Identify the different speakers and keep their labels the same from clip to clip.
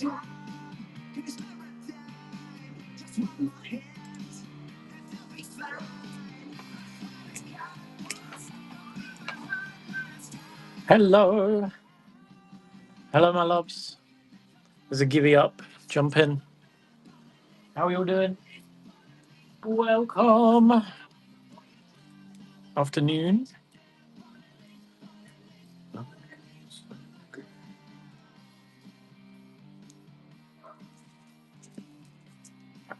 Speaker 1: Hello. Hello, my loves. There's a givey up. Jump in. How are you all doing? Welcome. Afternoon.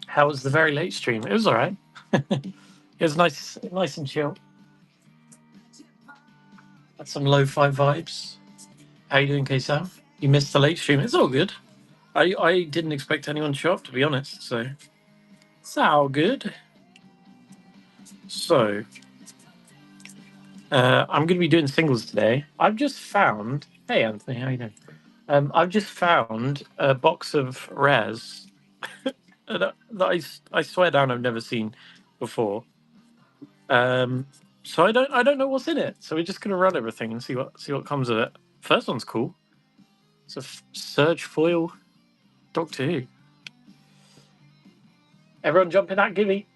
Speaker 1: How was the very late stream? It was all right. It was nice and chill. Had some lo-fi vibes. How you doing, K-Sam? You missed the late stream. It's all good. I didn't expect anyone to show up, to be honest, so it's all good. So, I'm going to be doing singles today. I've just found... Hey, Anthony, how you doing? I've just found a box of rares that I swear down I've never seen before. So I don't know what's in it. So we're just going to run everything and see what comes of it. First one's cool. It's a Surge Foil Doctor Who. Everyone jump in that gilly.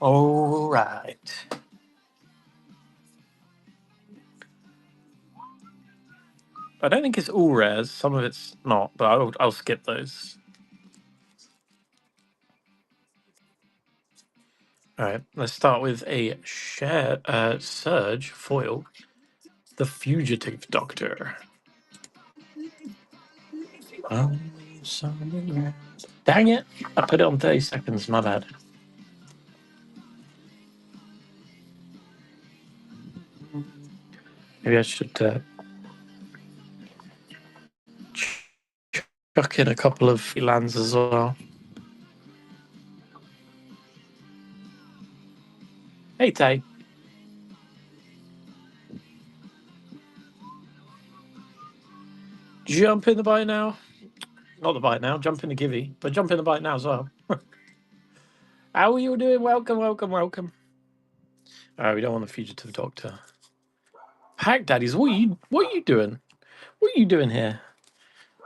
Speaker 1: All right. I don't think it's all rares. Some of it's not, but I'll skip those. All right. Let's start with a Surge Foil, the Fugitive Doctor. Dang it! I put it on 30 seconds. My bad. Maybe I should chuck in a couple of lands as well. Hey, Tay. Jump in the bite now. Not the bite now. Jump in the givey, but jump in the bite now as well. How are you doing? Welcome. All right, we don't want the Fugitive Doctor. Pack Daddies, what are you doing? What are you doing here?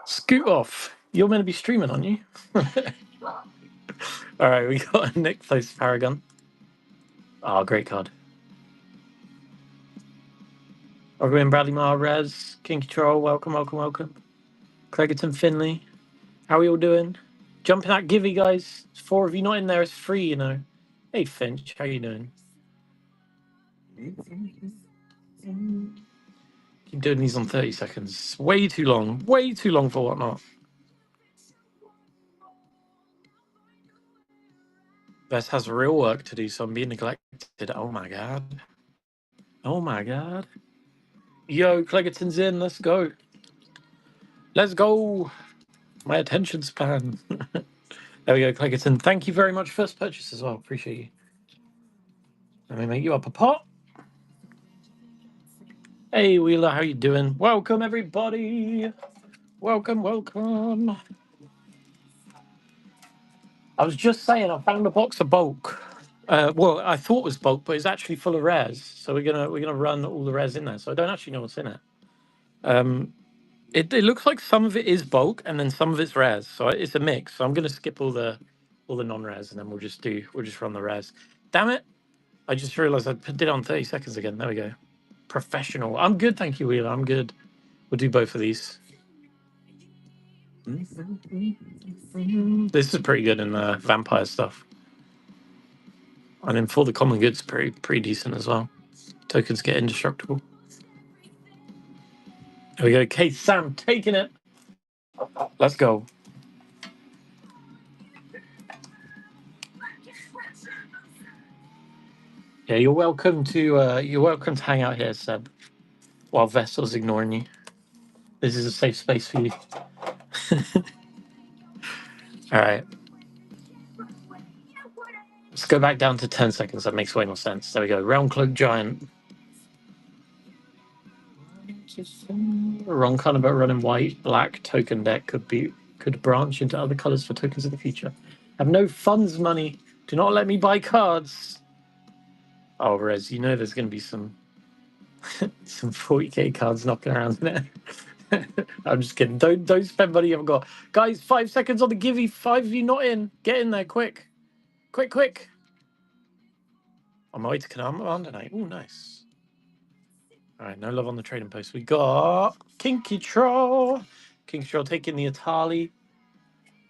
Speaker 1: Scoot off. You're meant to be streaming, aren't you? All right, we got a Nick Close Paragon. Oh, great card. Ogwin, Bradley Mar, Rez, Kinky Troll, welcome. Craigerton Finley, how are you all doing? Jumping that givey, guys. 4 of you not in there. It's free, you know. Hey, Finch, how you doing? Keep doing these on 30 seconds. Way too long for whatnot. Bess has real work to do, so I'm being neglected. Oh my god. Yo, Cleggerton's in. Let's go. My attention span. There we go, Cleggerton. Thank you very much. First purchase as well. Appreciate you. Let me make you up a pot. Hey, Wheeler, how you doing? Welcome, everybody. Welcome. I was just saying, I found a box of bulk. Well, I thought it was bulk, but it's actually full of rares. So we're gonna run all the rares in there. So I don't actually know what's in it. It looks like some of it is bulk, and then some of it's rares. So it's a mix. So I'm gonna skip all the non-rares, and then we'll just run the rares. Damn it! I just realised I did it on 30 seconds again. There we go. Professional. I'm good, thank you, Wheeler. I'm good. We'll do both of these. This is pretty good in the vampire stuff. And then for the common goods, pretty decent as well. Tokens get indestructible. There we go. Kate Sam taking it. Let's go. Yeah, you're welcome to hang out here, Seb. While Vessel's ignoring you. This is a safe space for you. All right. Let's go back down to 10 seconds. That makes way more sense. There we go. Realm Cloak Giant. Wrong kind about running white. Black token deck could branch into other colors for tokens in the future. Have no funds money. Do not let me buy cards. Oh, Rez, you know there's going to be some 40k cards knocking around there. I'm just kidding. Don't spend money you haven't got. Guys, 5 seconds on the givey. 5 of you not in. Get in there, quick. Quick. On my way to Command tonight. Oh, nice. All right, no love on the trading post. We got Kinky Troll. Kinky Troll taking the Atali.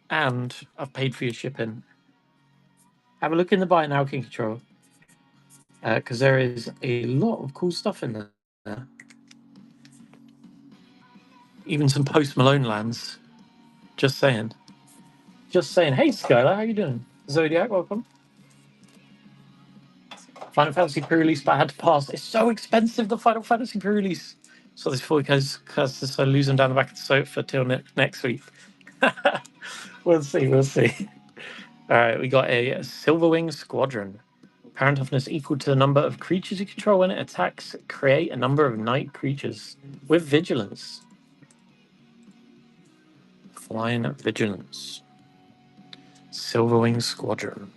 Speaker 1: And I've paid for your shipping. Have a look in the buy now, Kinky Troll. Because there is a lot of cool stuff in there. Even some Post Malone lands. Just saying. Hey, Skylar, how you doing? Zodiac, welcome. Final Fantasy pre-release, but I had to pass. It's so expensive, the Final Fantasy pre-release. So this 40k because I lose them down the back of the sofa till next week. We'll see. All right, we got a Silverwing Squadron. Parent toughness equal to the number of creatures you control when it attacks. Create a number of night creatures with vigilance. Flying vigilance. Silverwing Squadron.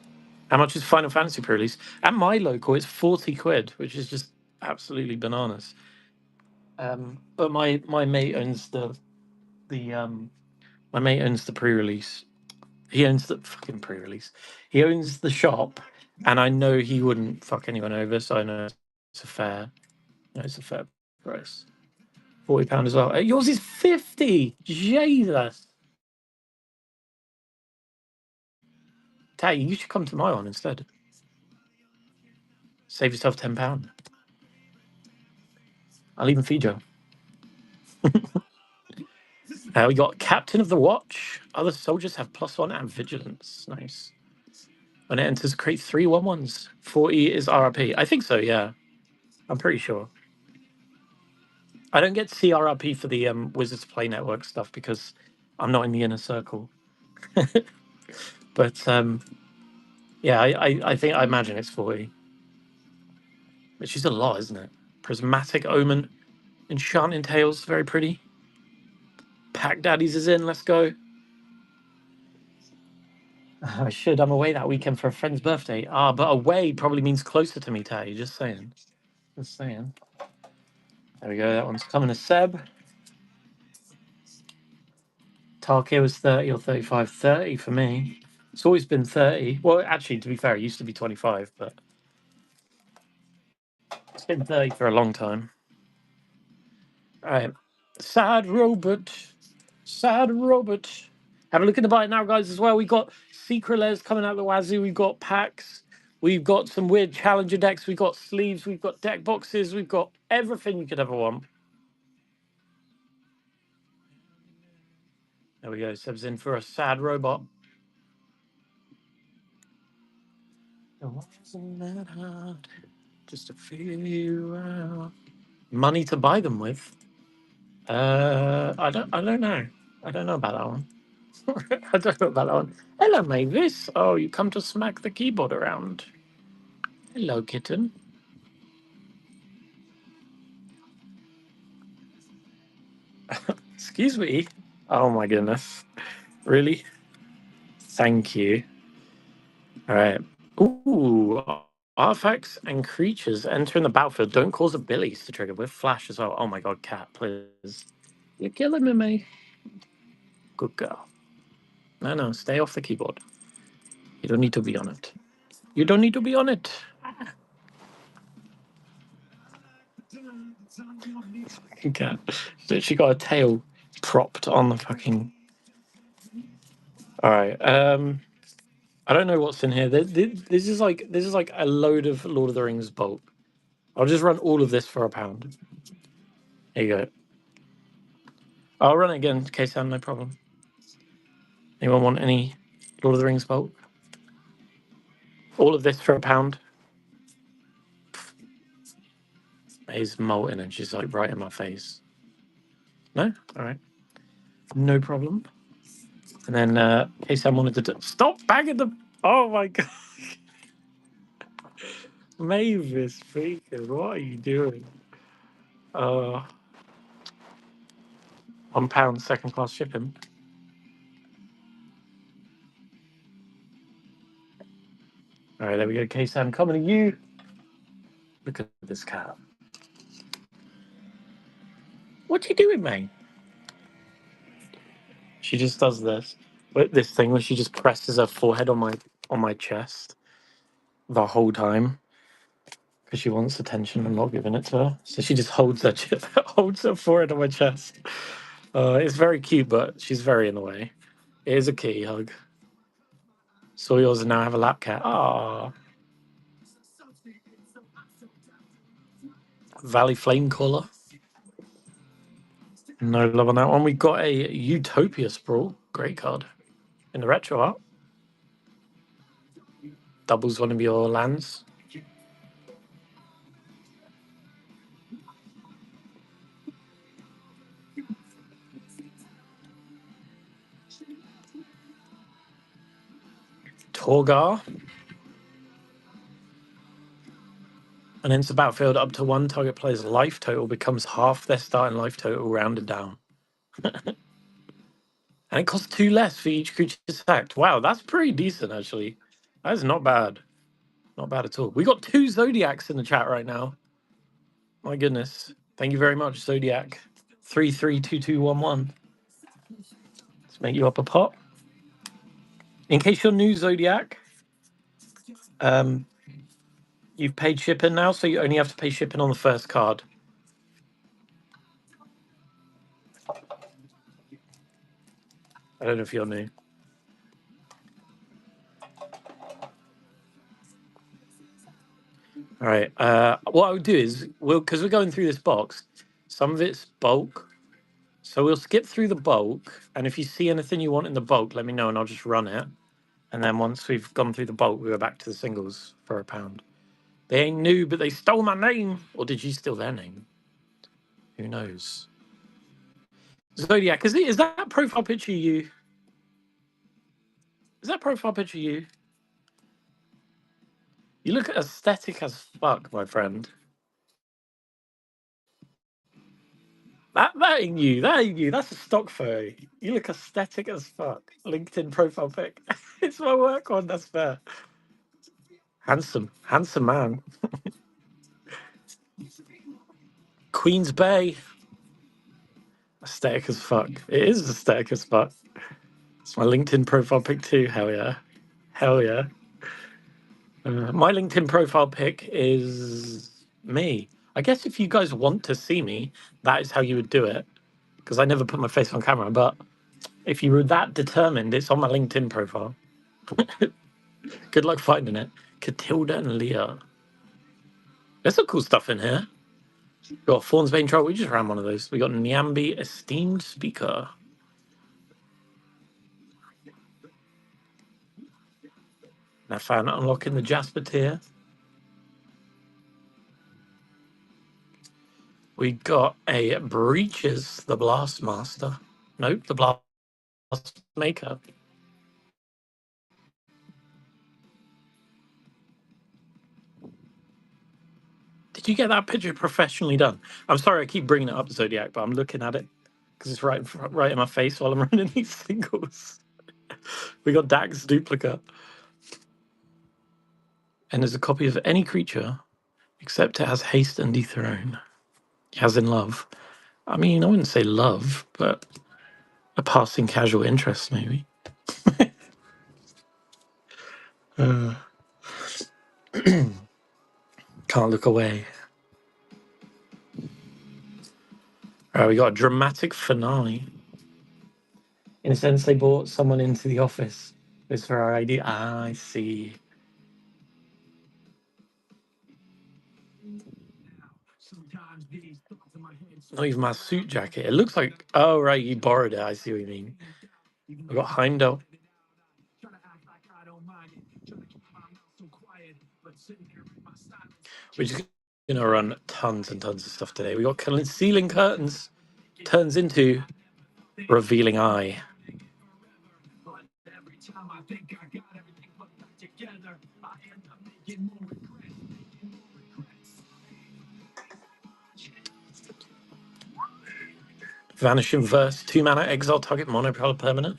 Speaker 1: How much is Final Fantasy pre-release? At my local, it's 40 quid, which is just absolutely bananas. But my mate owns the my mate owns the pre-release. He owns the fucking pre-release. He owns the shop, and I know he wouldn't fuck anyone over, so I know it's a fair price. £40 as well. Yours is 50. Jesus. Tay, you should come to my one instead. Save yourself £10. I'll even feed you. We got Captain of the Watch. Other soldiers have +1 and vigilance. Nice. When it enters, create 3 1/1s. 40 is RRP. I think so, yeah. I'm pretty sure. I don't get CRRP for the Wizards Play Network stuff because I'm not in the inner circle. But yeah, I imagine it's 40. Which is a lot, isn't it? Prismatic Omen. Enchanting Tales, very pretty. Pack Daddies is in, let's go. I should. I'm away that weekend for a friend's birthday. But away probably means closer to me, Tay. Just saying. There we go. That one's coming to Seb. Tarkia was 30 or 35. 30 for me. It's always been 30. Well, actually, to be fair, it used to be 25, but it's been 30 for a long time. All right. Sad robot. Have a look in the bite now, guys, as well. We've got Secret Layers coming out the wazoo. We've got packs. We've got some weird challenger decks. We've got sleeves. We've got deck boxes. We've got everything you could ever want. There we go. Seb's in for a sad robot. It wasn't that hard just to feel you out. Money to buy them with? I don't know. I don't know about that one. I don't know about that one. Hello, Mavis. Oh, you come to smack the keyboard around. Hello, kitten. Excuse me. Oh my goodness. Really? Thank you. All right. Ooh. Artifacts and creatures entering the battlefield don't cause abilities to trigger with flash as well. Oh my god, cat, please. You're killing me, mate. Good girl. No, stay off the keyboard. You don't need to be on it. You don't need to be on it. Fucking cat. She got a tail propped on the fucking. All right. I don't know what's in here. This is like a load of Lord of the Rings bulk. I'll just run all of this for £1. There you go. I'll run it again in case I have no problem. Anyone want any Lord of the Rings bulk? All of this for £1. Is molten and she's like right in my face. No? All right. No problem. And then in case I wanted to stop bagging the. Oh my god. Mavis freaking, what are you doing? £1 second class shipping. All right, there we go. K-Sam coming to you. Look at this cat. What you doing, mate? She just does this. This thing where she just presses her forehead on my chest the whole time because she wants attention. I'm not giving it to her, so she just holds her holds her forehead on my chest. It's very cute, but she's very in the way. It is a kitty hug. So yours now have a lap cat. Ah, Valley Flame Caller. No love on that one. We got a Utopia Sprawl. Great card in the retro art. Doubles one of your lands. Torgar. And enter the battlefield up to one target player's life total becomes half their starting life total rounded down. And it costs 2 less for each creature sacked. Wow, that's pretty decent, actually. That is not bad. Not bad at all. We got 2 Zodiacs in the chat right now. My goodness. Thank you very much, Zodiac. 332211. Let's make you up a pot. In case you're new, Zodiac, you've paid shipping now, so you only have to pay shipping on the first card. I don't know if you're new. All right. What I would do is, because we're going through this box, some of it's bulk. So we'll skip through the bulk. And if you see anything you want in the bulk, let me know and I'll just run it. And then once we've gone through the bulk, we go back to the singles for £1. They ain't new, but they stole my name. Or did you steal their name? Who knows? Zodiac, is that profile picture you? Is that profile picture you? You look aesthetic as fuck, my friend. That ain't you. That ain't you. That's a stock photo. You look aesthetic as fuck. LinkedIn profile pic. It's my work one. That's fair. Handsome man. Queens Bay. Aesthetic as fuck. It is aesthetic as fuck. It's my LinkedIn profile pic too. Hell yeah. Hell yeah. My LinkedIn profile pic is me. I guess if you guys want to see me, that is how you would do it. Because I never put my face on camera, but if you were that determined, it's on my LinkedIn profile. Good luck finding it. Catilda and Leah. There's some cool stuff in here. We got Thornsbane Troll. We just ran one of those. We got Nyambi Esteemed Speaker. And I found unlocking the Jasper tier. We got a Breaches the Blast Master. Nope, the Blast Maker. Did you get that picture professionally done? I'm sorry I keep bringing it up, Zodiac, but I'm looking at it because it's right in my face while I'm running these singles. We got Dax Duplicate. And there's a copy of any creature except it has haste and dethrone. As in love. I mean, I wouldn't say love, but a passing casual interest, maybe. Can't look away. All right, we got a dramatic finale. In a sense, they brought someone into the office. It's for our idea. Ah, I see. Not even my suit jacket. It looks like. Oh, right, you borrowed it. I see what you mean. We got Heimdall. We're just going to run tons and tons of stuff today. We got Concealing Curtains. Turns into Revealing Eye. Vanishing Verse, 2 mana, exile target, monocolor permanent.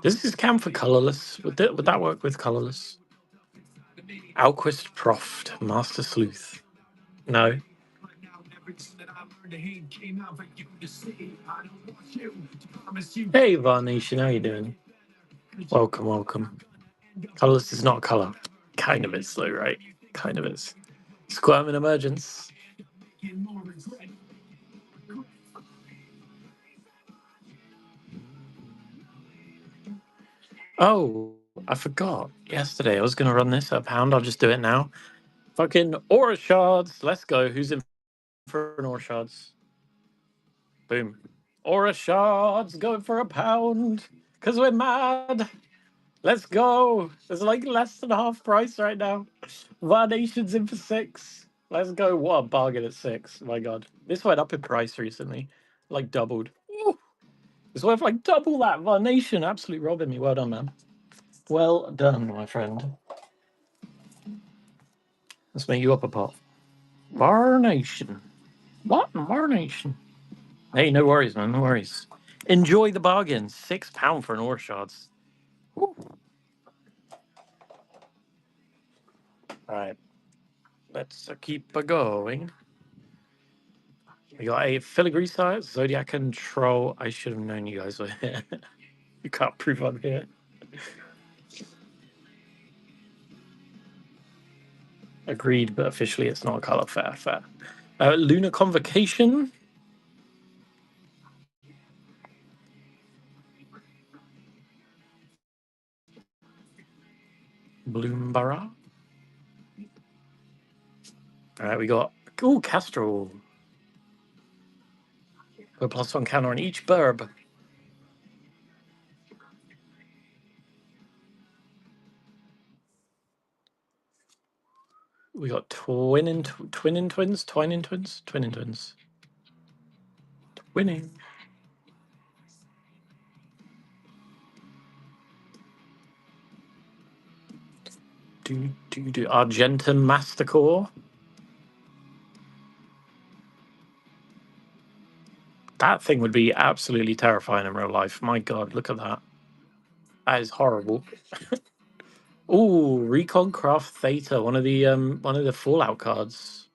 Speaker 1: Does this count for colorless? Would that work with colorless? Alquist Proft, Master Sleuth. No. Hey, Varnation, how you doing? Welcome, welcome. Colorless is not a color. Kind of is, though, right? Kind of is. Squirm in emergence. Oh, I forgot. Yesterday I was going to run this at a pound. I'll just do it now. Fucking Aura Shards. Let's go. Who's in for an Aura Shards? Boom. Aura Shards going for a pound. Because we're mad. Let's go. It's like less than half price right now. Varnation's in for 6. Let's go. What a bargain at 6. My God. This went up in price recently. Like doubled. Ooh. It's worth like double that. Varnation absolutely robbing me. Well done, man. Well done, my friend. Let's make you up a pot. Varnation. What? Varnation. Hey, no worries, man. No worries. Enjoy the bargain. £6 for an Aura Shards. All right. Let's keep going. We got a filigree size, Zodiac Control. I should have known you guys were here. You can't prove I'm here. Agreed, but officially it's not a color. Fair. Lunar Convocation. Bloombara. All right, we got Castrol. Put +1 counter on each burb. We got Twinning Twins. Winning. Do Argentum Mastercore. That thing would be absolutely terrifying in real life. My God, look at that. That is horrible. Ooh, Recon Craft Theta, one of the Fallout cards.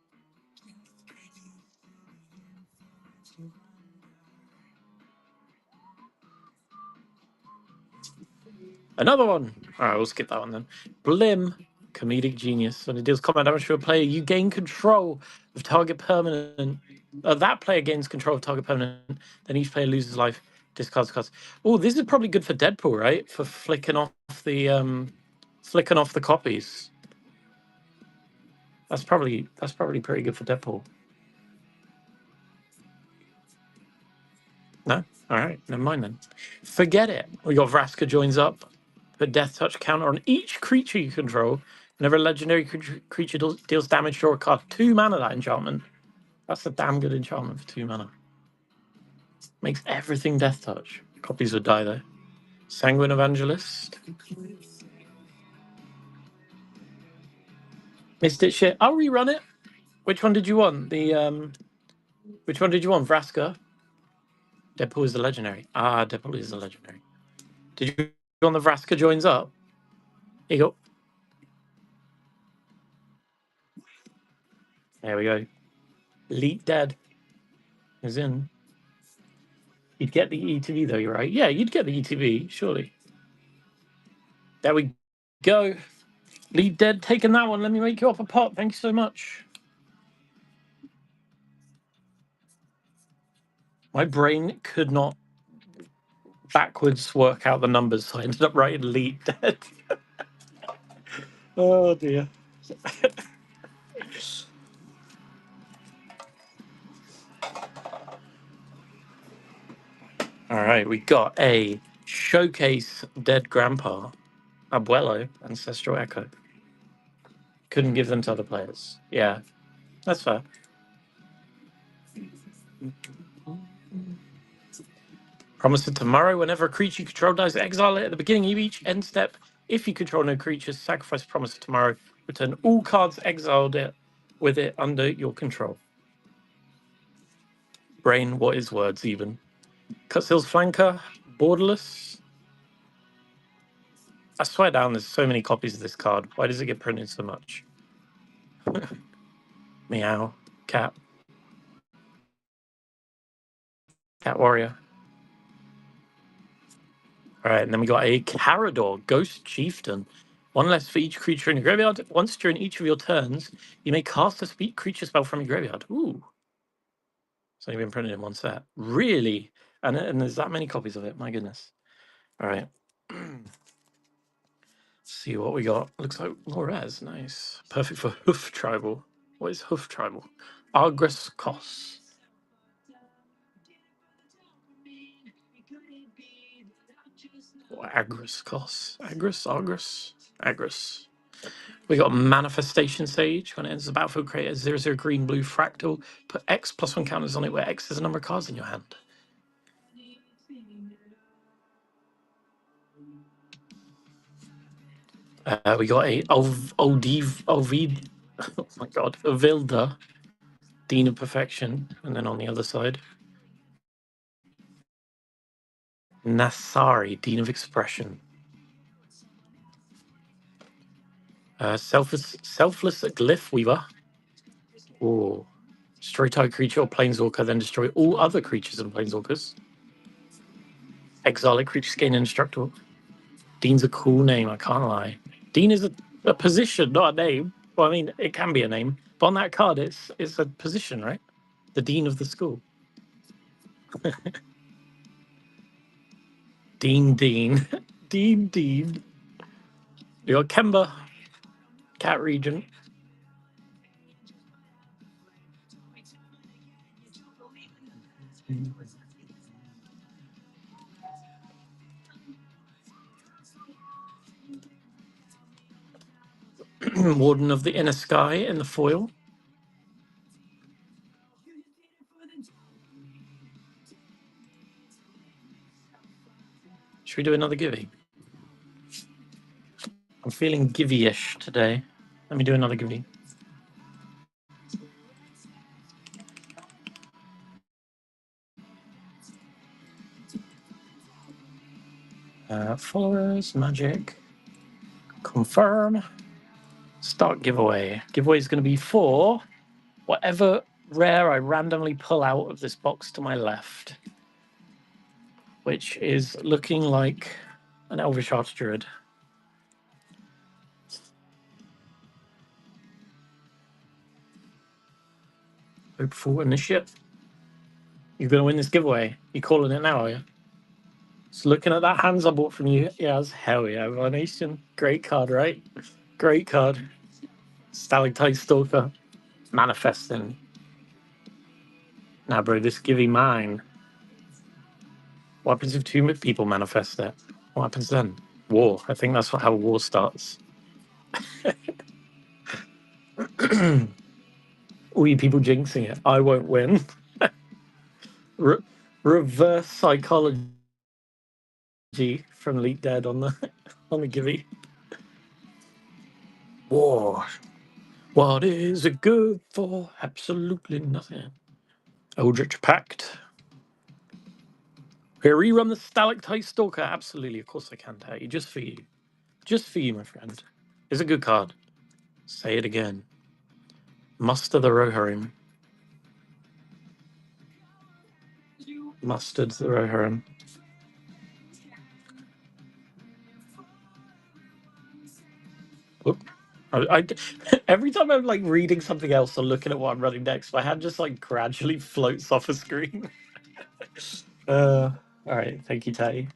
Speaker 1: Another one. All right, we'll skip that one then. Blim, Comedic Genius. When it deals combat damage to a player, you gain control of target permanent. That player gains control of target permanent. Then each player loses life. Discards cards. Oh, this is probably good for Deadpool, right? For flicking off the copies. That's probably pretty good for Deadpool. No? All right, never mind then. Forget it. We got Vraska joins up. Put Death Touch counter on each creature you control. Whenever a legendary creature deals damage, draw a card. 2 mana, that enchantment. That's a damn good enchantment for 2 mana. Makes everything Death Touch. Copies would die, though. Sanguine Evangelist. Missed it, shit. I'll rerun it. Which one did you want? Which one did you want? Vraska? Deadpool is the legendary. Deadpool is the legendary. Did you want the Vraska joins up? Here you go. There we go. Elite Dead is in. You'd get the ETB though, you're right. Yeah, you'd get the ETB, surely. There we go. Elite Dead taking that one. Let me make you off a pot. Thank you so much. My brain could not backwards work out the numbers, so I ended up writing Elite Dead. Oh dear. All right, we got a Showcase Dead Grandpa, Abuelo, Ancestral Echo. Couldn't give them to other players. Yeah, that's fair. Promise to tomorrow, whenever a creature you control dies, exile it at the beginning of each end step. If you control no creatures, sacrifice Promise to tomorrow. Return all cards exiled with it under your control. Brain, what is words even? Cutseal's Flanker, Borderless. I swear down, there's so many copies of this card. Why does it get printed so much? Meow. Cat. Cat Warrior. All right, and then we got a Carador, Ghost Chieftain. One less for each creature in your graveyard. Once during each of your turns, you may cast a speed creature spell from your graveyard. Ooh. It's only been printed in one set. Really? And there's that many copies of it. My goodness. All right. See what we got. Looks like more rares. Nice. Perfect for Hoof Tribal. What is Hoof Tribal? Argus Kos. Agris Kos. Agris. We got Manifestation Sage. When it enters the battlefield, create a 0/0 green blue fractal. Put X +1 counters on it, where X is the number of cards in your hand. We got a Ovid. Oh my god, Ovilda, Dean of Perfection, and then on the other side, Nasari, Dean of Expression. Selfless Glyph Weaver. Oh, destroy target creature or planeswalker, then destroy all other creatures and planeswalkers. Exile creatures gain indestructible. Dean's a cool name, I can't lie. Dean is a position, not a name. Well, I mean, it can be a name, but on that card, it's a position, right? The dean of the school. Dean. Dean. You got Kemba, Cat Regent. Warden of the Inner Sky in the foil. Should we do another Givey? I'm feeling Givey-ish today. Let me do another Givey. Followers, magic. Confirm. Start giveaway. Giveaway is going to be for whatever rare I randomly pull out of this box to my left, which is looking like an Elvish Archdruid. Hopeful Initiate. You're going to win this giveaway. You calling it now, are you? So looking at that hands I bought from you, yes, hell yeah, Evolution. Great card, right? Great card. Stalactite Stalker. Manifesting. Now, bro, this Givey mine. What happens if two people manifest it? What happens then? War. I think that's how war starts. All you people jinxing it. I won't win. Reverse psychology from Leak Dead on the Givey. War. What is it good for? Absolutely nothing. Eldritch Pact. Can I rerun the Stalactite Stalker? Absolutely, of course I can, Tatty. Just for you. Just for you, my friend. It's a good card. Say it again. Muster the Rohirrim. Mustard the Rohirrim. Oop. Every time I'm like reading something else or looking at what I'm running next, my hand just like gradually floats off a screen. All right, thank you, Tatty.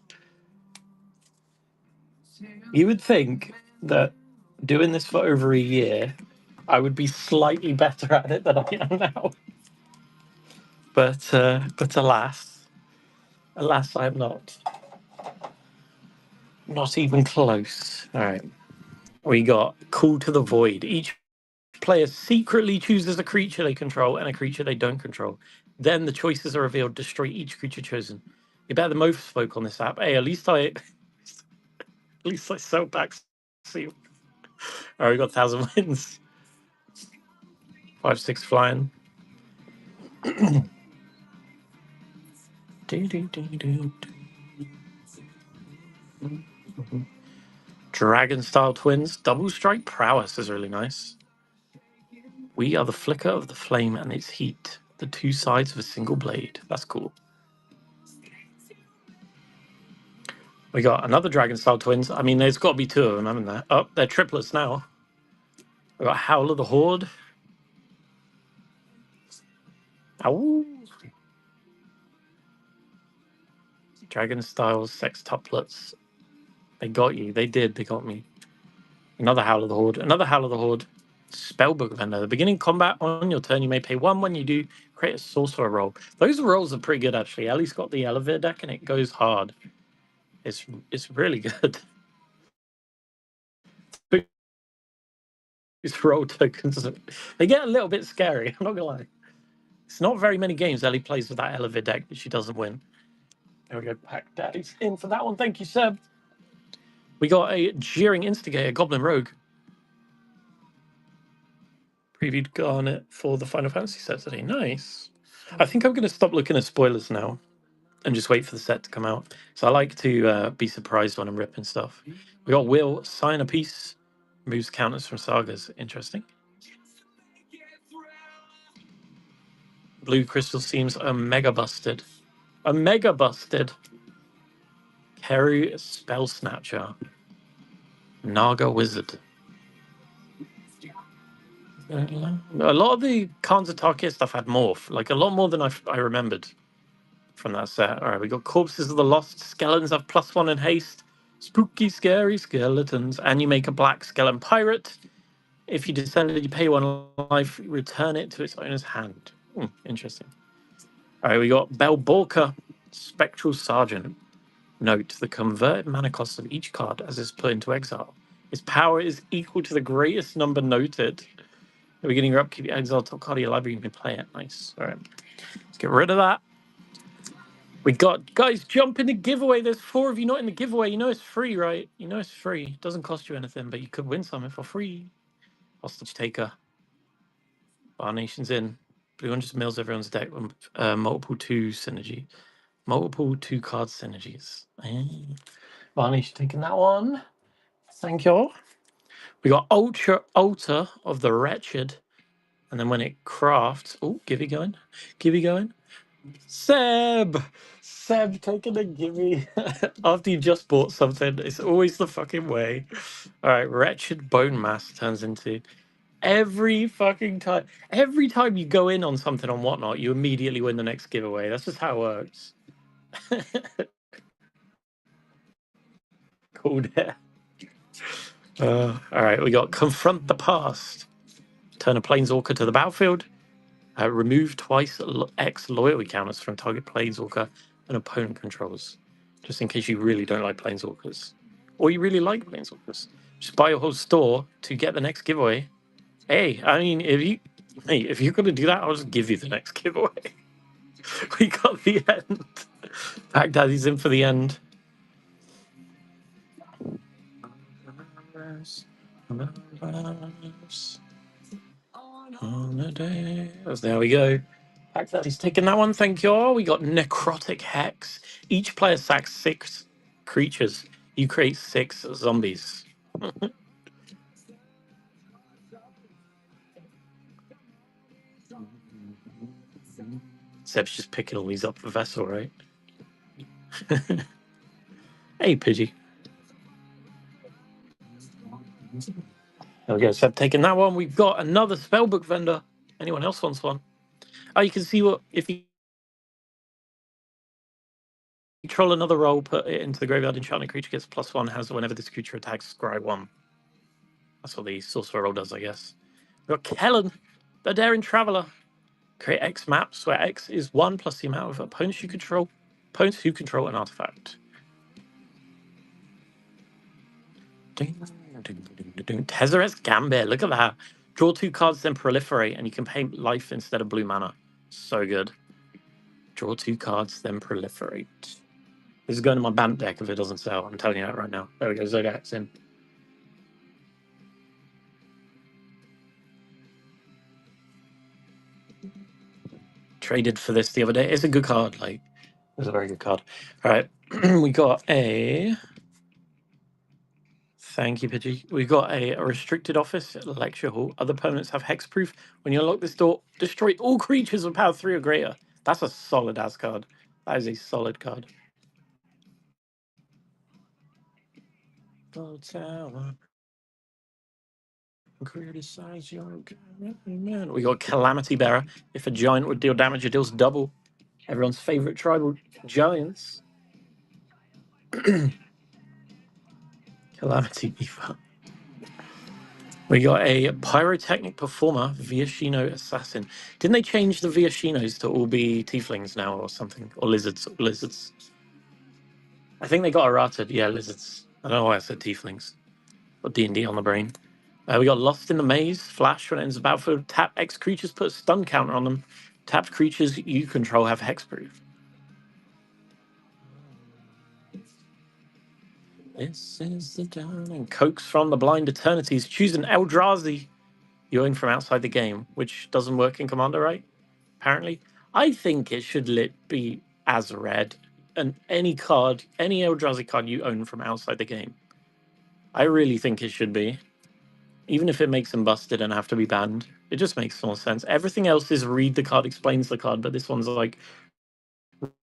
Speaker 1: You would think that doing this for over a year, I would be slightly better at it than I am now. But alas, I am not. Not even close. All right. We got Call to the Void. Each player secretly chooses a creature they control and a creature they don't control. Then the choices are revealed. Destroy each creature chosen. You're better than most folk on this app. Hey, at least I sell back. See. All right, we got 1,000 wins. 5/6 flying. Dragon Style Twins. Double Strike Prowess is really nice. We are the flicker of the flame and its heat. The two sides of a single blade. That's cool. We got another Dragon Style Twins. I mean, there's got to be two of them, haven't there? Oh, they're triplets now. We got Howl of the Horde. Ow. Dragon Style Sextuplets. They got you. They did. They got me. Another Howl of the Horde. Another Howl of the Horde. Spellbook Vendor. The beginning combat on your turn, you may pay one. When you do, create a sorcerer roll. Those rolls are pretty good, actually. Ellie's got the elevator deck, and it goes hard. It's really good. These roll tokens, they get a little bit scary. I'm not gonna lie. It's not very many games Ellie plays with that elevator deck that she doesn't win. There we go. Pack Daddy's in for that one. Thank you, Seb. We got a Jeering Instigator, Goblin Rogue. Previewed Garnet for the Final Fantasy set today. Nice. I think I'm going to stop looking at spoilers now and just wait for the set to come out. So I like to be surprised when I'm ripping stuff. We got Will, Sign a Piece, moves counters from sagas. Interesting. Blue Crystal seems a mega busted. A mega busted. Keru Spell Snatcher. Naga Wizard. A lot of the Kanzatake stuff had morph, like a lot more than I remembered from that set. All right, we got Corpses of the Lost. Skeletons have +1 in haste. Spooky, scary skeletons. And you make a black skeleton pirate. If you descend it, you pay 1 life, return it to its owner's hand. Interesting. All right, we got Belborka, Spectral Sergeant. Note, the converted mana cost of each card as it's put into exile. Its power is equal to the greatest number noted. At the beginning of your upkeep, you exile top card of your library, you can play it. Nice. All right, let's get rid of that. We got, guys, jump in the giveaway. There's 4 of you not in the giveaway. You know it's free, right? You know it's free. It doesn't cost you anything, but you could win something for free. Hostage Taker. Bar Nation's in. Blue 100 mills everyone's deck with multiple 2 synergy. Multiple 2 card synergies. Bar Nation taking that one. Thank you. We got Altar of the Wretched. And then when it crafts... Oh, Gibby going. Gibby going. Seb taking a gimme after you just bought something. It's always the fucking way. All right, Wretched Bone Mass turns into every fucking time. Every time you go in on something on Whatnot, you immediately win the next giveaway. That's just how it works. Cool there. All right, we got Confront the Past. Turn a Planeswalker to the battlefield. Remove twice X loyalty counters from target Planeswalker and opponent controls. Just in case you really don't like Planeswalkers. Or you really like Planeswalkers. Just buy your whole store to get the next giveaway. Hey, I mean, if you're going to do that, I'll just give you the next giveaway. We got the end. Pack Daddy's in for the end. There we go. Pack Daddy's taking that one, thank you all. We got Necrotic Hex. Each player sacks 6 creatures. You create 6 zombies. Seb's just picking all these up for Vessel, right? Hey, Pidgey. There we go, Seb taking that one. We've got another Spellbook Vendor. Anyone else wants one? Oh, you can see what if you control another roll, put it into the graveyard, enchanted creature gets +1, has whenever this creature attacks, scry 1. That's what the sorcerer roll does, I guess. We've got Kellen, the Daring Traveler. Create X maps where X is 1 plus the amount of opponents who control an artifact. Tezzeret Gambit, look at that. Draw 2 cards, then proliferate, and you can pay life instead of blue mana. So good. Draw 2 cards, then proliferate. This is going to my BAMP deck if it doesn't sell. I'm telling you that right now. There we go, Zodiac's in. Traded for this the other day. It's a good card. Like, it's a very good card. All right, we got a Thank you, Pidgey. We've got a restricted office at lecture hall. Other permanents have hexproof. When you unlock this door, destroy all creatures with power 3 or greater. That's a solid ass card. That is a solid card. Tower. Criticize your man. We got Calamity Bearer. If a giant would deal damage, it deals double. Everyone's favorite tribal giants. Calamity Beaver. We got a pyrotechnic performer, Viashino Assassin. Didn't they change the Viashinos to all be tieflings now or something? Or lizards? Lizards. I think they got errated. Yeah, lizards. I don't know why I said tieflings. Got D&D on the brain. We got Lost in the Maze. Flash when it ends the battlefield. Tap X creatures, put a stun counter on them. Tapped creatures you control have hexproof. This is the dawn and coax from the blind eternities. Choose an Eldrazi. You own from outside the game, which doesn't work in Commander, right? Apparently. I think it should be as red. And any card, any Eldrazi card you own from outside the game. I really think it should be. Even if it makes them busted and have to be banned. It just makes more sense. Everything else is read the card, explains the card, but this one's like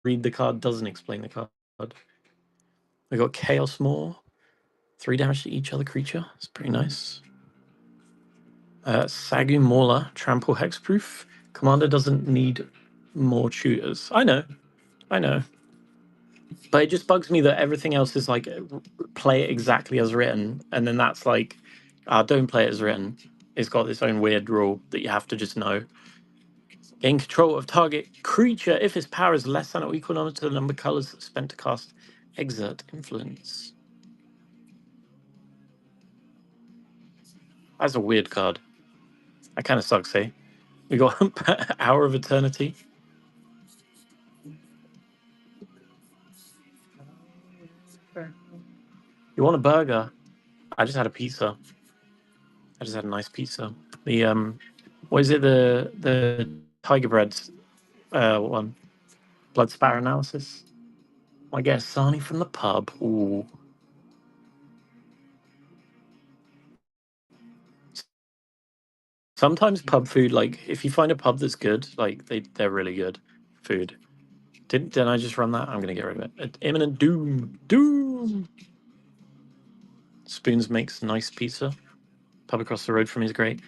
Speaker 1: read the card, doesn't explain the card. We got Chaos Maw. 3 damage to each other creature. It's pretty nice. Sagu Mauler, Trample Hexproof. Commander doesn't need more tutors. I know. But it just bugs me that everything else is like, play it exactly as written. And then that's like, don't play it as written. It's got its own weird rule that you have to just know. Gain control of target creature if its power is less than or equal to the number of colors spent to cast Exert Influence. That's a weird card. That kind of sucks, eh? We got Hour of Eternity. You want a burger? I just had a pizza. I just had a nice pizza. The what is it? The Tiger Breads one. Blood spatter analysis. I get a sarnie from the pub. Ooh. Sometimes pub food, like if you find a pub that's good, like they're really good food. Didn't I just run that? I'm gonna get rid of it. Imminent Doom. Doom. Spoons makes nice pizza. Pub across the road from me is great.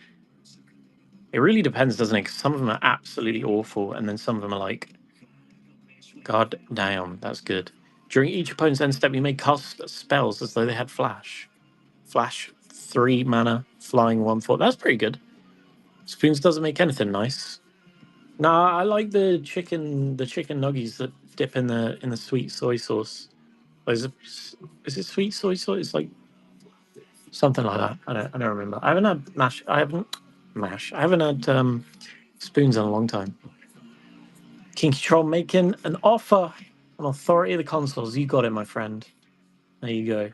Speaker 1: It really depends, doesn't it? 'Cause some of them are absolutely awful, and then some of them are like, God damn, that's good. During each opponent's end step, you may cast spells as though they had flash. Flash, 3 mana, flying 1/4. That's pretty good. Spoons doesn't make anything nice. Nah, I like the chicken nuggies that dip in the sweet soy sauce. Is it sweet soy sauce? It's like something like that. I don't remember. I haven't had mash. I haven't had spoons in a long time. King Control making an offer on Authority of the Consoles. You got it, my friend. There you go.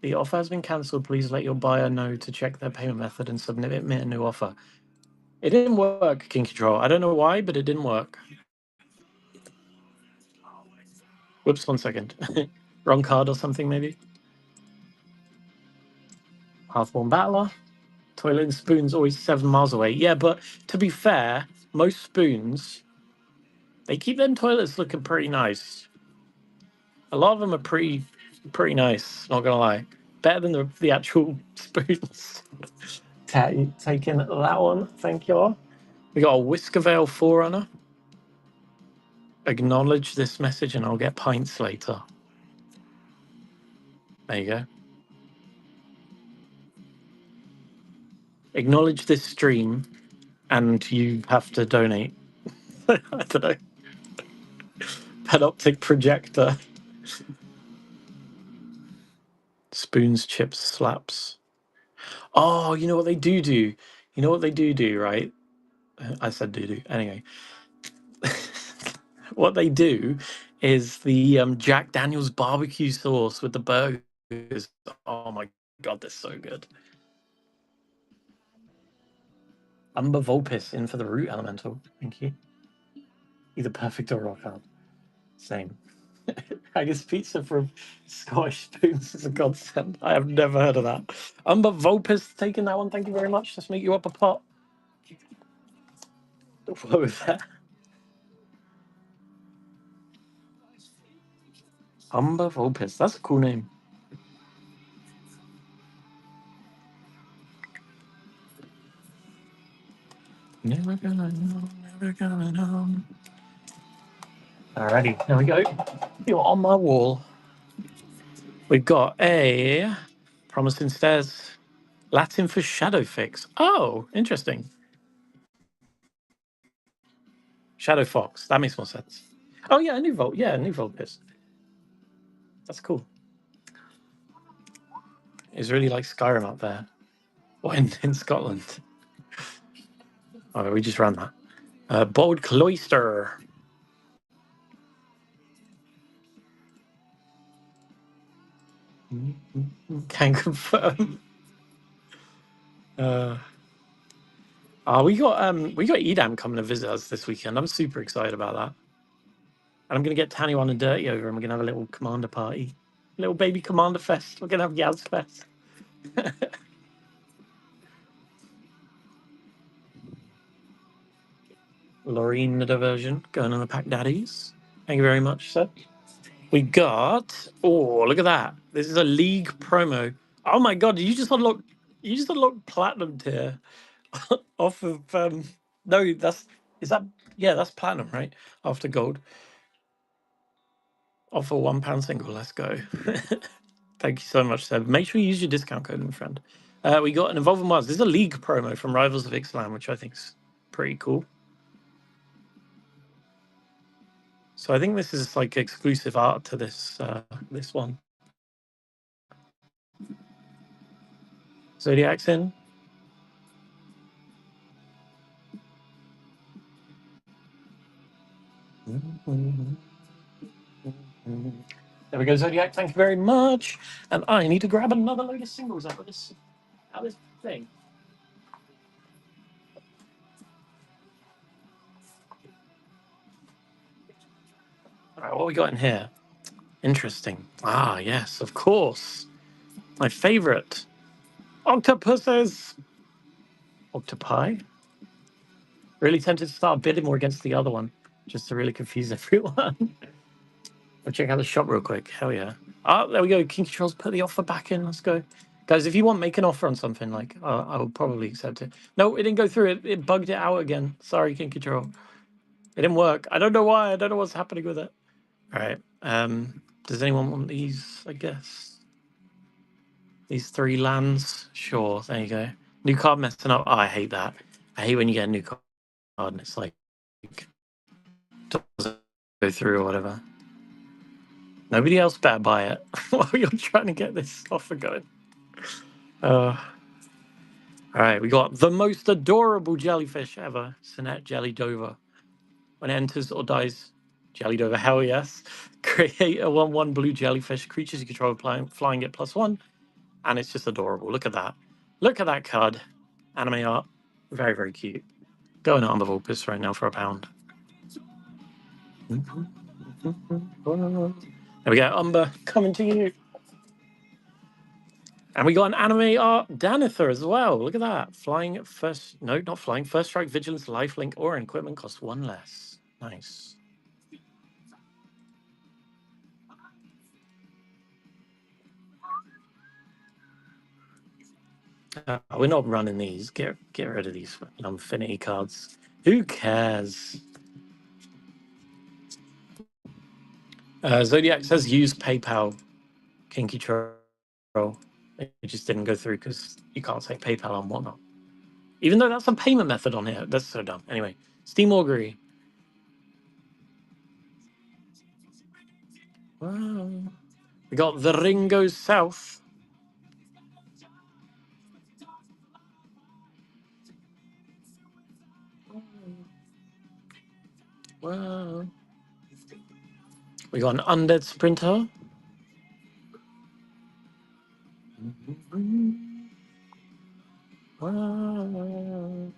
Speaker 1: The offer has been cancelled. Please let your buyer know to check their payment method and submit a new offer. It didn't work, King Control. I don't know why, but it didn't work. Whoops, 1 second. Wrong card or something, maybe? Hearthborn Battler. Toilet and spoons always 7 miles away. Yeah, but to be fair, most spoons, they keep them toilets looking pretty nice. A lot of them are pretty nice, not gonna lie. Better than the actual spoons. Taking that one, thank you all. We got a Whiskervale Forerunner. Acknowledge this message and I'll get pints later. There you go. Acknowledge this stream and you have to donate. I don't know. Panoptic projector. Spoons, chips, slaps. Oh, you know what they do? You know what they do, right? I said do. Anyway. What they do is the Jack Daniel's barbecue sauce with the burgers. Oh my god, they're so good. Umber Vulpes in for the root elemental. Thank you. Either perfect or rock hard. Same. Haggis pizza from Scottish Spoons is a godsend. I have never heard of that. Umber Vulpes taking that one. Thank you very much. Let's make you up a pot. What was that? Umber Vulpes. That's a cool name. Never gonna know, never gonna know. Alrighty, there we go. You're on my wall. We've got a Promising Stairs, Latin for shadow fix. Oh, interesting. Shadow Fox. That makes more sense. Oh yeah, a new Volt. Yeah, a new Vulpes. That's cool. It's really like Skyrim up there. Or in Scotland. Oh, we just ran that. Bold Cloister. Can confirm. We got Edam coming to visit us this weekend. I'm super excited about that. And I'm gonna get Tanywan and Dirty over, and we're gonna have a little commander party. Little baby commander fest. We're gonna have Yaz fest. Loreen the diversion going on the Pack Daddies. Thank you very much, sir. We got look at that. This is a league promo. Oh my god, you just unlocked platinum tier off of no, that's that's platinum, right? After gold. Offer £1 single, let's go. Thank you so much, Seb. Make sure you use your discount code, my friend. We got an Evolving Mars. This is a league promo from Rivals of Ixalan, which I think is pretty cool. So I think this is like exclusive art to this this one. Zodiac's in. There we go, Zodiac. Thank you very much. And I need to grab another load of singles out of this thing. All right, what we got in here? Interesting. Ah, yes, of course. My favorite. Octopuses. Octopi. Really tempted to start bidding more against the other one, just to really confuse everyone. I'll check out the shop real quick. Hell yeah. Oh, there we go. King Control's put the offer back in. Let's go. Guys, if you want, make an offer on something. Like, I will probably accept it. No, it didn't go through. It bugged it out again. Sorry, King Control. It didn't work. I don't know why. I don't know what's happening with it. All right. Does anyone want these, I guess? These 3 lands? Sure. There you go. New card messing up. Oh, I hate that. I hate when you get a new card and it's like doesn't go through or whatever. Nobody else better buy it while you're trying to get this offer going. All right, we got the most adorable jellyfish ever, Sinette Jelly Dover. When it enters or dies, Jelly Dover, hell yes. Create a 1/1 blue jellyfish. Creatures you control flying it +1. And it's just adorable. Look at that. Look at that card. Anime art. Very, very cute. Going on the Vulpes right now for £1. There we go, Umber, coming to you. And we got an anime art Danither as well. Look at that. Flying first. No, not flying. First strike, vigilance, lifelink, or equipment costs 1 less. Nice. We're not running these. Get rid of these Infinity cards. Who cares? Zodiac says use PayPal. Kinky Troll. It just didn't go through because you can't say PayPal on whatnot. Even though that's a payment method on here. That's so dumb. Anyway, Steam Augury. Wow. We got The Ring Goes South. Wow. We got an Undead Sprinter. Wow.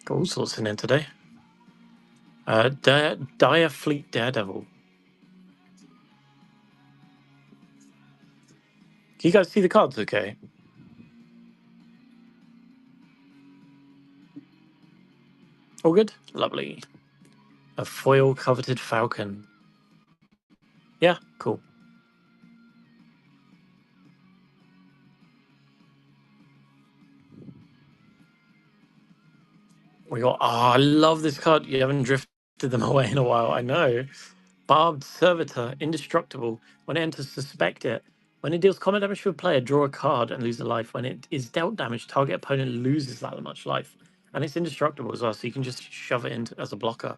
Speaker 1: Got all sorts in here today. Dire Fleet Daredevil. Can you guys see the cards okay? All good? Lovely. A foil coveted falcon. Yeah, cool. We got, I love this card. You haven't drifted them away in a while. I know. Barbed Servitor, indestructible. When it enters, suspect it. When it deals combat damage to a player, draw a card and lose a life. When it is dealt damage, target opponent loses that much life. And it's indestructible as well, so you can just shove it in as a blocker.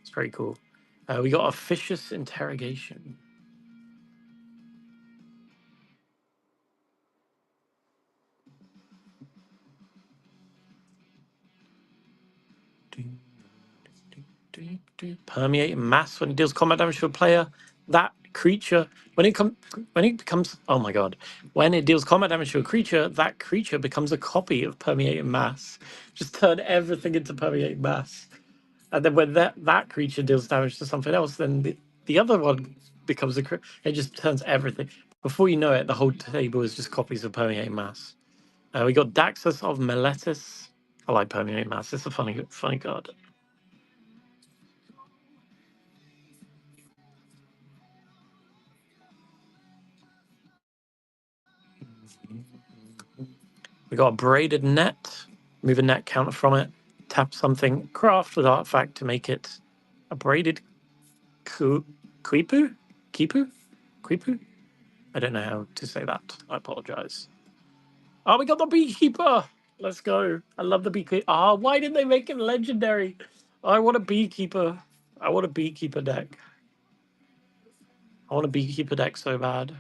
Speaker 1: It's pretty cool. We got Officious Interrogation. Permeate mass. When it deals combat damage to a player, that creature when it becomes, oh my god, when it deals combat damage to a creature, that creature becomes a copy of permeating mass. Just turn everything into permeating mass. And then when that creature deals damage to something else, then the other one becomes it just turns everything. Before you know it, the whole table is just copies of permeating mass. We got Daxus of Meletis. I like permeating mass. It's a funny card. We got a braided net. Move a net counter from it. Tap something. Craft with artifact to make it a braided quipu? Kipu? Quipu? I don't know how to say that. I apologize. Oh, we got the beekeeper. Let's go. I love the beekeeper. Ah, why did they make him legendary? I want a beekeeper. I want a beekeeper deck. I want a beekeeper deck so bad.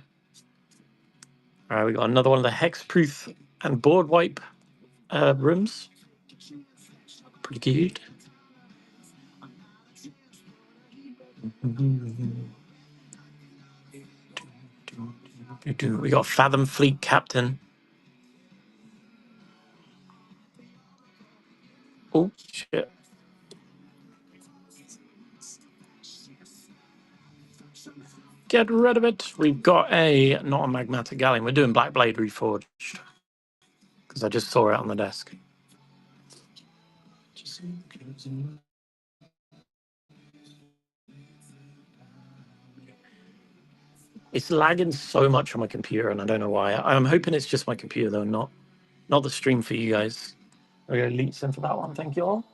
Speaker 1: All right, we got another one of the hexproof and board wipe rooms. Pretty cute. We got Fathom Fleet Captain. Oh, shit. Get rid of it. We've got not a Magmatic Galleon. We're doing Black Blade Reforged. Because I just saw it on the desk. It's lagging so much on my computer, and I don't know why. I'm hoping it's just my computer, though, not the stream for you guys. I'll go Leets in for that one. Thank you all.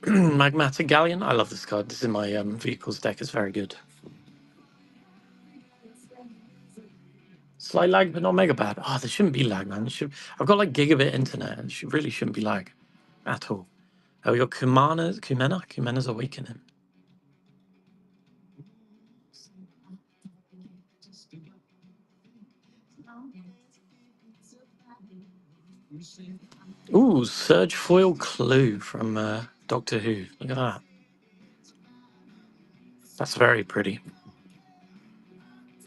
Speaker 1: Magmatic Galleon. I love this card. This is in my vehicles deck. It's very good. Slight lag, but not mega bad. Oh, there shouldn't be lag, man. I've got like gigabit internet. It really shouldn't be lag at all. We got Kumena's Awakening. Ooh, Surge Foil Clue from Doctor Who. Look at that. That's very pretty.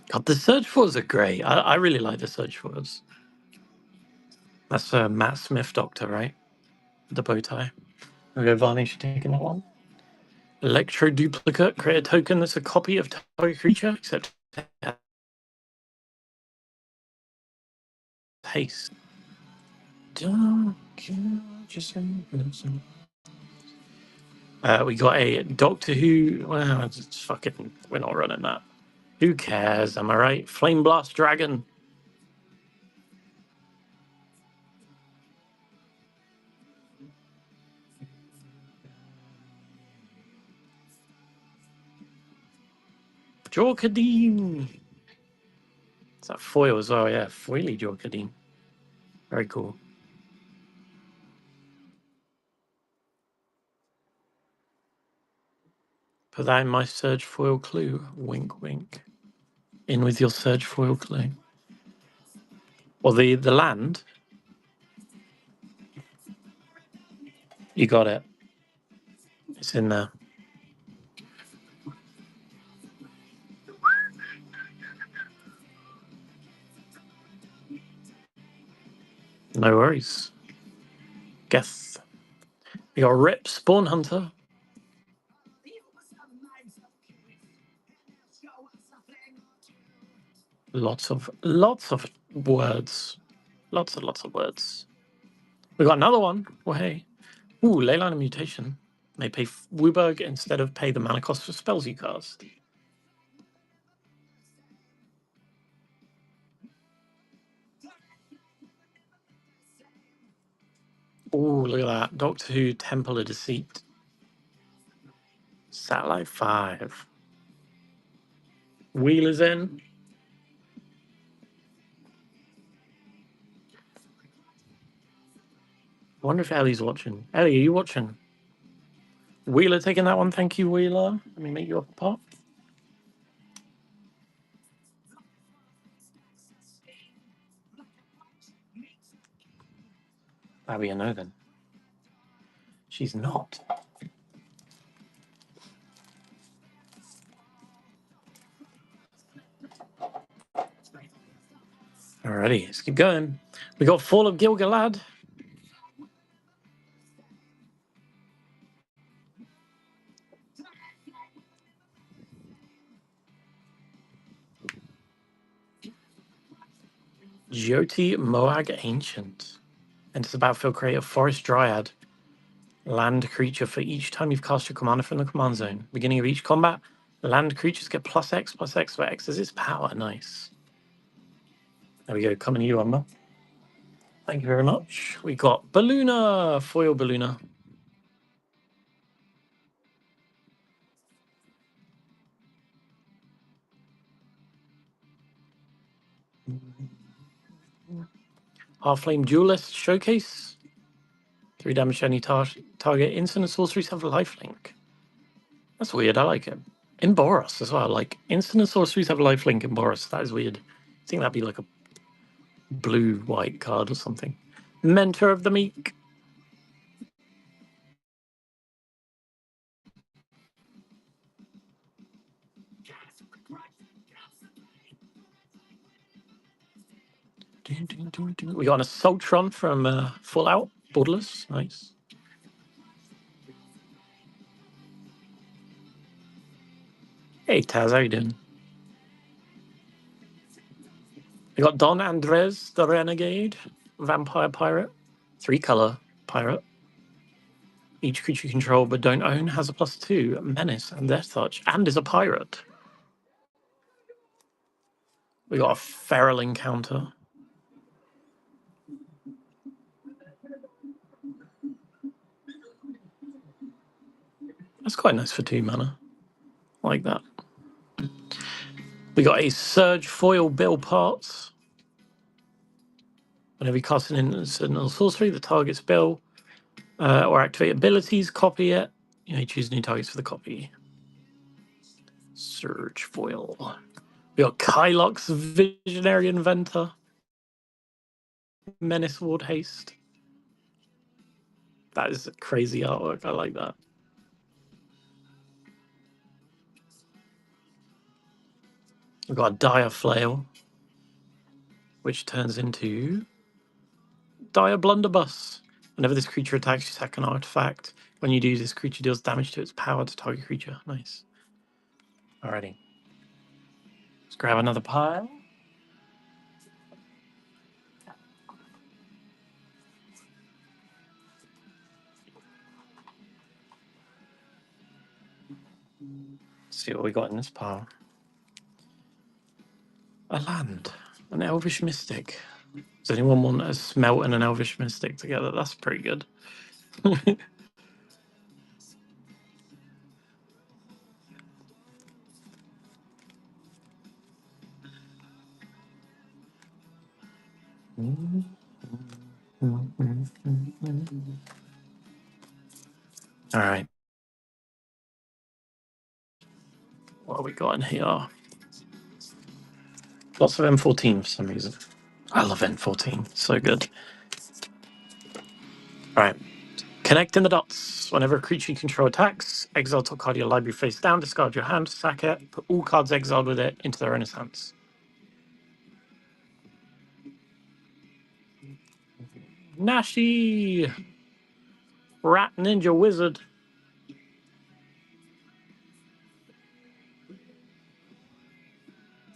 Speaker 1: God, the Surge Foils are great. I really like the Surge Foils. That's Matt Smith Doctor, right? The bow tie. We go Varnish taking that one. Electro Duplicate. Create a token that's a copy of target creature, except haste. We got a Doctor Who. Well, it's fucking. We're not running that. Who cares? Am I right? Flame Blast Dragon. Jorkadine. Is that foil as well? Yeah, foily Jorkadine. Very cool. Put that in my Surge Foil Clue. Wink, wink. In with your Surge Foil Clue. Or the land. You got it. It's in there. No worries. Geth. We got Rip Spawn Hunter. Lots of words. Lots of words. We got another one. Well, hey. Ooh, Leyline of Mutation. May pay Wooburg instead of pay the mana cost for spells you cast. Ooh, look at that. Doctor Who Temple of Deceit. Satellite 5. Wheeler's in. I wonder if Ellie's watching. Ellie, are you watching? Wheeler taking that one. Thank you, Wheeler. Let me make you up a pot. That'll be a no then. She's not. Alrighty, let's keep going. We got Fall of Gil-galad. Jyoti Moag Ancient. Enters the battlefield, create a Forest Dryad. Land creature for each time you've cast your commander from the command zone. Beginning of each combat, land creatures get +X for X as its power. Nice. There we go. Coming to you, Umber. Thank you very much. We got Balloona, foil Balloona. Half-Flame Duelist Showcase. 3 damage to any target. Instant and sorceries have a lifelink. That's weird. I like it. In Boros as well. Like, instant and sorceries have a lifelink in Boros. That is weird. I think that'd be like a blue-white card or something. Mentor of the Meek. We got an Assaultron from Fallout. Borderless. Nice. Hey, Taz. How you doing? We got Don Andres, the Renegade. Vampire Pirate. 3-color pirate. Each creature you control but don't own has a +2 menace and death touch, and is a pirate. We got a feral encounter. That's quite nice for 2 mana. Like that. We got a Surge Foil Bill Parts. Whenever you cast an instant or sorcery, the target's bill or activate abilities, copy it. You may choose new targets for the copy. Surge Foil. We got Kylox Visionary Inventor. Menace Ward Haste. That is crazy artwork. I like that. We've got a Dire Flail, which turns into Dire Blunderbuss. Whenever this creature attacks, you sack an artifact. When you do, this creature deals damage to its power to target creature. Nice. Alrighty. Let's grab another pile. Let's see what we got in this pile. A land. An Elvish Mystic. Does anyone want a Smelt and an Elvish Mystic together? That's pretty good. Alright. What have we got in here? Lots of M14 for some reason. I love M14. So good. Alright. Connecting the dots. Whenever a creature you control attacks, exile top card of your library face down, discard your hand, sack it, put all cards exiled with it into their owner's hands. Nashi! Rat Ninja Wizard.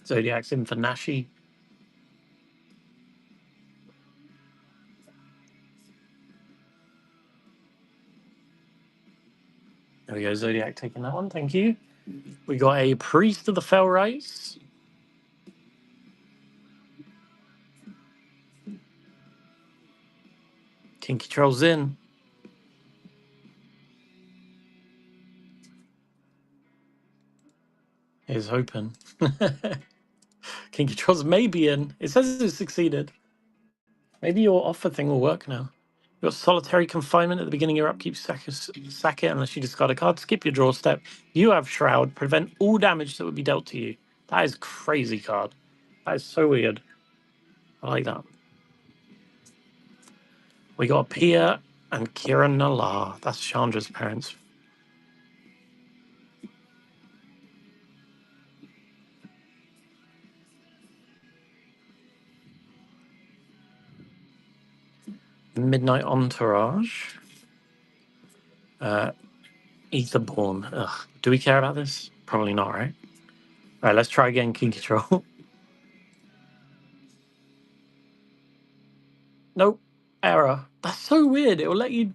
Speaker 1: Zodiac's in for Nashi. There we go, Zodiac taking that one, thank you. We got a Priest of the Fell Rites. Kinky Troll's in. Here's hoping. Kinky Troll's may be in. It says it succeeded. Maybe your offer thing will work now. You've got solitary confinement at the beginning of your upkeep. Sack it unless you discard a card. Skip your draw step. You have Shroud. Prevent all damage that would be dealt to you. That is crazy card. That is so weird. I like that. We got Pia and Kira Nala. That's Chandra's parents. Midnight Entourage. Etherborn. Ugh. Do we care about this? Probably not, right? All right, let's try again, Kinky Troll. Nope. Error. That's so weird. It will let you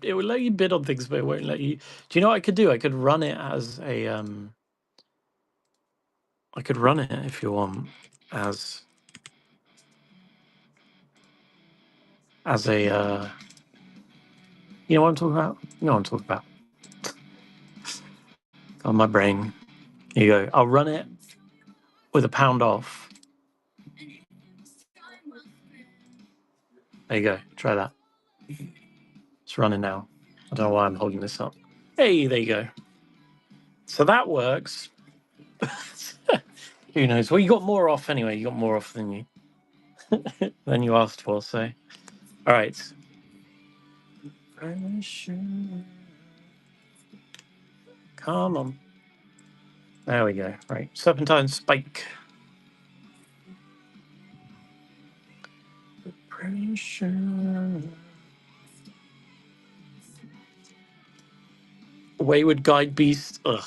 Speaker 1: bid on things, but it won't let you. Do you know what I could do? I could run it as a I could run it if you want as a you know what I'm talking about? You know what I'm talking about. On my brain. Here you go. I'll run it with a pound off. There you go. Try that. It's running now. I don't know why I'm holding this up. Hey, there you go. So that works. Who knows? Well, you got more off anyway. You got more off than you asked for. So, all right. Come on. There we go. Right. Serpentine Spike. Wayward Guide Beast. Ugh.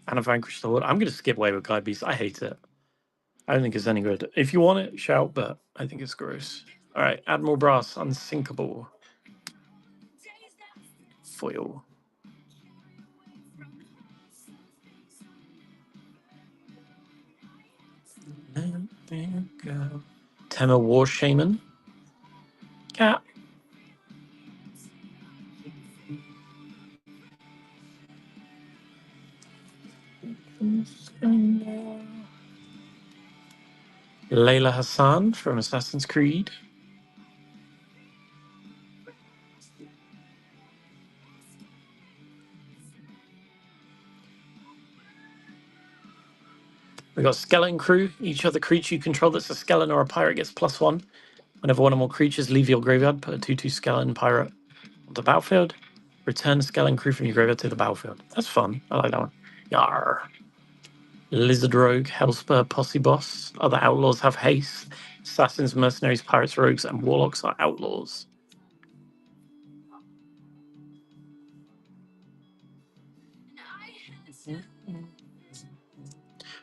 Speaker 1: And a Vanquish the Horde. I'm going to skip Wayward Guide Beast. I hate it. I don't think it's any good. If you want it, shout, but I think it's gross. All right. Admiral Brass. Unsinkable. Foil. Tema War Shaman. Cat. Layla Hassan from Assassin's Creed. We got Skeleton Crew. Each other creature you control that's a skeleton or a pirate gets +1. Whenever one or more creatures leave your graveyard, put a 2/2 skeleton pirate on the battlefield. Return a skeleton crew from your graveyard to the battlefield. That's fun. I like that one. Yarr. Lizard Rogue, Hellspur, Posse Boss. Other outlaws have haste. Assassins, mercenaries, pirates, rogues, and warlocks are outlaws.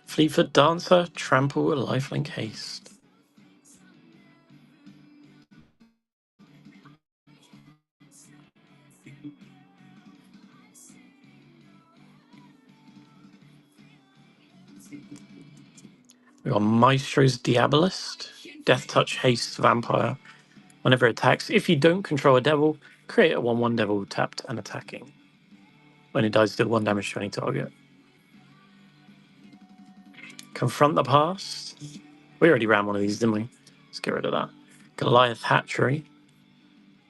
Speaker 1: Fleetfoot Dancer, Trample, Lifelink, Haste. We got Maestro's Diabolist, Death Touch, Haste, Vampire. Whenever it attacks, if you don't control a devil, create a 1/1 devil tapped and attacking. When it dies, deal 1 damage to any target. Confront the Past. We already ran one of these, didn't we? Let's get rid of that. Goliath Hatchery.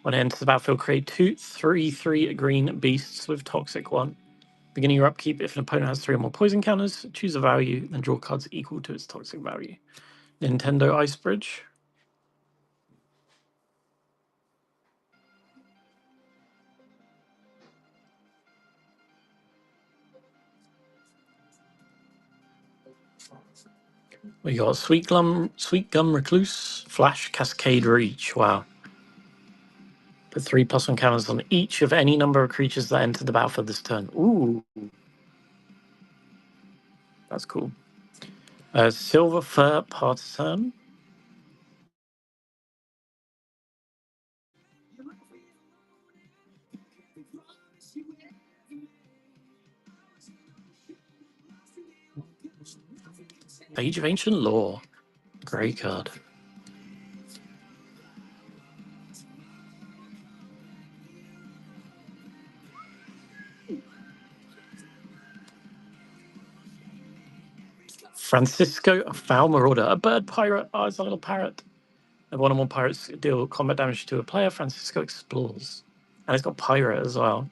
Speaker 1: When it enters the battlefield, create 2/3/3 green beasts with Toxic 1. Beginning your upkeep, if an opponent has 3 or more poison counters, choose a value, then draw cards equal to its toxic value. Nintendo Ice Bridge. We got Sweet Gum Recluse, Flash, Cascade Reach. Wow. Put 3+1 counters on each of any number of creatures that enter the battlefield this turn. Ooh. That's cool. Silver Fur Partisan. Page of Ancient Lore. Great card. Francisco, a foul marauder, a bird pirate. Oh, it's a little parrot. And one-on-one pirates deal combat damage to a player. Francisco explores. And it's got pirate as well.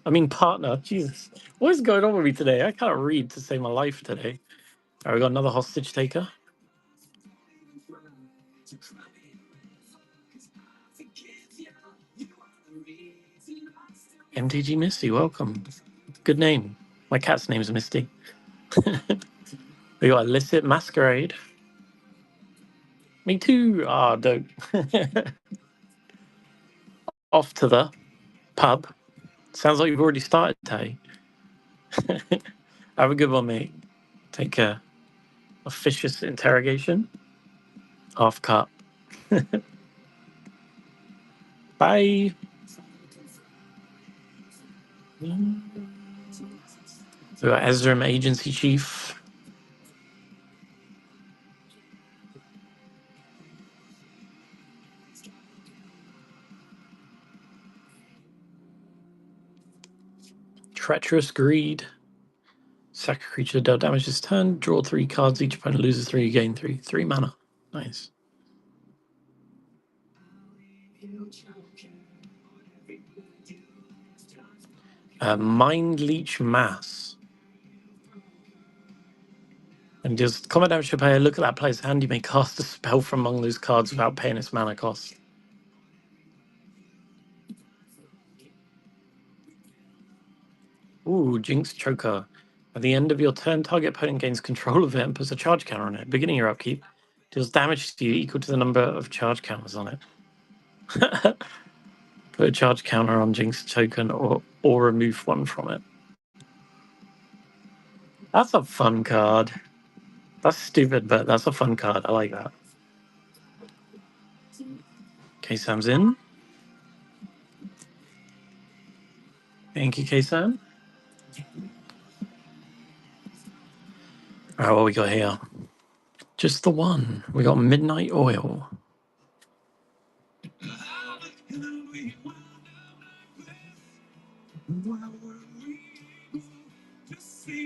Speaker 1: I mean, partner. Jesus. What is going on with me today? I can't read to save my life today. All right, we got another hostage taker. MTG Misty, welcome. Good name. My cat's name's Misty. We got Illicit Masquerade. Me too. Ah, dope. Off to the pub. Sounds like you've already started, Tay. Have a good one, mate. Take care. Officious interrogation. Half cut. Bye. We got Ezram, Agency Chief. Treacherous Greed. Sack a creature that dealt damage this turn. Draw 3 cards. Each opponent loses 3, you gain 3. 3 mana. Nice. Mind Leech Mass. And just combat damage to a player. Look at that player's hand. You may cast a spell from among those cards without paying its mana cost. Ooh, Jinx Choker. At the end of your turn, target opponent gains control of it and puts a charge counter on it. Beginning your upkeep, deals damage to you equal to the number of charge counters on it. Put a charge counter on Jinx token or remove one from it. That's a fun card. That's stupid, but that's a fun card. I like that. K-Sam's in. Thank you, K-Sam. All right, what we got here? Just the one. We got Midnight Oil.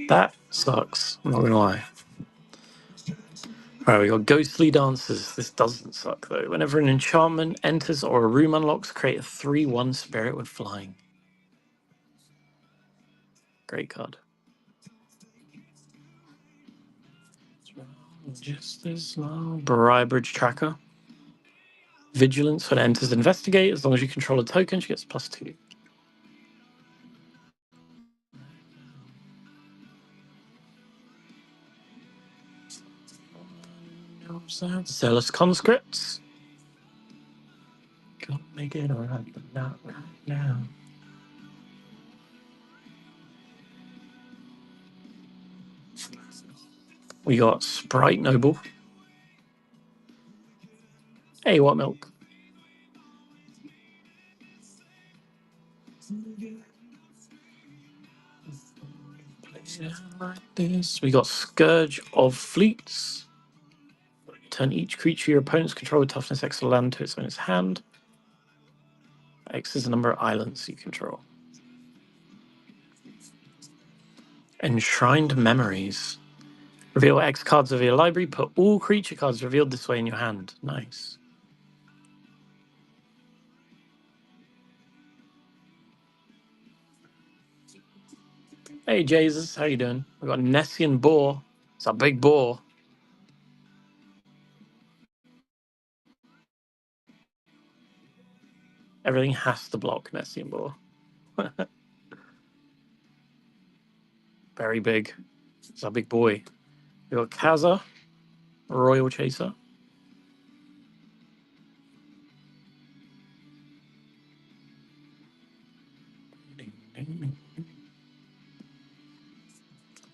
Speaker 1: That sucks. I'm not gonna lie. Alright, we got Ghostly Dancers. This doesn't suck though. Whenever an enchantment enters or a room unlocks, create a 3/1 spirit with flying. Great card. Just as long. Brybridge Tracker. Vigilance when it enters Investigate. As long as you control a token, she gets +2. Zealous Conscripts. Can't make it alright, but not right now. We got Sprite Noble. Hey, what milk? Like this. We got Scourge of Fleets. Turn each creature your opponent's control with toughness X land to its owner's hand. X is the number of islands you control. Enshrined Memories. Reveal X cards of your library. Put all creature cards revealed this way in your hand. Nice. Hey, Jesus. How you doing? We've got Nessian Boar. It's a big boar. Everything has to block Nessian Boar. Very big. It's a big boy. We've got Kaza, Royal Chaser.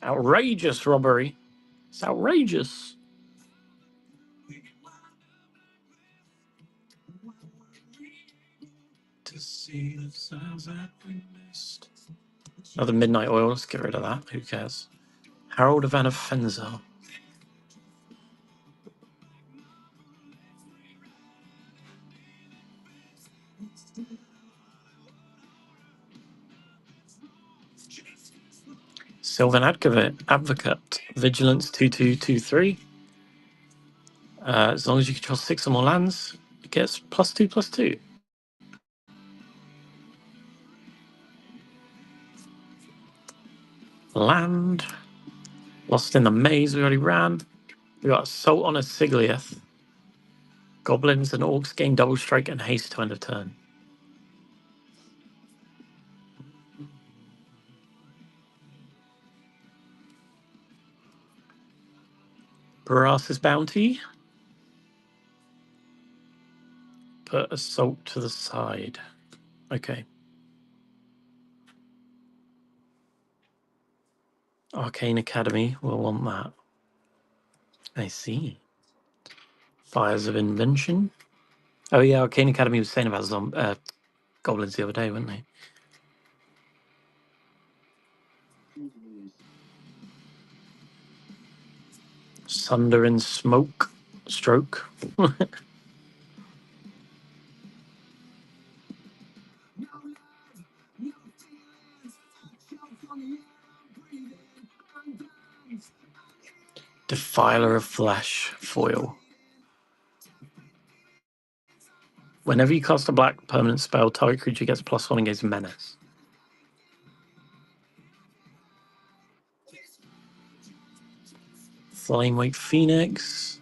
Speaker 1: Outrageous Robbery. It's outrageous. To see the signs that we missed. Another Midnight Oil. Let's get rid of that. Who cares? Harold of Anafenza. Sylvan Advocate. Vigilance 2223. As long as you control 6 or more lands, it gets +2/+2. Land. Lost in the Maze, we already ran. We got Assault on a Sigliath. Goblins and Orcs gain double strike and haste to end of turn. Baras's Bounty. Put Assault to the side. Okay. Arcane Academy, we'll want that. I see. Fires of Invention. Oh yeah, Arcane Academy was saying about goblins the other day, weren't they? Sunder and Smoke. Stroke. Defiler of Flesh. Foil. Whenever you cast a black permanent spell, target creature gets +1 against menace. Flamewake Phoenix.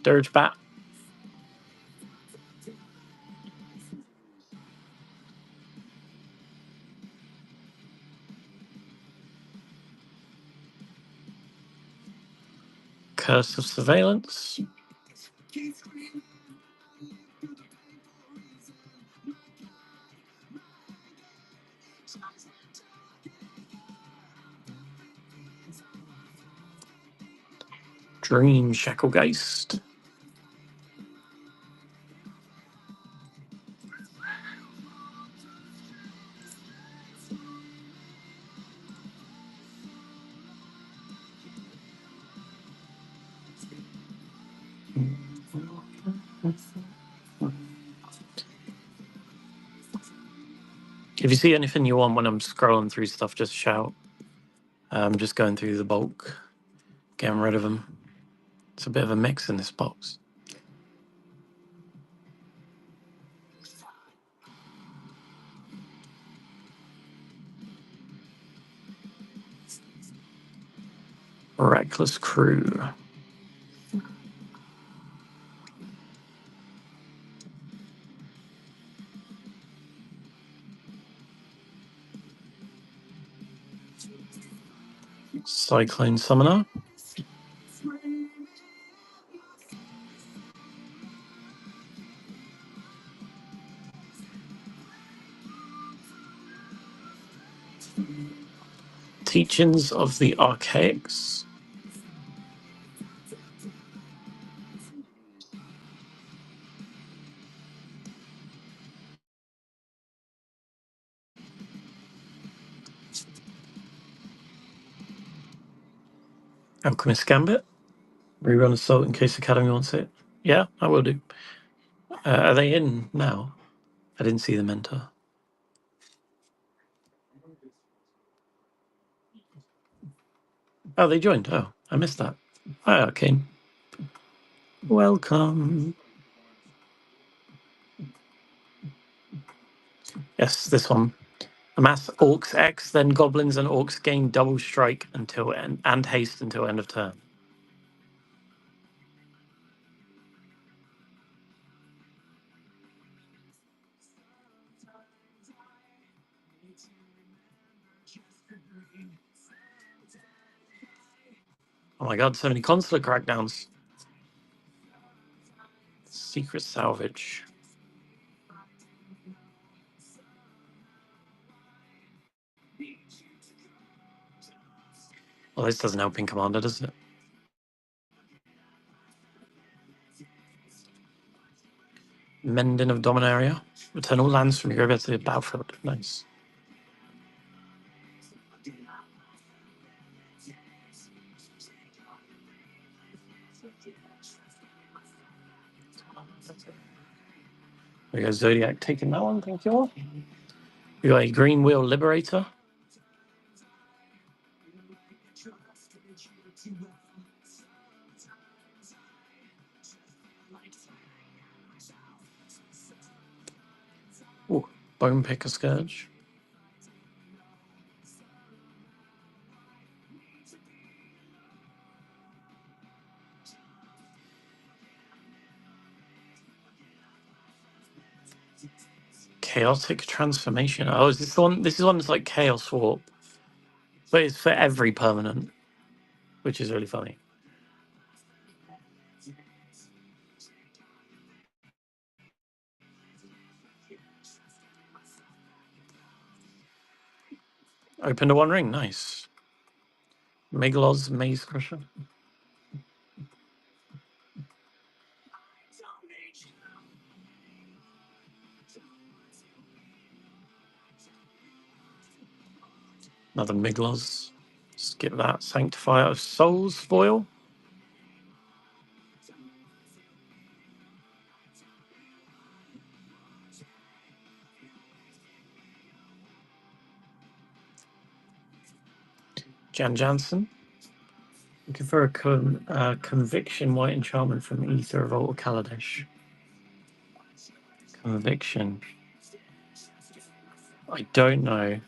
Speaker 1: Dirge Bat. Curse of Surveillance. Dream Shacklegeist. If you see anything you want when I'm scrolling through stuff, just shout. I'm just going through the bulk, getting rid of them. It's a bit of a mix in this box. Reckless Crew. Cyclone Summoner. Teachings of the Archaics. Alchemist Gambit. Rerun Assault in case Academy wants it. Yeah, I will do. Are they in now? I didn't see them enter. Oh, they joined. Oh, I missed that. Hi, Arcane. Welcome. Yes, this one. Amass Orcs X, then Goblins and Orcs gain double strike until end and haste until end of turn. Oh my god, so many consular crackdowns. Secret salvage. Well, this doesn't help in Commander, does it? Mending of Dominaria. Return all lands from your graveyard to the battlefield. Nice. There we go, Zodiac taking that one, thank you all. We got a Green Wheel Liberator. Ooh, Bone Picker Scourge. Chaotic Transformation. Oh, is this the one? This is one that's like Chaos Warp. But it's for every permanent, which is really funny. Open to one ring, nice. Megalod's Maze Crusher. Another Miglos. Skip that. Sanctifier of Souls foil. Jan Jansen. Looking for a Conviction White Enchantment from Ether of Alter Kaladesh. Conviction. I don't know.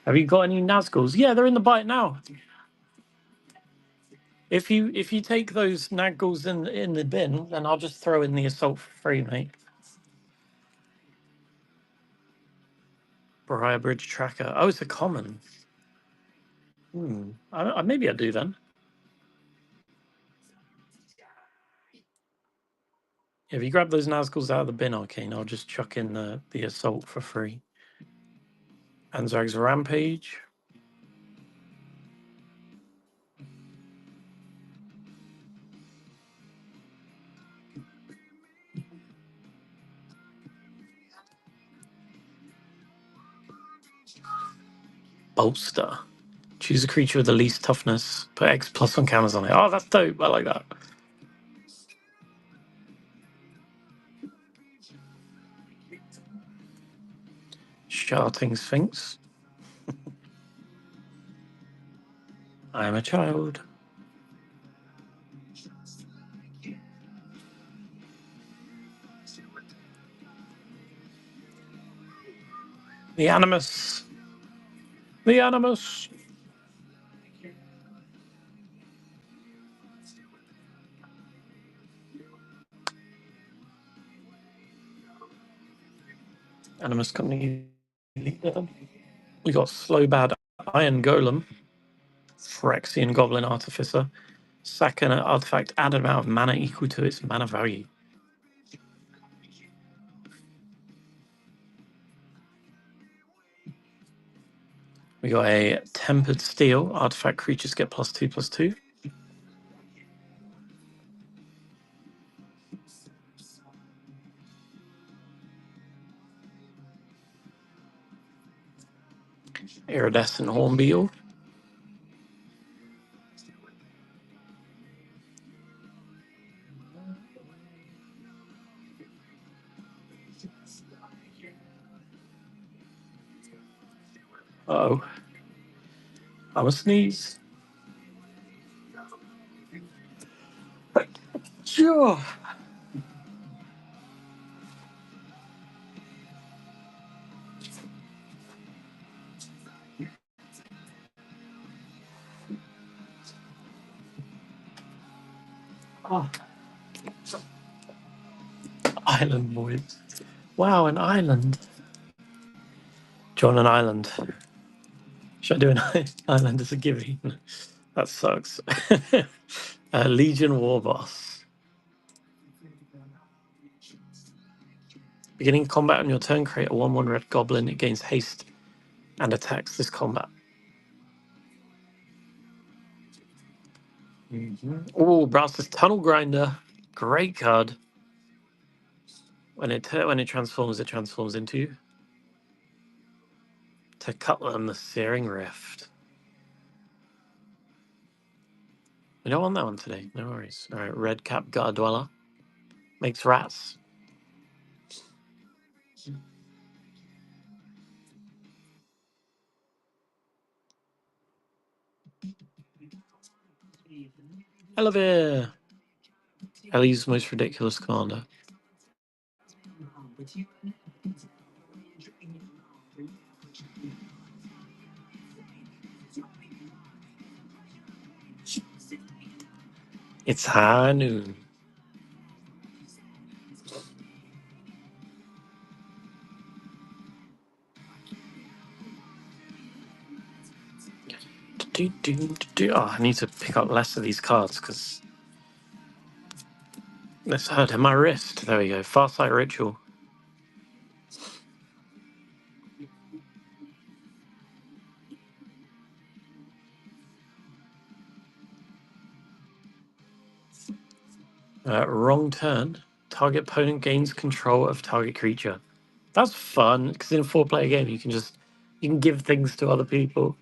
Speaker 1: Have you got any Nazguls? Yeah, they're in the bite now. If you take those Nazguls in the bin, then I'll just throw in the Assault for free, mate. Briar Bridge Tracker. Oh, it's a common. Maybe I do then. If you grab those Nazguls out of the bin, Arcane, I'll just chuck in the Assault for free. Anzrag's Rampage. Bolster. Choose a creature with the least toughness. Put X plus on counters on it. Oh, that's dope. I like that. Shouting Sphinx. I am a child. The Animus. The Animus. Animus Company. We got Slow Bad Iron Golem. Phyrexian Goblin Artificer. Sack an artifact, add an amount of mana equal to its mana value. We got a Tempered Steel. Artifact creatures get +2/+2. Iridescent Hornbeal. Uh-oh. I'm a sneeze. Sure. Oh. Island boys. Wow, an island. John, an island. Should I do an island as a givey? That sucks. Legion War Boss. Beginning combat on your turn, create a 1/1 red goblin. It gains haste and attacks this combat. Oh, Browser's Tunnel Grinder. Great card. When it transforms into you. To cut them the Searing Rift. We don't want that one today. No worries. All right, Red Cap Gutter Dweller. Makes rats. Elevere. Ellie's most ridiculous commander. It's high noon. Oh, I need to pick up less of these cards because this hurting my wrist. There we go. Farsight Ritual. Wrong turn. Target opponent gains control of target creature. That's fun because in a 4-player game you can give things to other people,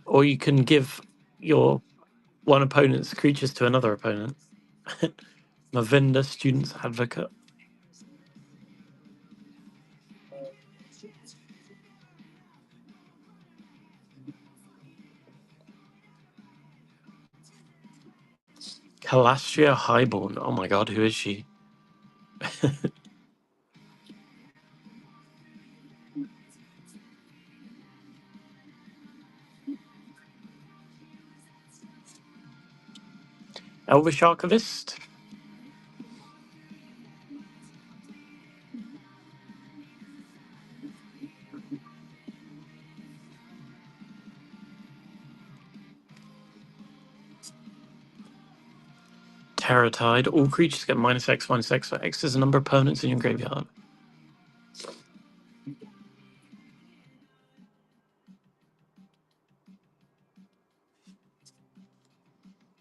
Speaker 1: or you can give your one opponent's creatures to another opponent. Mavinda, Student's Advocate. Calastria Highborn. Oh my god, who is she? Elvish Archivist. Terratide. All creatures get -X/-X for X is the number of opponents in your graveyard.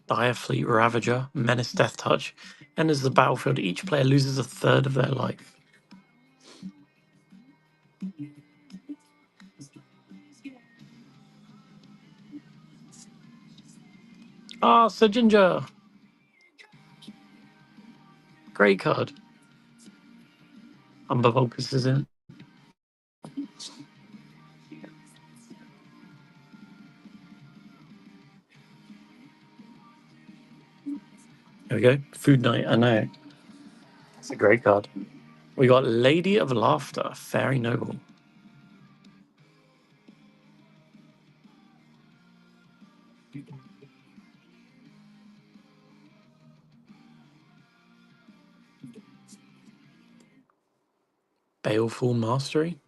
Speaker 1: Direfleet Ravager. Menace Death Touch. Enters the battlefield. Each player loses a third of their life. Ah, Sir Ginger. Great card. Umber Vulpes is in. There we go. Food Night. I know. It's a great card. We got Lady of Laughter. Fairy Noble. Baleful Mastery.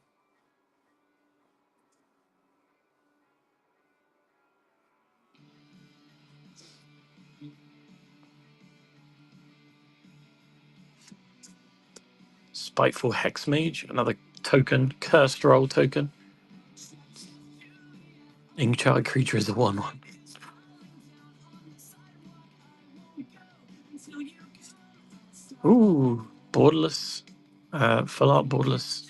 Speaker 1: Spiteful Hexmage. Another token. Cursed Roll token. Inkchild creature is a 1/1. Ooh, Borderless. Full art Borderless.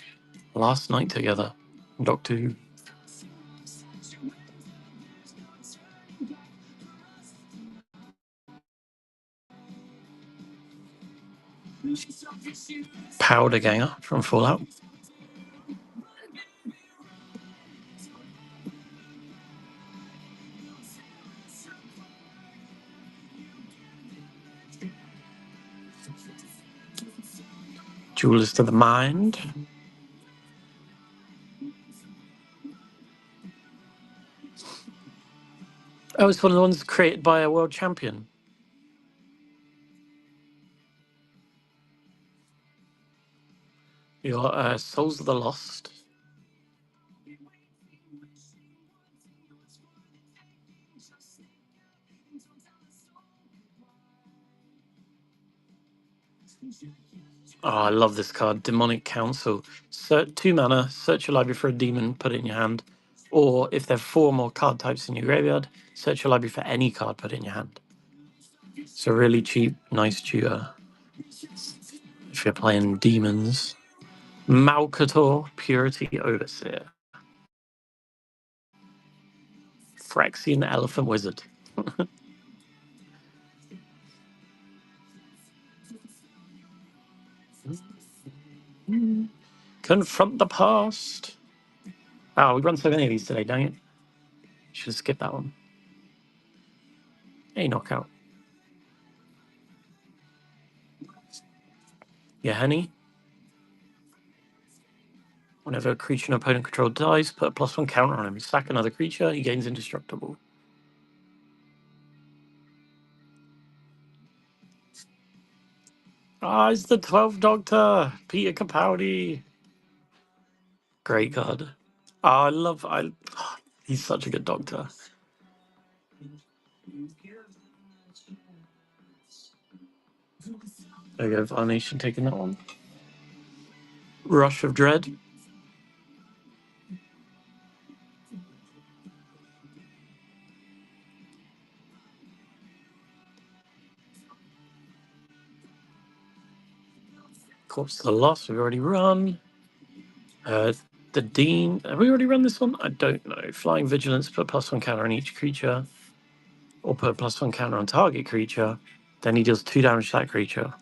Speaker 1: Last Night Together. Doctor Who. Powder Ganger from Fallout. Duelist of the Mind. Oh, it's one of the ones created by a world champion. You got Souls of the Lost. Oh, I love this card. Demonic Council. 2 mana, search your library for a demon, put it in your hand. Or if there are 4 more card types in your graveyard, search your library for any card, put it in your hand. So really cheap, nice tutor. If you're playing demons. Malcator, Purity Overseer. Phyrexian Elephant Wizard. Confront the past. Oh, we run so many of these today, dang it. Should have skipped that one. Hey, knockout. Yeah, honey. Whenever a creature an opponent controlled dies, put a +1 counter on him. Sack another creature, he gains indestructible. Ah, it's the 12th Doctor, Peter Capaldi. Great card. Ah, he's such a good Doctor. There you go, Varnation taking that one. Rush of Dread. Corpse to the Lost, we've already run. The Dean, have we already run this one? I don't know. Flying Vigilance, put +1 counter on each creature. Or put a +1 counter on target creature. Then he deals 2 damage to that creature.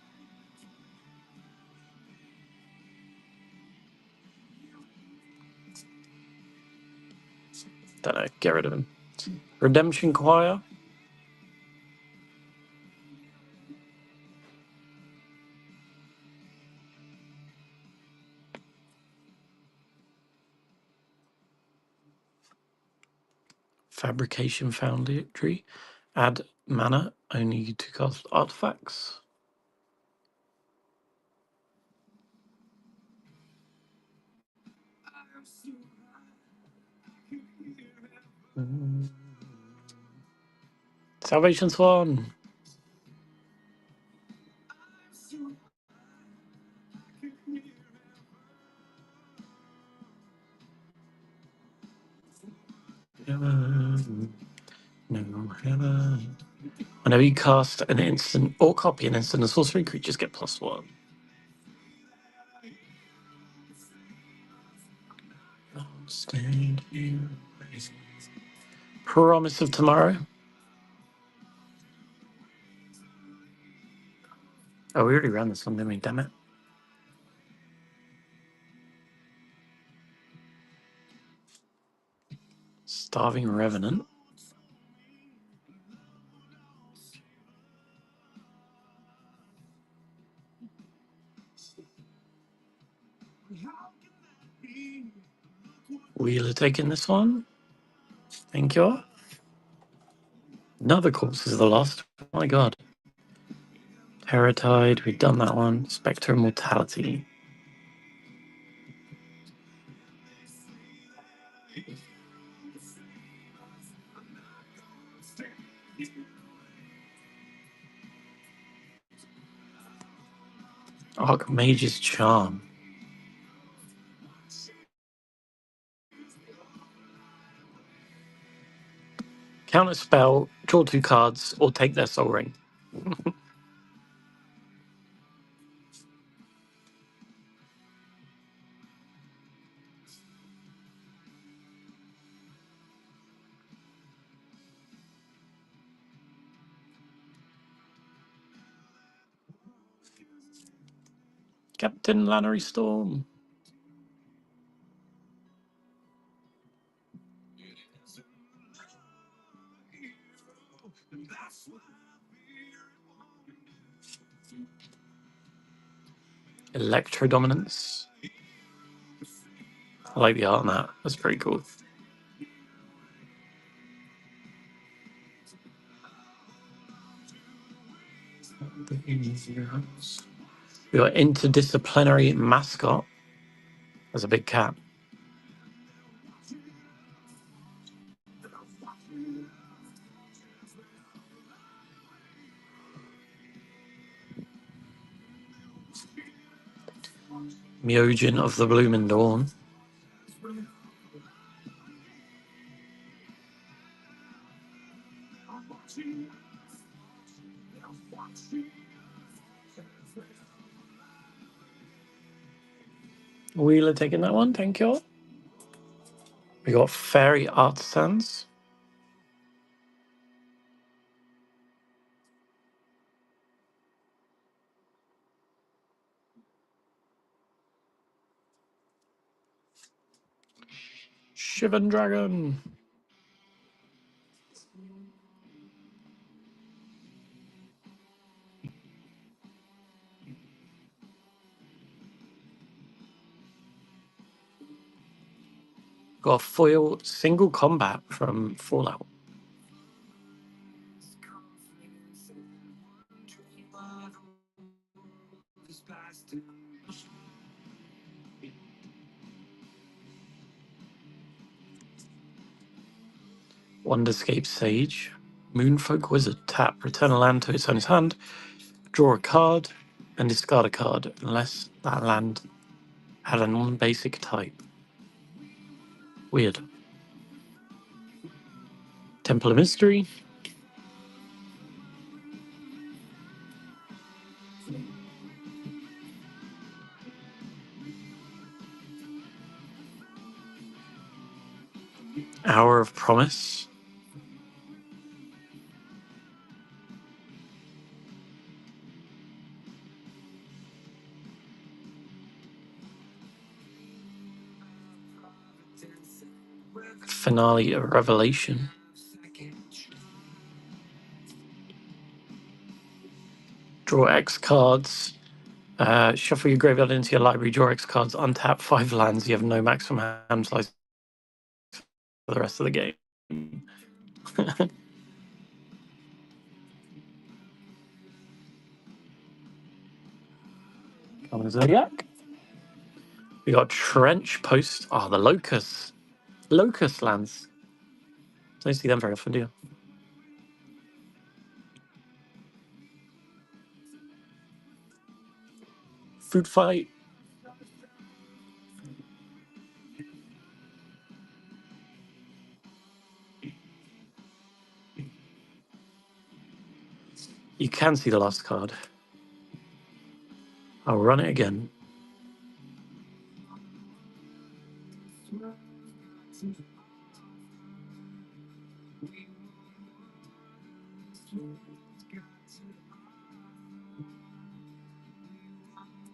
Speaker 1: Don't know, get rid of him. Redemption Choir. Fabrication Foundry. Add mana, only to cast artifacts. Salvation Swan. No heaven. Whenever you cast an instant or copy an instant and sorcery, creatures get +1. Stand here. Promise of Tomorrow. Oh, we already ran this one, didn't we? Damn it. Starving Revenant. Wheeler taking this one. Thank you. Another Corpse is the Lost. Oh my god. Terratide, we've done that one. Spectre Mortality. Archmage's Charm. Counter spell, draw 2 cards, or take their Soul Ring. Captain Lannery Storm. Electro Dominance. I like the art on that. That's pretty cool. We got Interdisciplinary Mascot. That's a big cat. Myojin of the Bloomin' Dawn. Wheeler taking that one, thank you. We got Fairy Artisans. Shivan Dragon. Got a foil single combat from Fallout. Wonderscape Sage. Moonfolk Wizard. Tap. Return a land to its owner's hand. Draw a card and discard a card unless that land had a non-basic type. Weird. Temple of Mystery. Hour of Promise. Finale of Revelation. Draw X cards. Shuffle your graveyard into your library. Draw X cards. Untap 5 lands. You have no maximum hand size for the rest of the game. Common Zodiac. We got Trench Post. Oh, the Locust. Locust lands. Don't see them very often, do you? Food Fight. You can see the last card. I'll run it again.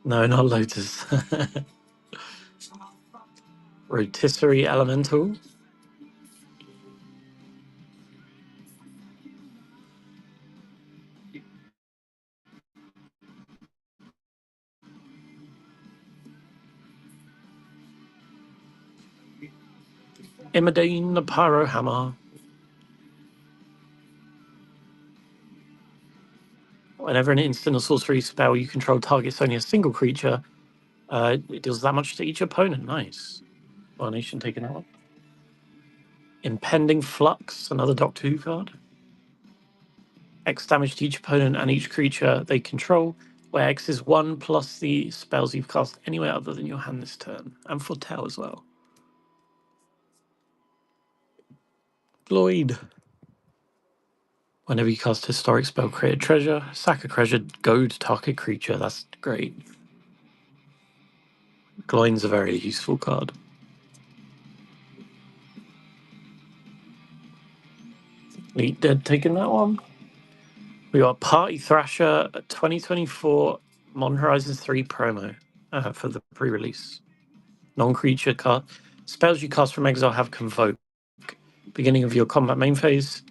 Speaker 1: No, not Lotus. Rotisserie Elemental. Imodane the Pyro Hammer. Whenever an instant or sorcery spell you control targets only a single creature, it deals that much to each opponent. Nice. Well, Nation taking that one. Impending Flux, another Doctor Who card. X damage to each opponent and each creature they control, where X is 1 plus the spells you've cast anywhere other than your hand this turn. And Foretell as well. Lloyd. Whenever you cast Historic Spell, create a treasure. Sack a treasure, go to target creature. That's great. Gloin's a very useful card. Elite Dead taking that one. We got Party Thrasher 2024 Modern Horizons 3 promo for the pre-release. Non-creature card. Spells you cast from exile have Convoke. Beginning of your combat main phase.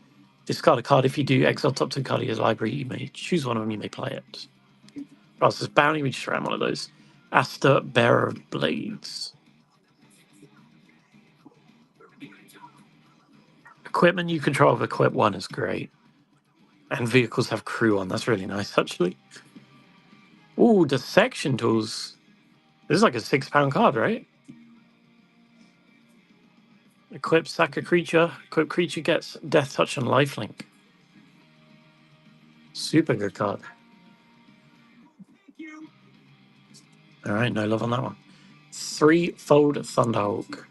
Speaker 1: Discard a card. If you do, exile top 2 card of your library. You may choose one of them, you may play it. Brass's Bounty, we just ran one of those. Aster, Bearer of Blades. Equipment you control of Equip 1 is great. And vehicles have crew on. That's really nice, actually. Ooh, Dissection Tools. This is like a £6 card, right? Equip, sack a creature. Equip creature gets Death Touch and Lifelink. Super good card. All right, no love on that one. 3-fold Thunderhawk.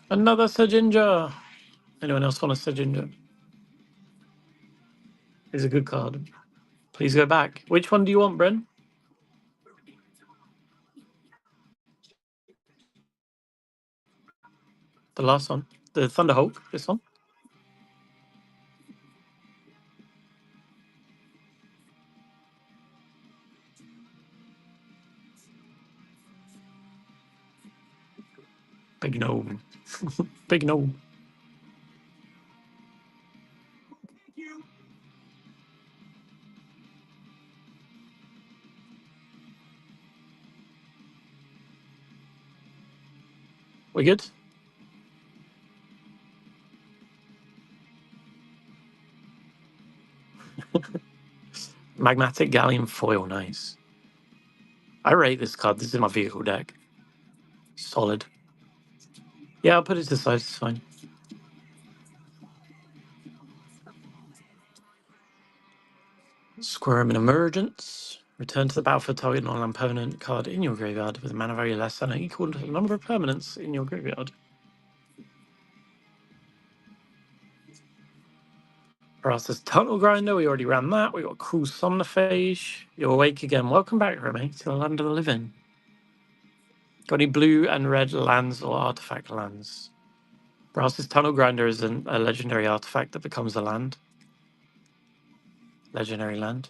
Speaker 1: Another Sajinja. Anyone else want a Sajinja? It's a good card. Please go back. Which one do you want, Bren? The last one. The Thunderhawk. This one. Big no. Big no. We good? Magmatic Galleon Foil. Nice. I rate this card. This is my vehicle deck. Solid. Yeah, I'll put it to the side. It's fine. Squirm and Emergence. Return to the battlefield target non-land permanent card in your graveyard with a mana value less than or equal to the number of permanents in your graveyard. Parasta's Tunnel Grinder. We already ran that. We got Cruel Somniphage. You're awake again. Welcome back, Remy, to the land of the living. Got any blue and red lands or artifact lands? Brass's Tunnel Grinder is a legendary artifact that becomes a land. Legendary land.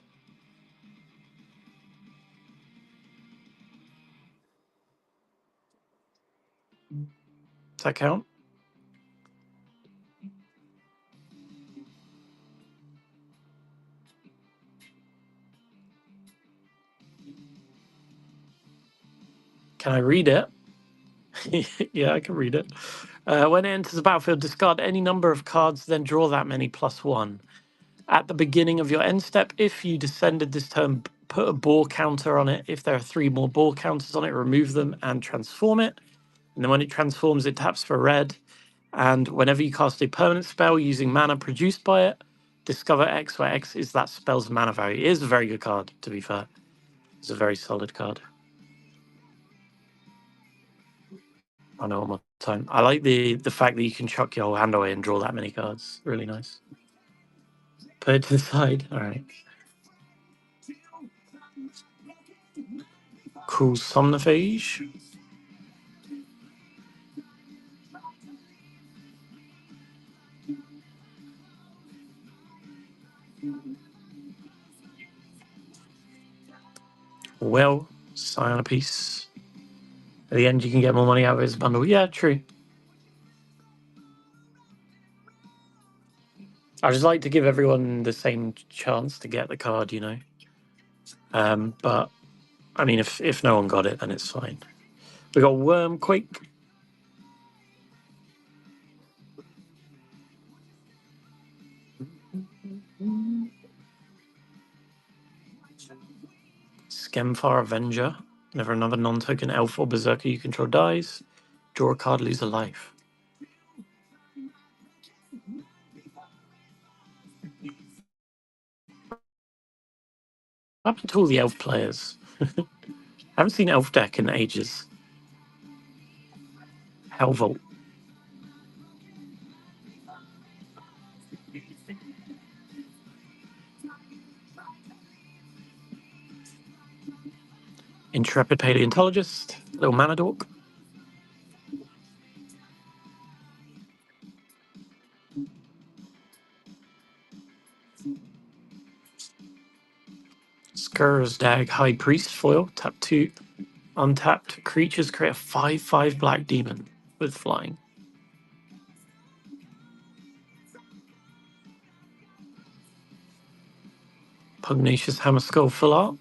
Speaker 1: Does that count? Can I read it? Yeah, I can read it. When it enters the battlefield, discard any number of cards, then draw that many +1. At the beginning of your end step, if you descended this turn, put a bore counter on it. If there are 3 more bore counters on it, remove them and transform it. And then when it transforms, it taps for red. And whenever you cast a permanent spell using mana produced by it, discover X, where X is that spell's mana value. It is a very good card, to be fair. It's a very solid card. I know, one more time. I like the fact that you can chuck your whole hand away and draw that many cards. Really nice. Put it to the side. All right. Cruel Somniphage. Well, Scion a piece. At the end, you can get more money out of his bundle. Yeah, true. I just like to give everyone the same chance to get the card, you know. But I mean, if no one got it, then it's fine. We got Wormquake. Skemfar Avenger. Whenever another non-token elf or berserker you control dies, draw a card, lose a life. What happened to all the elf players? I haven't seen elf deck in ages. Hellvolt. Intrepid Paleontologist. Little mana dork. Skursdag High Priest foil. Tap 2. Untapped creatures create a 5/5 black demon with flying. Pugnacious Hammerskull full art.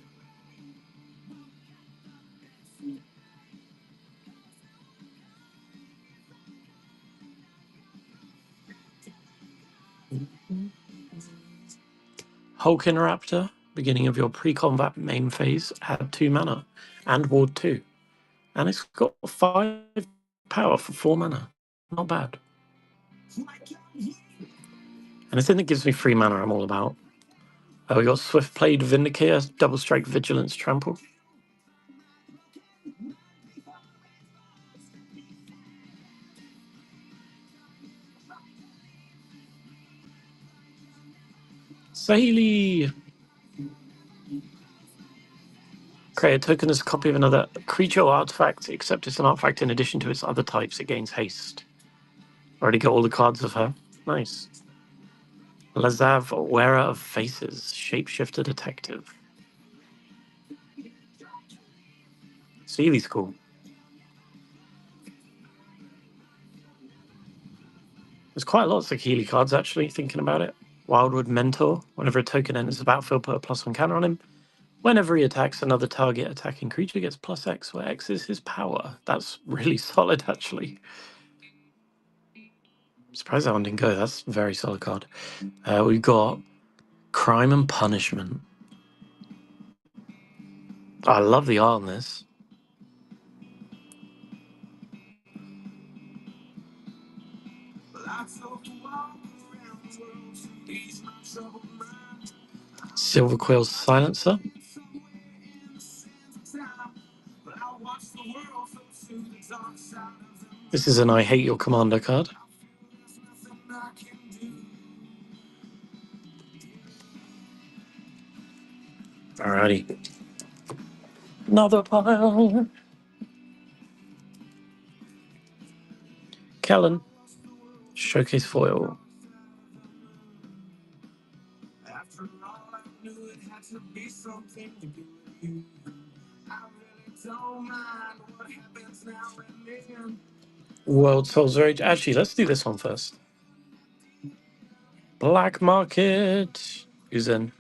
Speaker 1: Hulkin Raptor. Beginning of your pre-combat main phase. Add 2 mana. And ward 2. And it's got 5 power for 4 mana. Not bad. Anything that gives me free mana, I'm all about. We got Swift Blade Vindicator, Double Strike Vigilance Trample. Saily! Create a token as a copy of another creature or artifact, except it's an artifact in addition to its other types. It gains haste. Already got all the cards of her. Nice. Lazav, Wearer of Faces, Shapeshifter Detective. Seely's cool. There's quite lots of Keeley cards, actually, thinking about it. Wildwood Mentor. Whenever a token enters the battlefield, put a +1 counter on him. Whenever he attacks, another target attacking creature gets +X, where X is his power. That's really solid, actually. Surprised that one didn't go. That's a very solid card. We've got Crime and Punishment. I love the art on this. Silver Quill's Silencer. This is an I Hate Your Commander card. Alrighty. Another pile. Kellen. Showcase Foil. World Souls Rage. Actually, let's do this one first. Black Market. Who's in?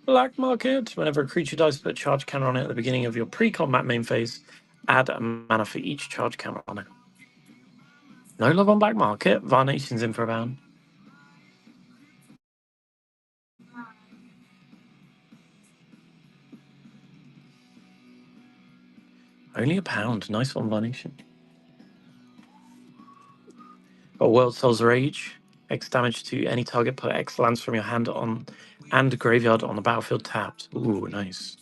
Speaker 1: Black Market. Whenever a creature dies, put a charge counter on it at the beginning of your pre-combat main phase. Add a mana for each charge counter on it. No love on Black Market. Varnation's in for a ban. Only £1. Nice one, Varnation. Got World Souls Rage. X damage to any target. Put X lands from your hand on and graveyard on the battlefield tapped. Ooh, nice.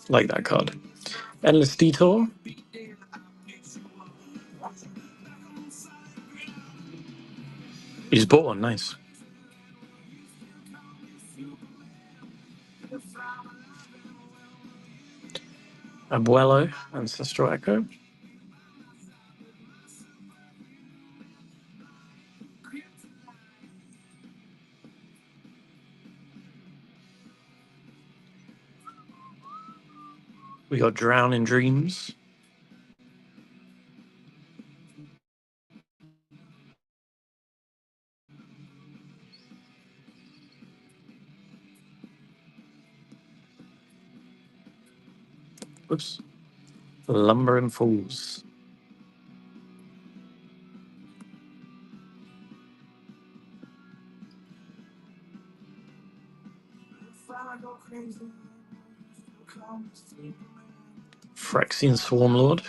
Speaker 1: Like that card. Endless Detour. You just bought one, nice. Abuelo, Ancestral Echo. We got Drown in Dreams. Whoops. Lumbering Fools. Phyrexian Swarmlord.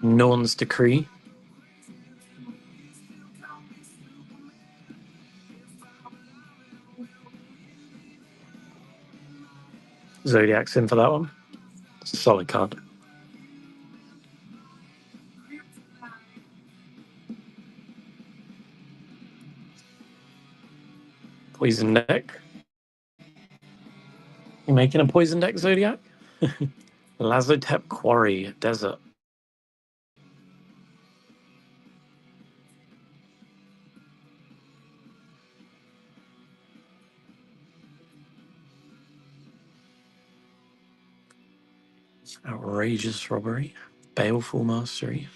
Speaker 1: Norn's Decree. Zodiac's in for that one. Solid card. Poison deck. You making a poison deck, Zodiac? Lazotep Quarry, Desert. Outrageous Robbery. Baleful Mastery.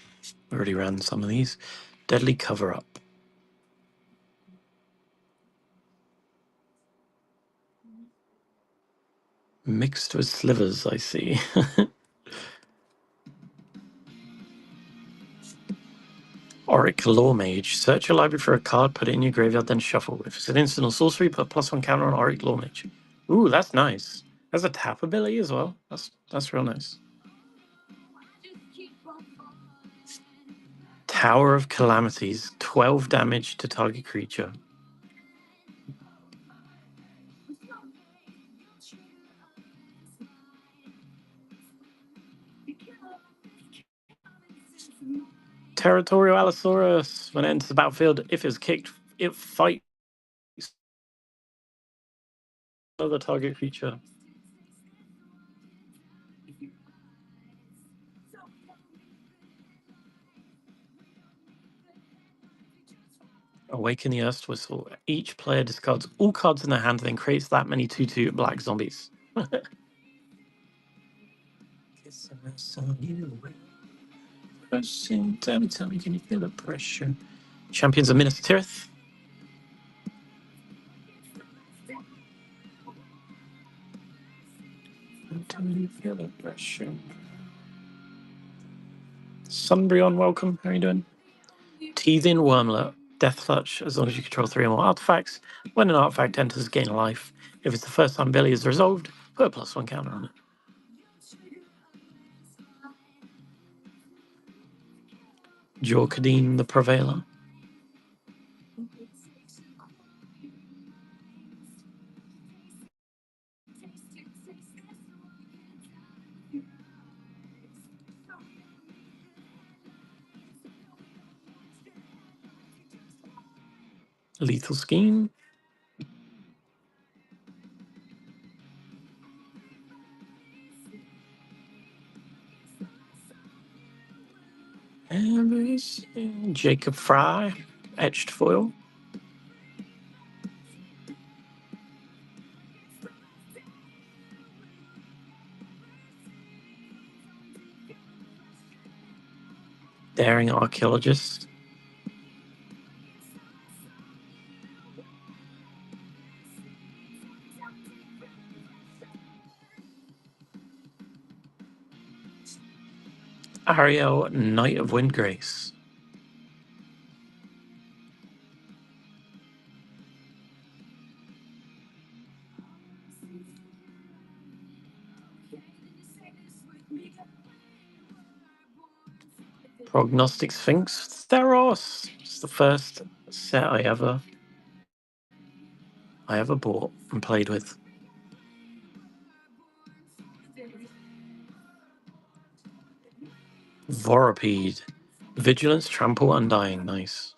Speaker 1: Already ran some of these. Deadly Cover Up. Mixed with slivers, I see. Auric Law Mage. Search your library for a card, put it in your graveyard, then shuffle. If it's an instant or sorcery, put a +1 counter on Auric Law Mage. Ooh, that's nice. That's a tap ability as well. That's real nice. Tower of Calamities. 12 damage to target creature. Territorial Allosaurus. When it enters the battlefield, if it's kicked, it fights another target creature. Awaken the Earth Whistle. Each player discards all cards in their hand, then creates that many 2/2 black zombies. Tell me, can you feel the pressure? Champions of Minas Tirith. Tell me you feel the pressure. Sunbryon, welcome. How are you doing? Teething Wormlet. Death Clutch, as long as you control 3 or more artifacts. When an artifact enters, gain a life. If it's the first time Billy is resolved, put a +1 counter on it. Jorkadine the Prevailer. Lethal Scheme. Jacob Fry. Etched Foil. Daring Archaeologist. Ariel, Knight of Windgrace. Prognostic Sphinx. Theros. It's the first set I ever bought and played with. Vorapede. Vigilance, Trample, Undying. Nice.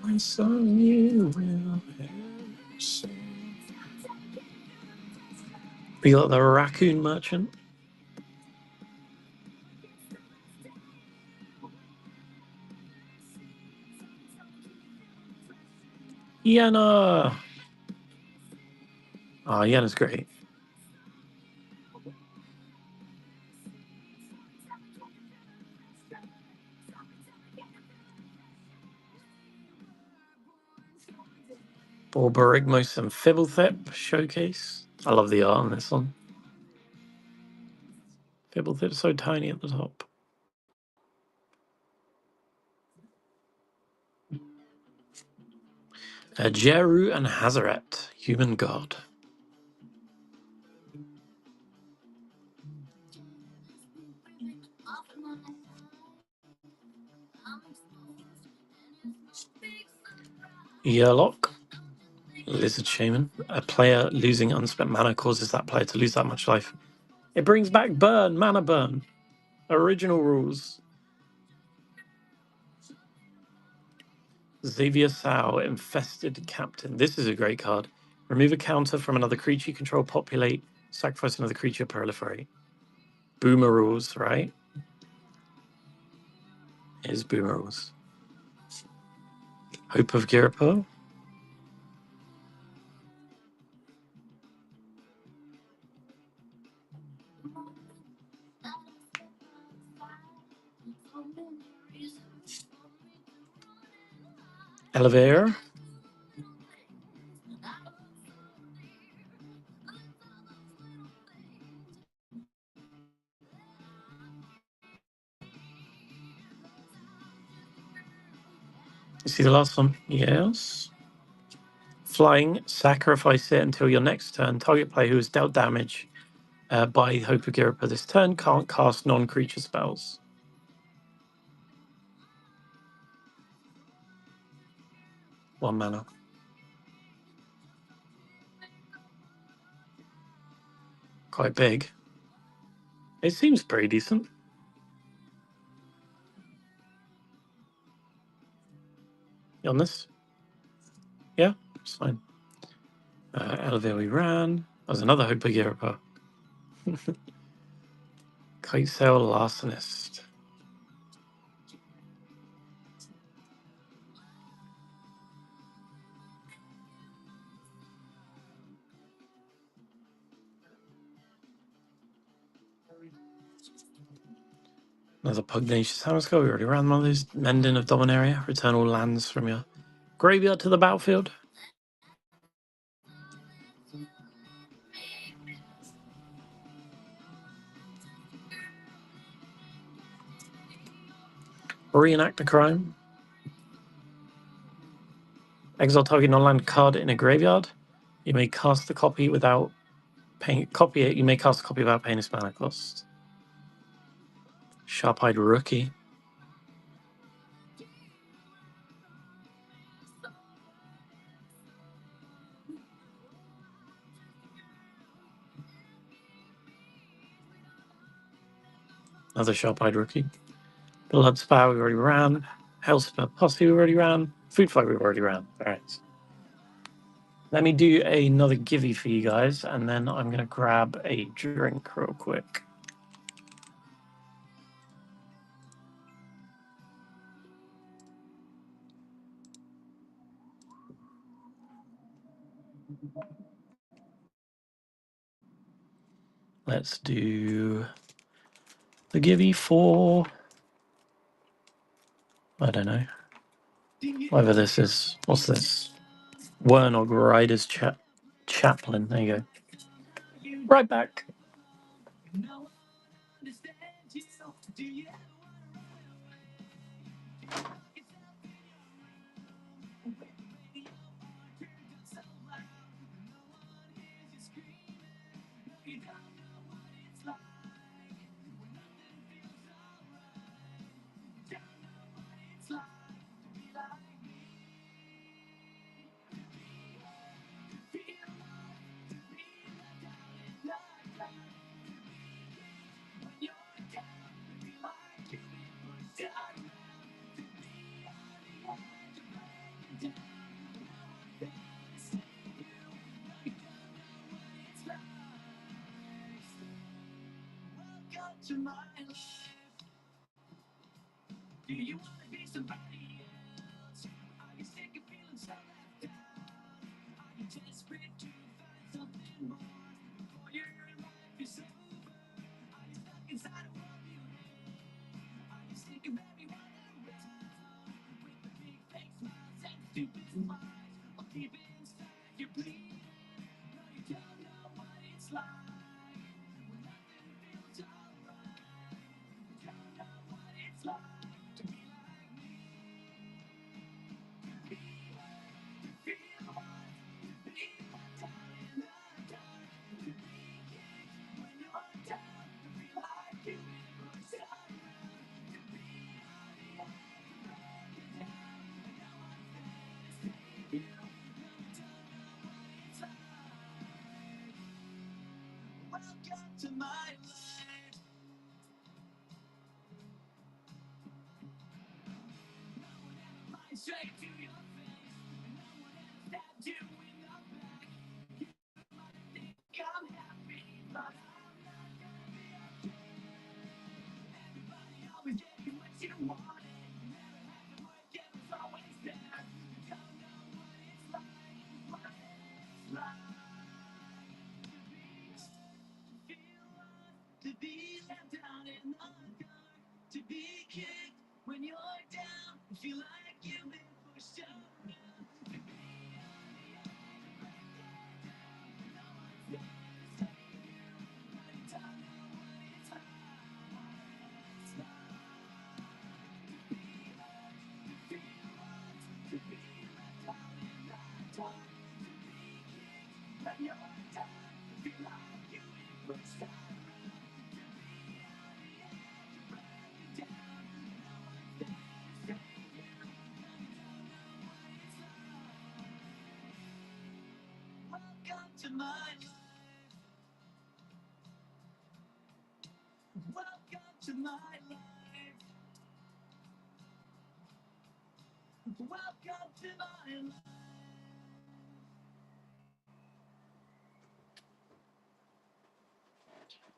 Speaker 1: My son, you will have seen. We got the Raccoon Merchant. Yenna. Oh, Yenna's great. Borborygmos and Fibblethip showcase. I love the art on this one. Fibblethip's so tiny at the top. Jeru and Hazaret, Human God. Yerlock, Lizard Shaman. A player losing unspent mana causes that player to lose that much life. It brings back burn, mana burn. Original rules. Xavier Sao, Infested Captain. This is a great card. Remove a counter from another creature you control, populate, sacrifice another creature, proliferate. Boomer rules, right? Here's Boomer rules. Hope of Girapo. Elevator. see the last one? Yes. Flying, sacrifice it until your next turn. Target player who has dealt damage by Hopagiripa this turn can't cast non-creature spells. One mana. Quite big. It seems pretty decent. You on this? Yeah, it's fine. Elevir we ran. There's another Hopagiripa. Kitesail Larcenist. Another Pugnacious Hammerskull. We already ran one of those. Mending of Dominaria. Return all lands from your graveyard to the battlefield. Reenact a crime. Exile target non-land card in a graveyard. You may cast a copy without paying. Copy it. You may cast a copy without paying its mana cost. Sharp-eyed Rookie. Another Sharp-eyed Rookie. Bloodspout we already ran. Hellspur Posse we already ran. Food Fight we already ran. All right. Let me do another givey for you guys, and then I'm going to grab a drink real quick. Let's do the givey for, I don't know, whatever this is. What's this? Wernog Riders Chaplain. There you go. Right back.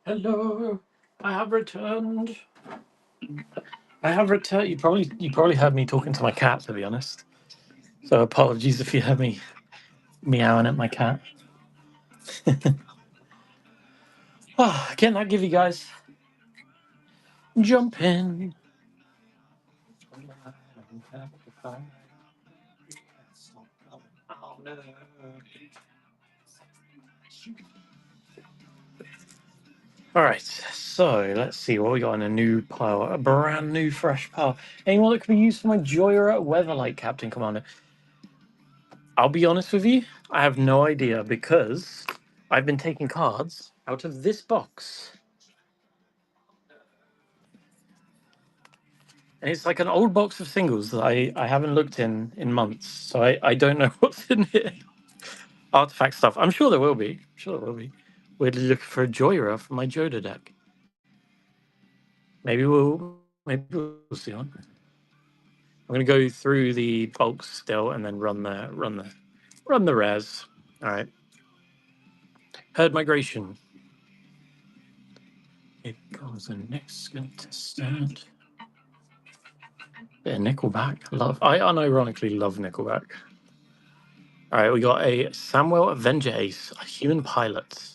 Speaker 1: Hello, I have returned. I have returned. You probably heard me talking to my cat, to be honest. So apologies if you heard me meowing at my cat. Getting that give you guys. Jump in. All right, so let's see what we got in a new pile. A brand new, fresh pile. Anyone that could be used for my Joyra Weatherlight Captain Commander. I'll be honest with you, I have no idea because I've been taking cards out of this box. And it's like an old box of singles that I haven't looked in months. So I don't know what's in here. Artifact stuff. I'm sure there will be. I'm sure there will be. We're looking for a Joyra for my Joda deck. Maybe we'll see on. I'm gonna go through the bulks still and then run the res. Alright. Herd migration. It goes the next contestant. Bit of Nickelback. I unironically love Nickelback. Alright, we got a Samuel Avenger Ace, a human pilot.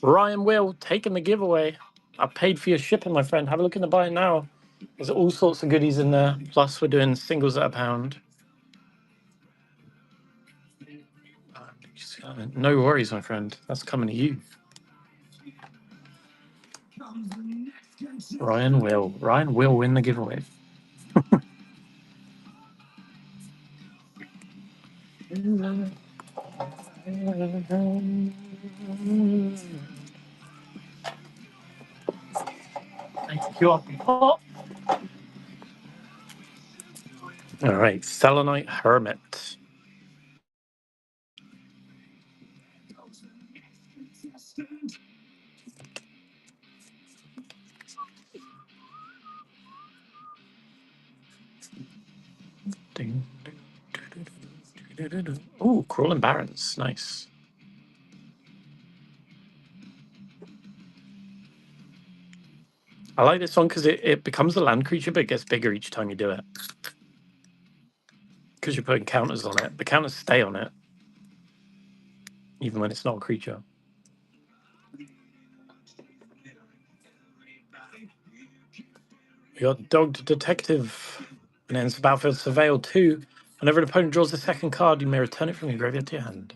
Speaker 1: Ryan Will taking the giveaway. I paid for your shipping, my friend. Have a look in the buy now. There's all sorts of goodies in there. Plus, we're doing singles at £1. No worries, my friend. That's coming to you. Ryan will win the giveaway. Thank you. All right, Selenite Hermit. Ooh, Crawling Barrens. Nice. I like this one because it becomes a land creature, but it gets bigger each time you do it. Because you're putting counters on it. The counters stay on it, even when it's not a creature. We got Dogged Detective. And then it's Battlefield Surveil 2. Whenever an opponent draws the second card, you may return it from your graveyard to your hand.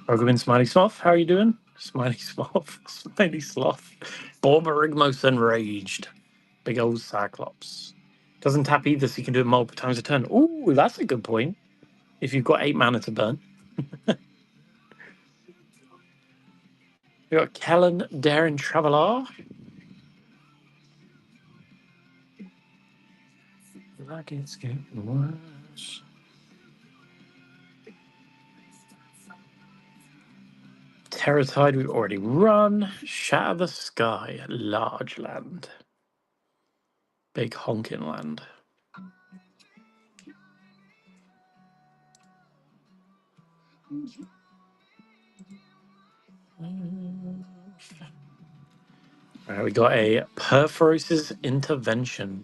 Speaker 1: Roguin Smiley Sloth, how are you doing? Smiley Sloth. Smiley Sloth. Borborygmos Enraged. Big old Cyclops. Doesn't tap either, so you can do it multiple times a turn. Ooh, that's a good point. If you've got 8 mana to burn. We got Kellen Daring Traveler. Like it's getting worse. Terratide, we've already run. Shatter the Sky, large land. Big honking land. All right, we got a Perforos's Intervention.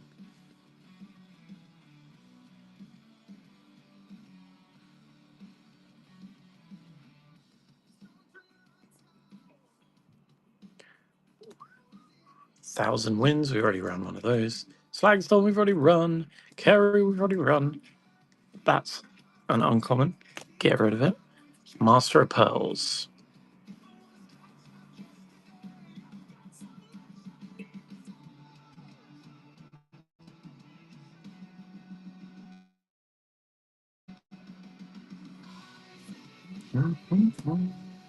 Speaker 1: Thousand Winds, we already ran one of those. Slagstone, we've already run. Kerry, we've already run. That's an uncommon. Get rid of it. Master of Pearls.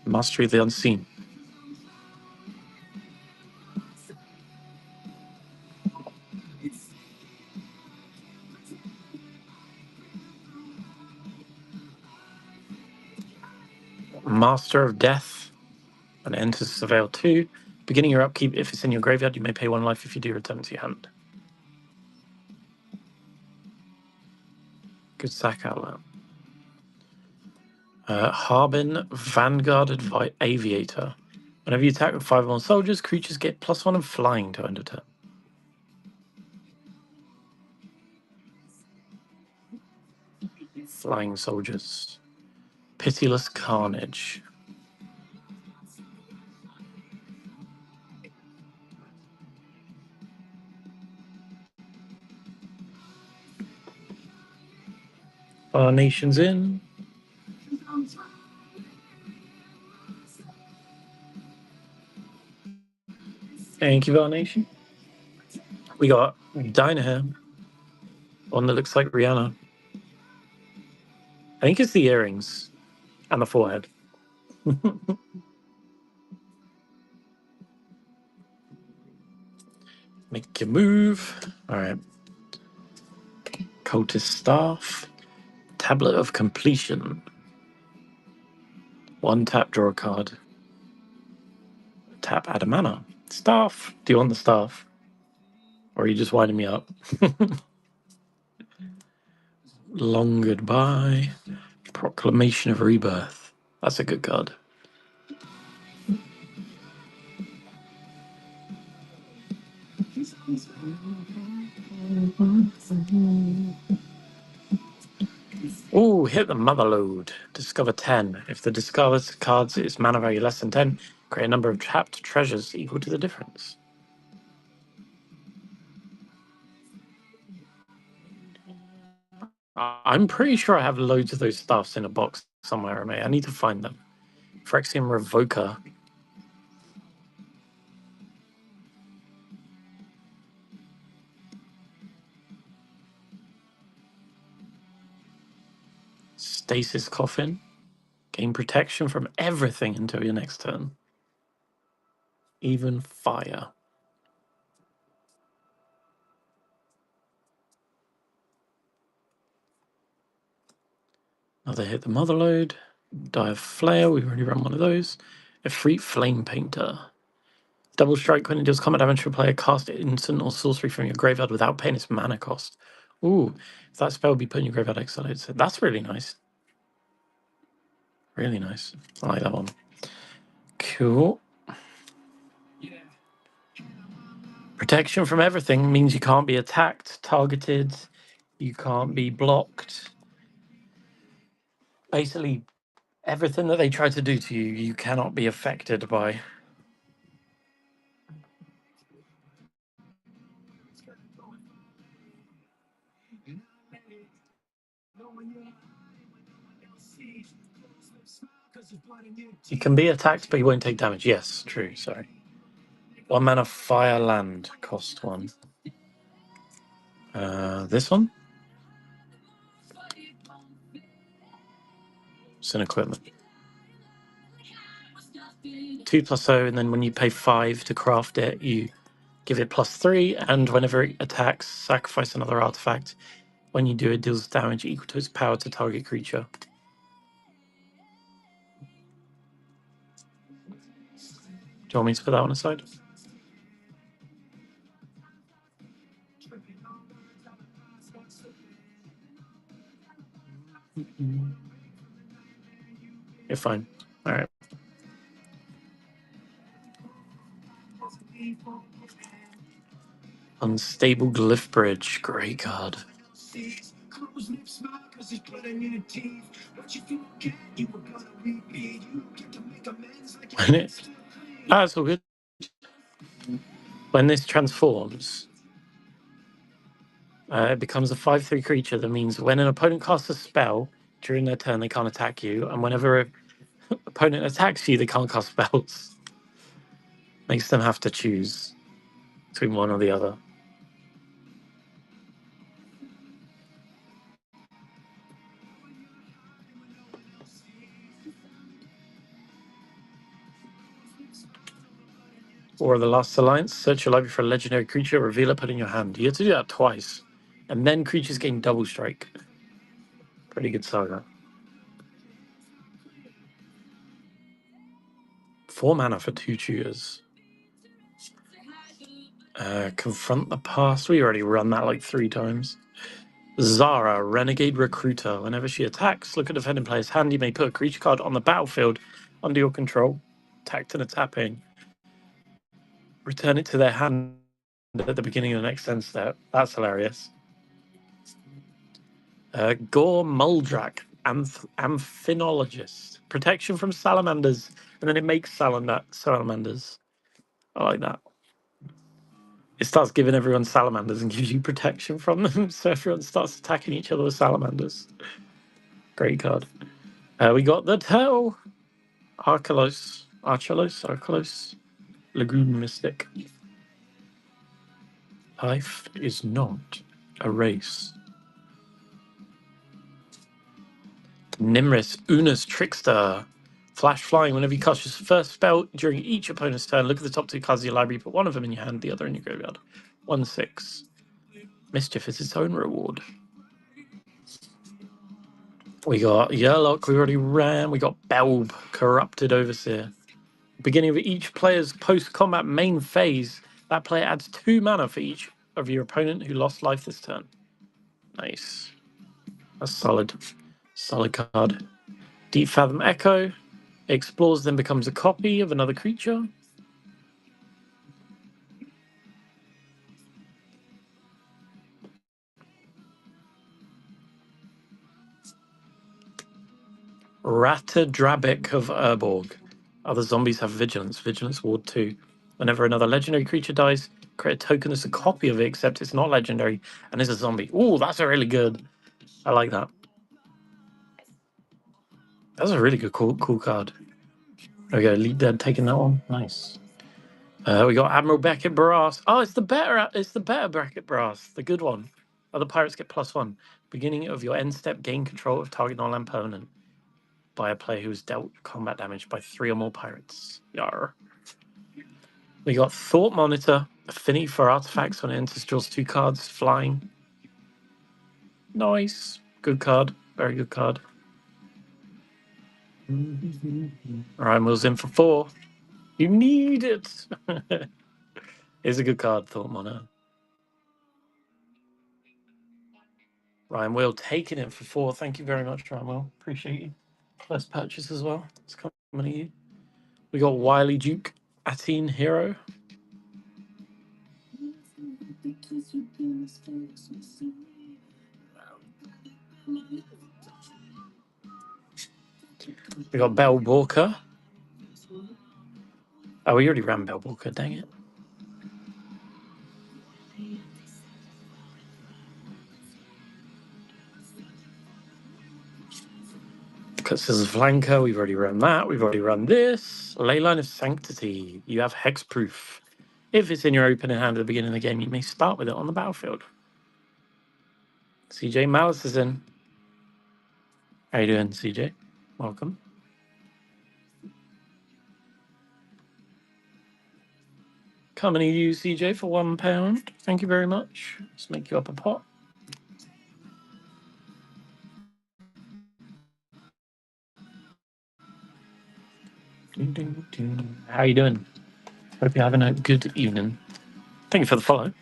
Speaker 1: Mastery of the Unseen. Master of Death. And enters Surveil 2. Beginning your upkeep, if it's in your graveyard, you may pay 1 life. If you do, return it to your hand. Good sack outlet. Harbin, Vanguard Aviator. Whenever you attack with 5 or more soldiers, creatures get +1 and flying to end of turn. Flying soldiers. Pitiless Carnage. Our nation's in. Thank you, our nation. We got Dinah here. One that looks like Rihanna. I think it's the earrings and the forehead. Make your move. All right. Cultist Staff. Tablet of Completion. 1 tap, draw a card. Tap, add a mana. Staff. Do you want the staff? Or are you just winding me up? Long Goodbye. Proclamation of Rebirth. That's a good card. Oh, hit the mother load. Discover 10. If the discarded card's its mana value less than 10, create a number of trapped treasures equal to the difference. I'm pretty sure I have loads of those stuffs in a box somewhere, mate. I need to find them. Phyrexian Revoker. Stasis Coffin. Gain protection from everything until your next turn. Even fire. Another hit the mother load. Die of Flail. We've already run one of those. Efreet Flame Painter. Double strike when it deals combat damage to a player. Cast instant or sorcery from your graveyard without paying its mana cost. Ooh, if that spell would be put in your graveyard exiled. So that's really nice. Really nice. I like that one. Cool. Protection from everything means you can't be attacked, targeted, you can't be blocked. Basically, everything that they try to do to you, you cannot be affected by. You can be attacked, but you won't take damage. Yes, true, sorry. 1 mana fire land, cost 1. This one? It's an equipment. 2+0, and then when you pay 5 to craft it, you give it +3, and whenever it attacks, sacrifice another artifact. When you do, it deals damage equal to its power to target creature. Do you want me to put that one aside? You're fine. All right. Unstable Glyph Bridge. Great card. That's all good. When this transforms, it becomes a 5/3 creature. That means when an opponent casts a spell during their turn, they can't attack you, and whenever an opponent attacks you, they can't cast spells. Makes them have to choose between one or the other. Or the Last Alliance, search your library for a legendary creature, reveal it, put it in your hand. You have to do that twice. And then creatures gain double strike. Pretty good saga. 4 mana for 2 tutors. Confront the past. We already run that like 3 times. Zara, Renegade Recruiter. Whenever she attacks, look at the defending player's hand. You may put a creature card on the battlefield under your control. Tapped and a tapping. Return it to their hand at the beginning of the next end step. That's hilarious. Gore Muldrak, Amphinologist. Protection from salamanders. And then it makes salamanders. I like that. It starts giving everyone salamanders and gives you protection from them. So everyone starts attacking each other with salamanders. Great card. We got the Turtle. Archelos. Lagoon Mystic. Life is not a race. Nimris, Una's Trickster. Flash flying. Whenever you cast your first spell during each opponent's turn, look at the top 2 cards of your library, put one of them in your hand, the other in your graveyard. 1/6. Mischief is its own reward. We got Yurlock, we already ran. We got Belb, Corrupted Overseer. Beginning of each player's post-combat main phase, that player adds 2 mana for each of your opponent who lost life this turn. Nice. That's solid. Solid card. Deep Fathom Echo. Explores, then becomes a copy of another creature. Ratadrabic of Urborg. Other zombies have Vigilance. Vigilance Ward 2. Whenever another legendary creature dies, create a token that's a copy of it, except it's not legendary and is a zombie. Ooh, that's a really good. I like that. That's a really good, cool card. There we go. Elite Dead taking that one. Nice. We got Admiral Beckett Brass. Oh, it's the better Beckett Brass, the good one. Other pirates get +1. Beginning of your end step, gain control of target non-land permanent by a player who has dealt combat damage by 3 or more pirates. Yarr. We got Thought Monitor, affinity for artifacts when it enters, draws 2 cards, flying. Nice. Good card. Very good card. Ryan Will's in for 4. You need it. It's a good card, Thought Monitor. Ryan Will taking it for 4. Thank you very much, Ryan Will. Appreciate you. First purchase as well. It's coming to you. We got Wily Duke, Atene Hero. We got Bell Walker. Oh, we already ran Bell Walker, dang it. Cut Scissors Flanker, we've already run that. We've already run this. Leyline of Sanctity. You have Hexproof. If it's in your opening hand at the beginning of the game, you may start with it on the battlefield. CJ Malice is in. How you doing, CJ? Welcome. Coming to you, CJ, for £1. Thank you very much. Let's make you up a pot. How you doing? Hope you're having a good evening. Thank you for the follow.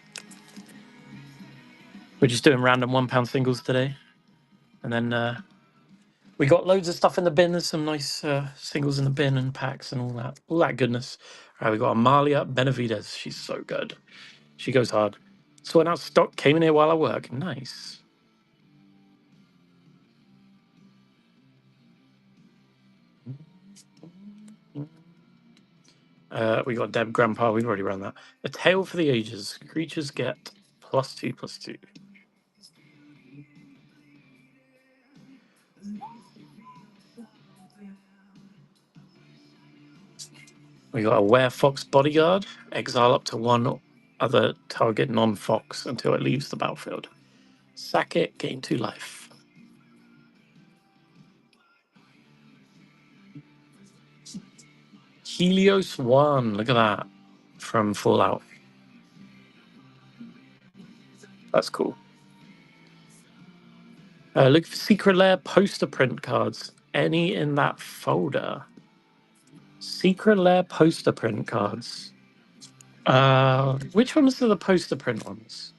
Speaker 1: We're just doing random £1 singles today. And then we got loads of stuff in the bin. There's some nice singles in the bin and packs and all that goodness. All right, we got Amalia Benavides. She's so good. She goes hard. Sorting out stock, came in here while I work. Nice. We got Deb Grandpa. We've already run that. A Tale for the Ages. Creatures get +2/+2. We got a Werefox Bodyguard. Exile up to 1 other target non-fox until it leaves the battlefield. Sack it, gain 2 life. Helios 1. Look at that. from Fallout. That's cool. Look for Secret Lair poster print cards. Any in that folder? Secret Lair poster print cards. Which ones are the poster print ones?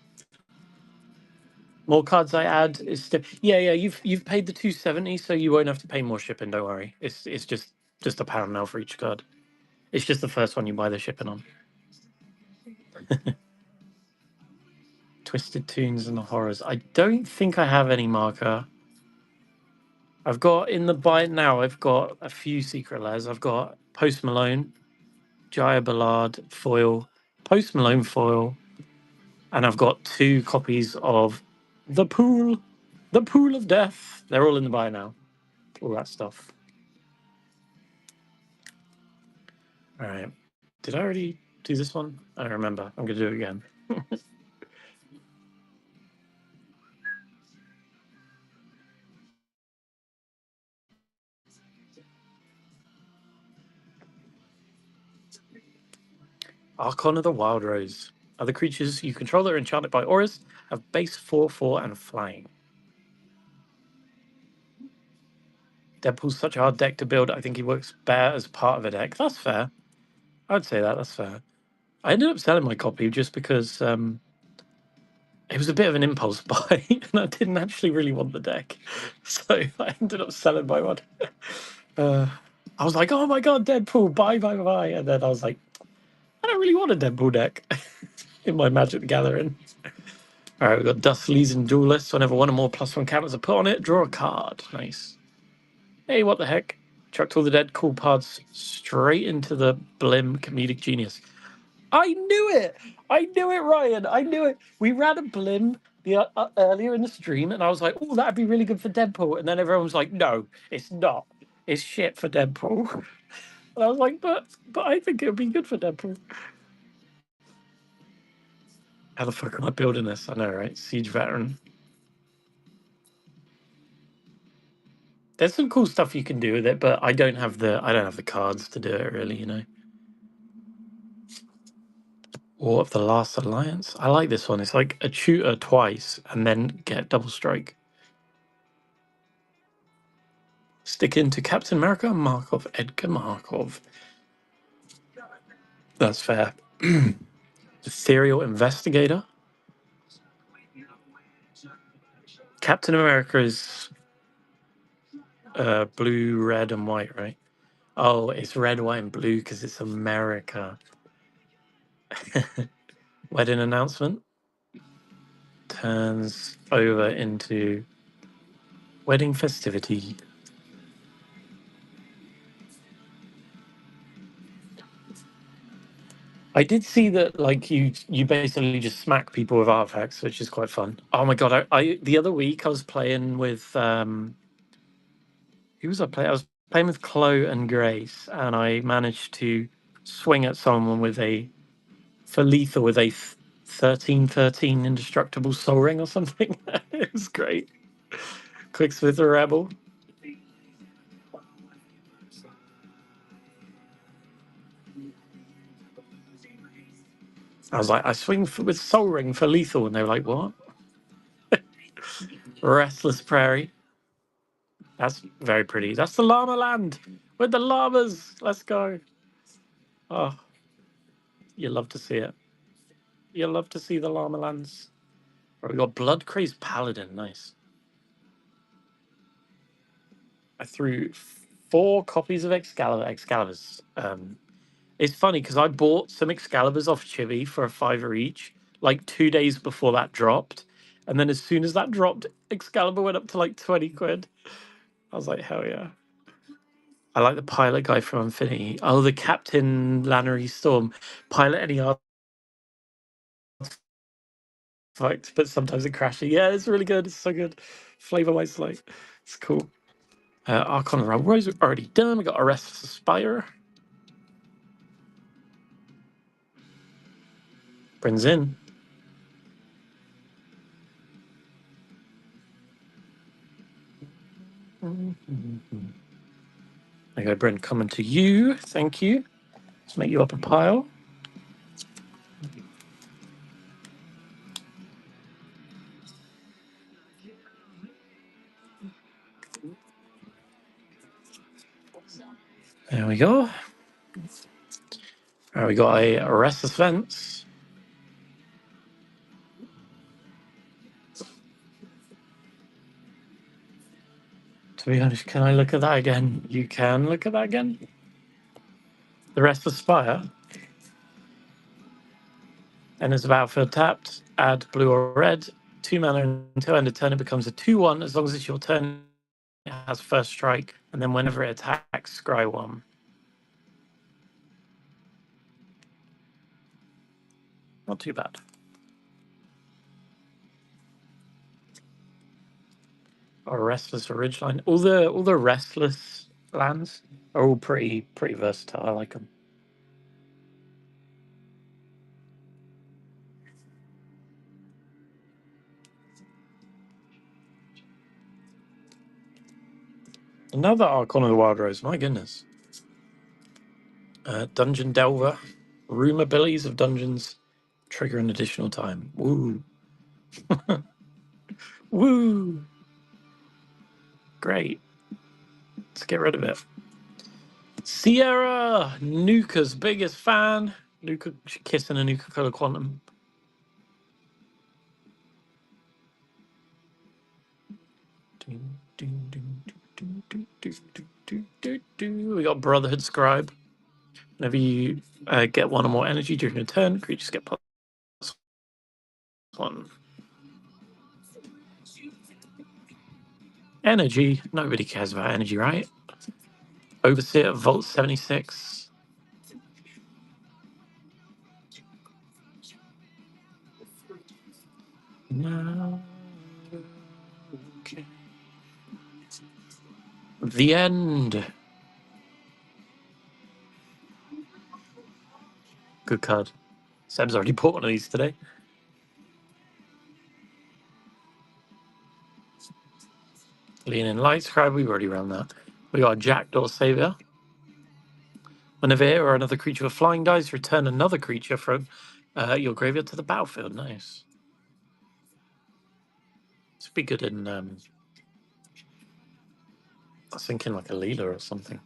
Speaker 1: More cards I add is still. Yeah. You've paid the $2.70, so you won't have to pay more shipping. Don't worry. It's just £1 now for each card. It's just the first one you buy the shipping on. Twisted Tunes and the Horrors. I don't think I have any marker. I've got in the buy now. I've got a few Secret Lairs. I've got Post Malone, Jaya Ballard foil, Post Malone foil, and I've got 2 copies of the Pool of Death. They're all in the buy now. All that stuff. All right. Did I already do this one? I don't remember. I'm going to do it again. Archon of the Wild Rose. Other creatures you control that are enchanted by auras have base 4/4 and flying. Deadpool's such a hard deck to build. I think he works better as part of a deck. That's fair. I'd say that. That's fair. I ended up selling my copy just because it was a bit of an impulse buy, and I didn't actually really want the deck, so I ended up selling my one. I was like, "Oh my god, Deadpool! Buy!" And then I was like, "I don't really want a Deadpool deck in my Magic the Gathering." All right, we've got Dustleys and Duelists. Whenever one or more +1 counters are put on it, draw a card. Nice. Hey, what the heck? Chucked all the dead cool parts straight into the Blim comedic genius. I knew it! I knew it, Ryan! I knew it! We ran a Blim earlier in the stream, and I was like, oh, that'd be really good for Deadpool. And then everyone was like, no, it's not. It's shit for Deadpool. And I was like, but I think it would be good for Deadpool. How the fuck am I building this? I know, right? Siege Veteran. There's some cool stuff you can do with it, but I don't have the cards to do it really, you know. War of the Last Alliance. I like this one. It's like a tutor twice and then get double strike. Stick into Captain America Markov, Edgar Markov. That's fair. Ethereal Investigator. Captain America is blue, red, and white, right? Oh, it's red, white, and blue because it's America. Wedding announcement turns over into wedding festivity. I did see that, like, you basically just smack people with artifacts, which is quite fun. Oh my god! I the other week I was playing with who was I playing? I was playing with Chloe and Grace, and I managed to swing at someone with for lethal with a 13/13 indestructible soul ring or something. It was great. Quicksmith the Rebel. I was like, I swing with soul ring for lethal, and they were like, what? Restless Prairie. That's very pretty. That's the llama land with the llamas. Let's go. Oh, you love to see it. You love to see the llama lands. Right, we got Blood Crazed Paladin. Nice. I threw 4 copies of Excaliburs. It's funny because I bought some Excaliburs off Chibi for $5 each, like 2 days before that dropped. And then as soon as that dropped, Excalibur went up to like 20 quid. I was like, hell yeah. I like the pilot guy from Infinity. Oh, the Captain Lannery Storm. Pilot any artifact, but sometimes it crashes. Yeah, it's really good. It's so good. Flavor wise, like, it's cool. Archon of Rose already done. We got Arrest Spire. Brings in. There you go, Brent, coming to you. Thank you. Let's make you up a pile. There we go. We got a Restless Fence. To be honest, can I look at that again? You can look at that again. The Restless Spire. And it's battlefield tapped. Add blue or red. 2 mana until end of turn. It becomes a 2/1 as long as it's your turn. It has first strike, and then whenever it attacks, scry 1. Not too bad. Or Restless Ridgeline. All the Restless lands are all pretty versatile. I like them. Another Archon of the Wild Rose. My goodness. Dungeon Delver. Room abilities of dungeons trigger an additional time. Woo. Woo. Great. Let's get rid of it. Sierra, Nuka's biggest fan. Nuka kissing a Nuka Color Quantum. We got Brotherhood Scribe. Whenever you get 1 or more energy during your turn, creatures get +1. Energy. Nobody cares about energy, right? Overseer, Vault 76. No. Okay. The End. Good card. Seb's already bought one of these today. Leaning Light Scribe, we've already run that. We got a Jackdaw Savior. Whenever it or another creature with flying dies, return another creature from your graveyard to the battlefield. Nice. This would be good in, I was thinking like a Leela or something.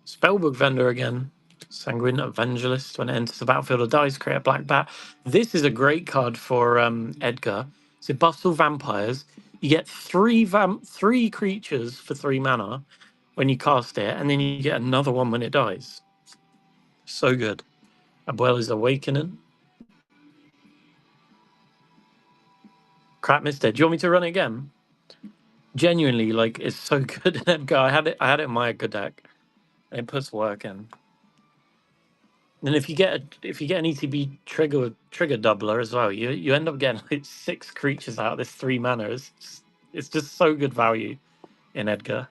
Speaker 1: Spellbook Vendor again. Sanguine Evangelist. When it enters the battlefield or dies, create a black bat. This is a great card for Edgar. So it buffs all vampires. You get three creatures for 3 mana when you cast it, and then you get another one when it dies. So good. Abuela's Awakening. Crap, missed it. Do you want me to run it again? Genuinely, like, it's so good in Edgar. I had it in my Edgar deck. And it puts work in. And if you get an ETB trigger doubler as well, you end up getting like 6 creatures out of this 3 mana. It's just so good value in Edgar.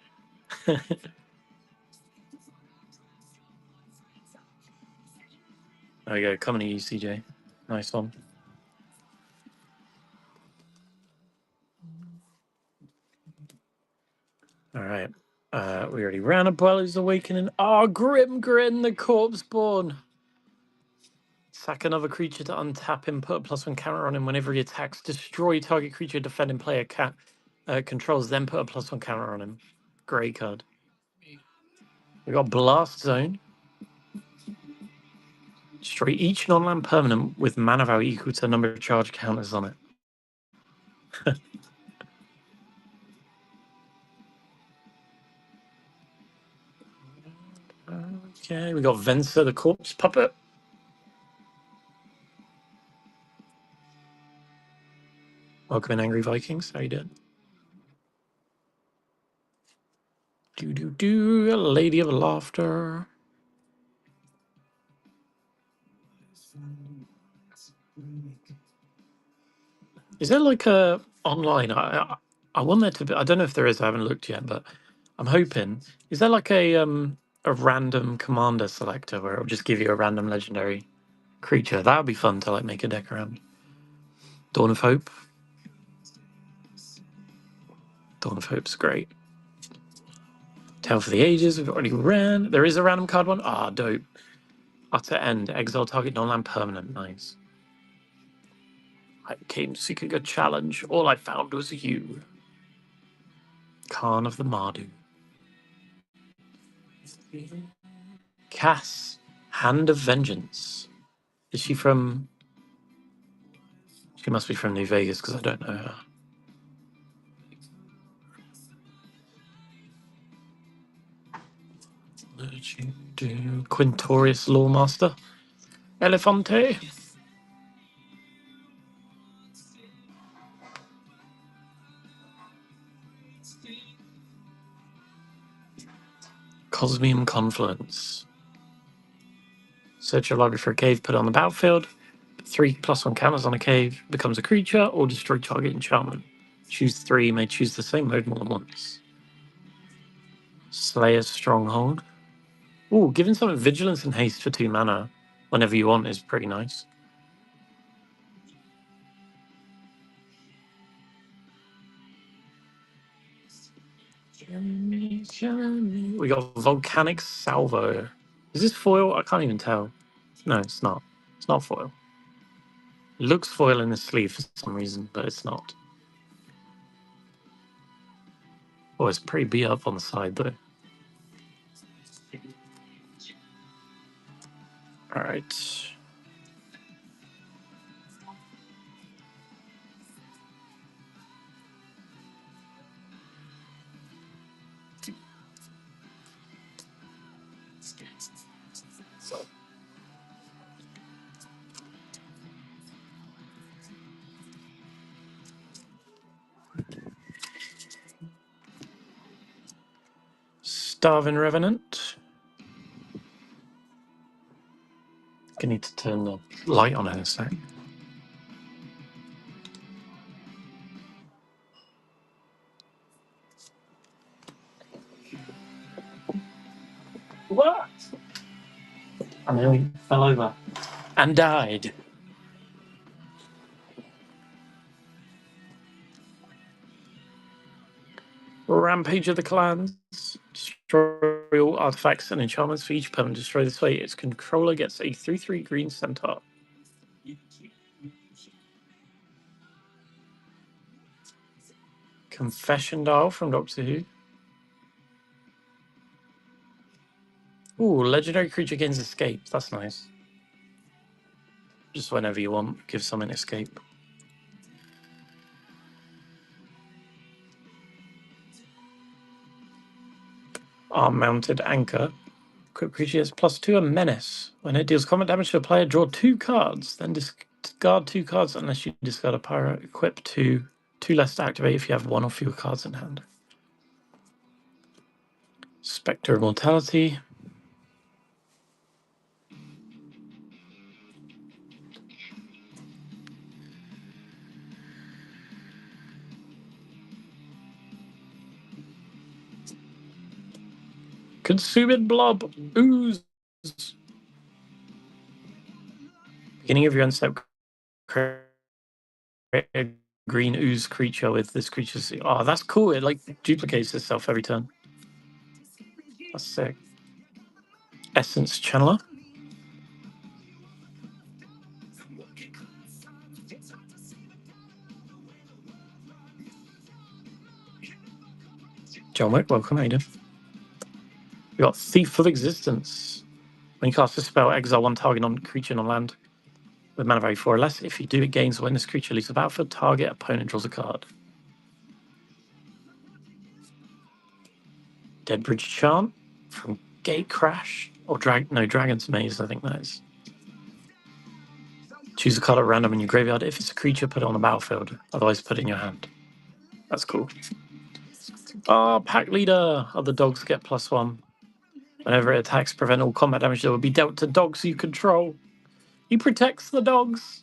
Speaker 1: There we go, coming to you, CJ. Nice one. All right. We already ran Abuela's Awakening. Oh, Grim Grin, the Corpseborn. Sack another creature to untap him, put a +1 counter on him whenever he attacks. Destroy target creature defending player controls, then put a +1 counter on him. Great card. We got Blast Zone. Destroy each non-land permanent with mana value equal to the number of charge counters on it. Okay, we got Venser, the Corpse Puppet. Welcome in, Angry Vikings. How you doing? Lady of Laughter. Is there like a online? I want there to be. I don't know if there is. I haven't looked yet, but I'm hoping. Is there like a random commander selector where it'll just give you a random legendary creature? That would be fun to like make a deck around. Dawn of Hope. Dawn of Hope's great. Tale for the Ages. We've already ran. There is a random card one. Ah, dope. Utter End. Exile target non-land permanent. Nice. I came seeking a challenge. All I found was you. Khan of the Mardu. Cass, Hand of Vengeance. Is she from... She must be from New Vegas, because I don't know her. Quintorius Lawmaster. Elefante. Cosmium Confluence. Search your library for a cave, put it on the battlefield. 3+1 counters on a cave, becomes a creature, or destroy target enchantment. Choose 3, you may choose the same mode more than once. Slayer's Stronghold. Ooh, giving something Vigilance and Haste for 2 mana whenever you want is pretty nice. We got Volcanic Salvo. Is this foil? I can't even tell. No, it's not. It's not foil. It looks foil in the sleeve for some reason, but it's not. Oh, it's pretty beat up on the side, though. All right. Starving Revenant. I need to turn the light on in a sec. What? I nearly fell over and died. Rampage of the Clans. Destroy all artifacts and enchantments for each permanent destroy this way. Its controller gets a 3/3 green centaur. Confession Dial from Doctor Who. Ooh, legendary creature gains escape. That's nice. Just whenever you want, give someone escape. Arm-mounted Anchor. Equipped creature has +2 and Menace. When it deals combat damage to a player, draw 2 cards. Then discard 2 cards unless you discard a Pyro. Equip 2 less to activate if you have 1 or fewer cards in hand. Spectre of Mortality. Consumed Blob. Ooze. Beginning of your end step, create a green ooze creature with this creature's... Oh, that's cool. It like duplicates itself every turn. That's sick. Essence Channeler. John Wick, welcome, Aiden. We got Thief of Existence. When you cast a spell, exile 1 target creature on land with mana value 4 or less. If you do, it gains when this creature leaves the battlefield. Target opponent draws a card. Deadbridge Chant from Gate Crash or Dragon's Maze, I think that is. Choose a card at random in your graveyard. If it's a creature, put it on the battlefield. Otherwise, put it in your hand. That's cool. Pack Leader. Other dogs get +1. Whenever it attacks, prevent all combat damage that will be dealt to dogs you control. He protects the dogs.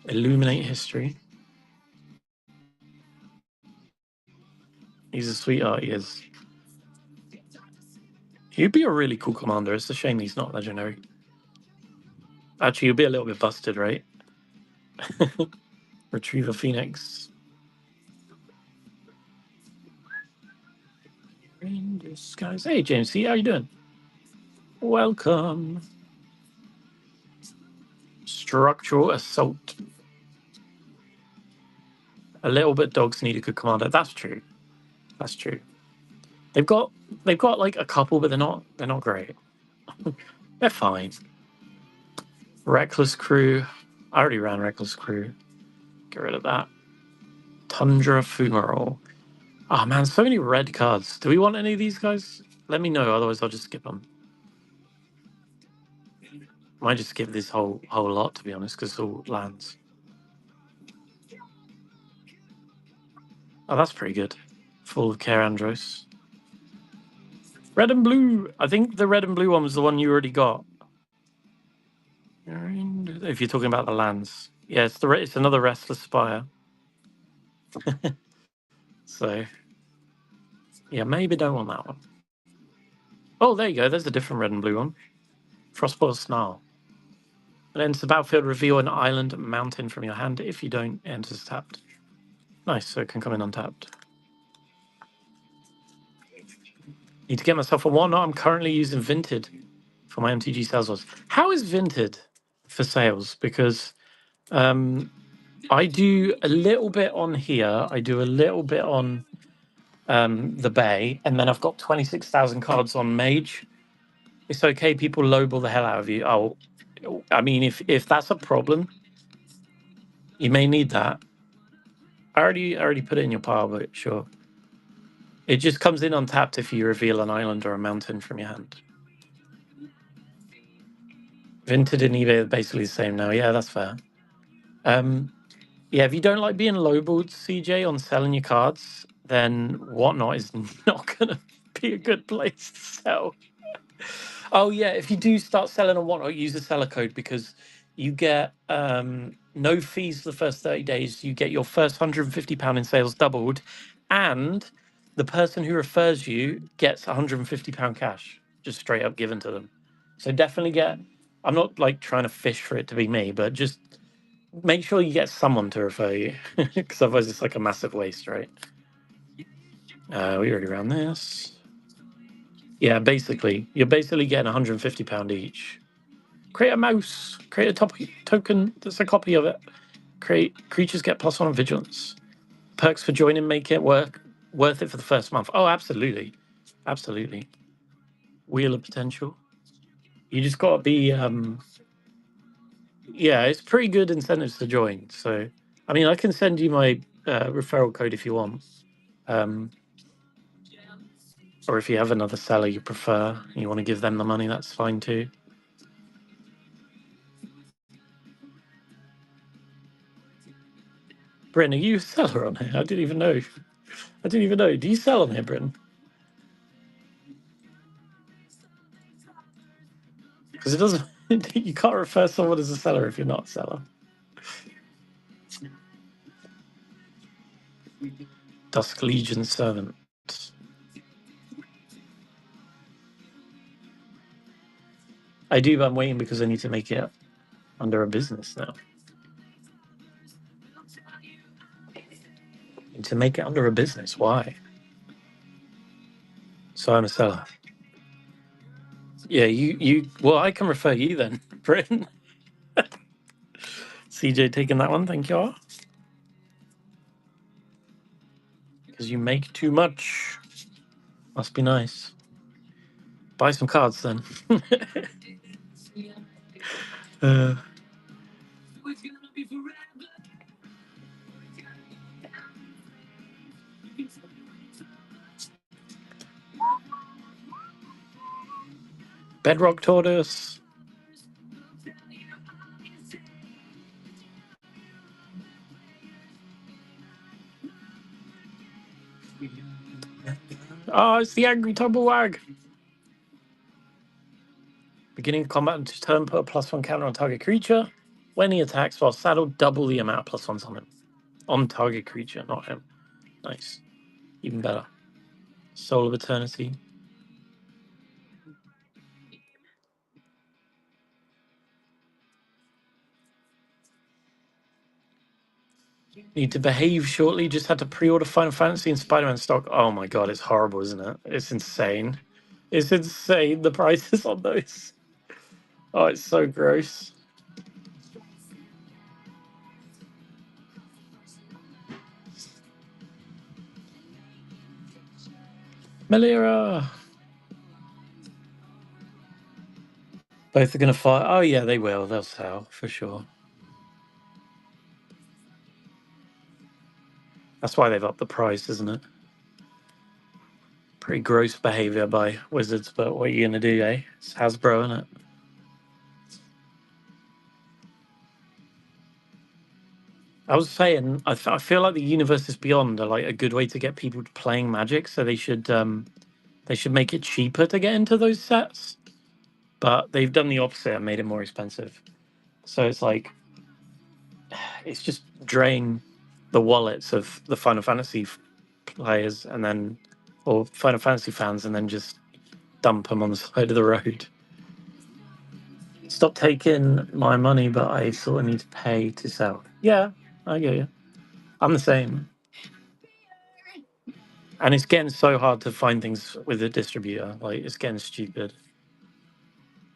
Speaker 1: Illuminate History. He's a sweetheart, he is. He'd be a really cool commander. It's a shame he's not legendary. Actually, he'd be a little bit busted, right? Retriever Phoenix. In disguise. Hey, James C, how you doing? Welcome. Structural Assault. A little bit dogs need a good commander. That's true. That's true. They've got like a couple, but they're not great. They're fine. Reckless Crew. I already ran Reckless Crew. Get rid of that. Tundra Fumarole. Oh man, so many red cards. Do we want any of these guys? Let me know, otherwise I'll just skip them. Might just skip this whole lot, to be honest, because it's all lands. Oh, that's pretty good. Full of Care Andros. Red and blue. I think the red and blue one was the one you already got. If you're talking about the lands. Yeah, it's another Restless Spire. So, yeah, maybe don't want that one. Oh, there you go. There's a different red and blue one. Frostboil Snarl. And enter the battlefield, reveal an island mountain from your hand. If you don't, it enters tapped. Nice, so it can come in untapped. Need to get myself a whatnot. I'm currently using Vinted for my MTG sales loss. How is Vinted for sales? Because I do a little bit on here. I do a little bit on the Bay, and then I've got 26,000 cards on Mage. It's okay. People lowball the hell out of you. Oh, I mean, if that's a problem, you may need that. I already put it in your pile, but sure. It just comes in untapped if you reveal an island or a mountain from your hand. Vinted and eBay are basically the same now. Yeah, that's fair. Yeah, if you don't like being lowballed, CJ, on selling your cards, then Whatnot is not going to be a good place to sell. Oh, yeah, if you do start selling on Whatnot, use the seller code because you get no fees for the first 30 days. You get your first £150 in sales doubled, and the person who refers you gets £150 cash, just straight up given to them. So definitely get... I'm not like trying to fish for it to be me, but just make sure you get someone to refer you, because otherwise it's like a massive waste, right? We already ran this. Yeah, basically, you're basically getting £150 each. Create a mouse. Create a token that's a copy of it. Create creatures get +1 on vigilance. Perks for joining make it worth it for the first month. Oh, absolutely, absolutely. Wheel of Potential. You just got to be. Yeah, it's pretty good incentives to join. So, I mean, I can send you my referral code if you want. Or if you have another seller you prefer, you want to give them the money, that's fine too. Bryn, are you a seller on here? I didn't even know. Do you sell on here, Bryn? Because it doesn't. You can't refer someone as a seller if you're not a seller. Dusk Legion Servant. I do, but I'm waiting because I need to make it under a business now. Need to make it under a business. Why? So I'm a seller. Yeah, you. Well, I can refer you then, Bryn. CJ taking that one, thank you. Because you make too much. Must be nice. Buy some cards then. Bedrock Tortoise. Oh, it's the Angry Tumblewag. Beginning combat into turn, put a +1 counter on target creature. When he attacks while saddled, double the amount of +1s on him. On target creature, not him. Nice. Even better. Soul of Eternity. Need to behave shortly. Just had to pre-order Final Fantasy and Spider-Man stock. Oh my god, it's horrible, isn't it? It's insane. It's insane, the prices on those. Oh, it's so gross. Melira. Both are going to fight. Oh, yeah, they will. They'll sell for sure. That's why they've upped the price, isn't it? Pretty gross behavior by Wizards, but what are you going to do, eh? It's Hasbro, isn't it? I was saying, I feel like the Universes Beyond are like a good way to get people playing Magic, so they should make it cheaper to get into those sets. But they've done the opposite and made it more expensive. So it's like, it's just drain the wallets of the Final Fantasy players and then, or Final Fantasy fans, and then just dump them on the side of the road. Stop taking my money, but I sort of need to pay to sell. Yeah, I get you. I'm the same. And it's getting so hard to find things with a distributor. Like, it's getting stupid.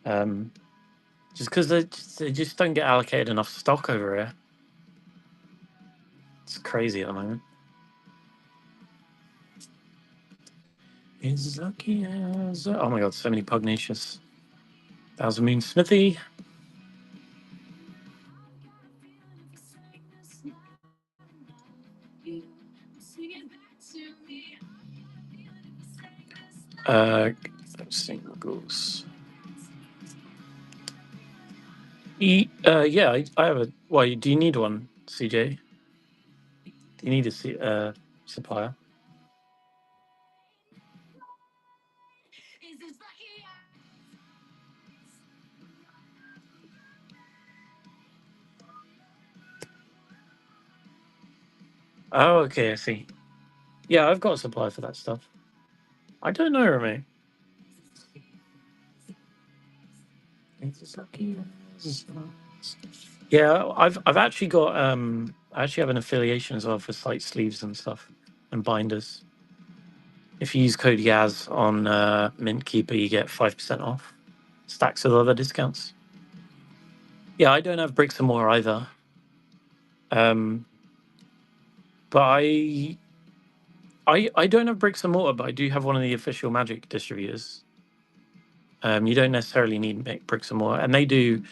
Speaker 1: Just because they just don't get allocated enough stock over here. It's crazy at the moment. Is lucky as... Oh my god, so many pugnacious. Thousand Moon Smithy. Singles. Yeah, I have a... Why, do you need one, CJ? Do you need a supplier? Oh, okay, I see. Yeah, I've got a supply for that stuff. I don't know, Remy. Yeah, I've actually got I actually have an affiliation as well for site sleeves and stuff and binders. If you use code Yaz on Mint Keeper, you get 5% off. Stacks with other discounts. Yeah, I don't have bricks and more either. But I don't have bricks and mortar, but I do have one of the official Magic distributors. You don't necessarily need bricks and mortar, and they do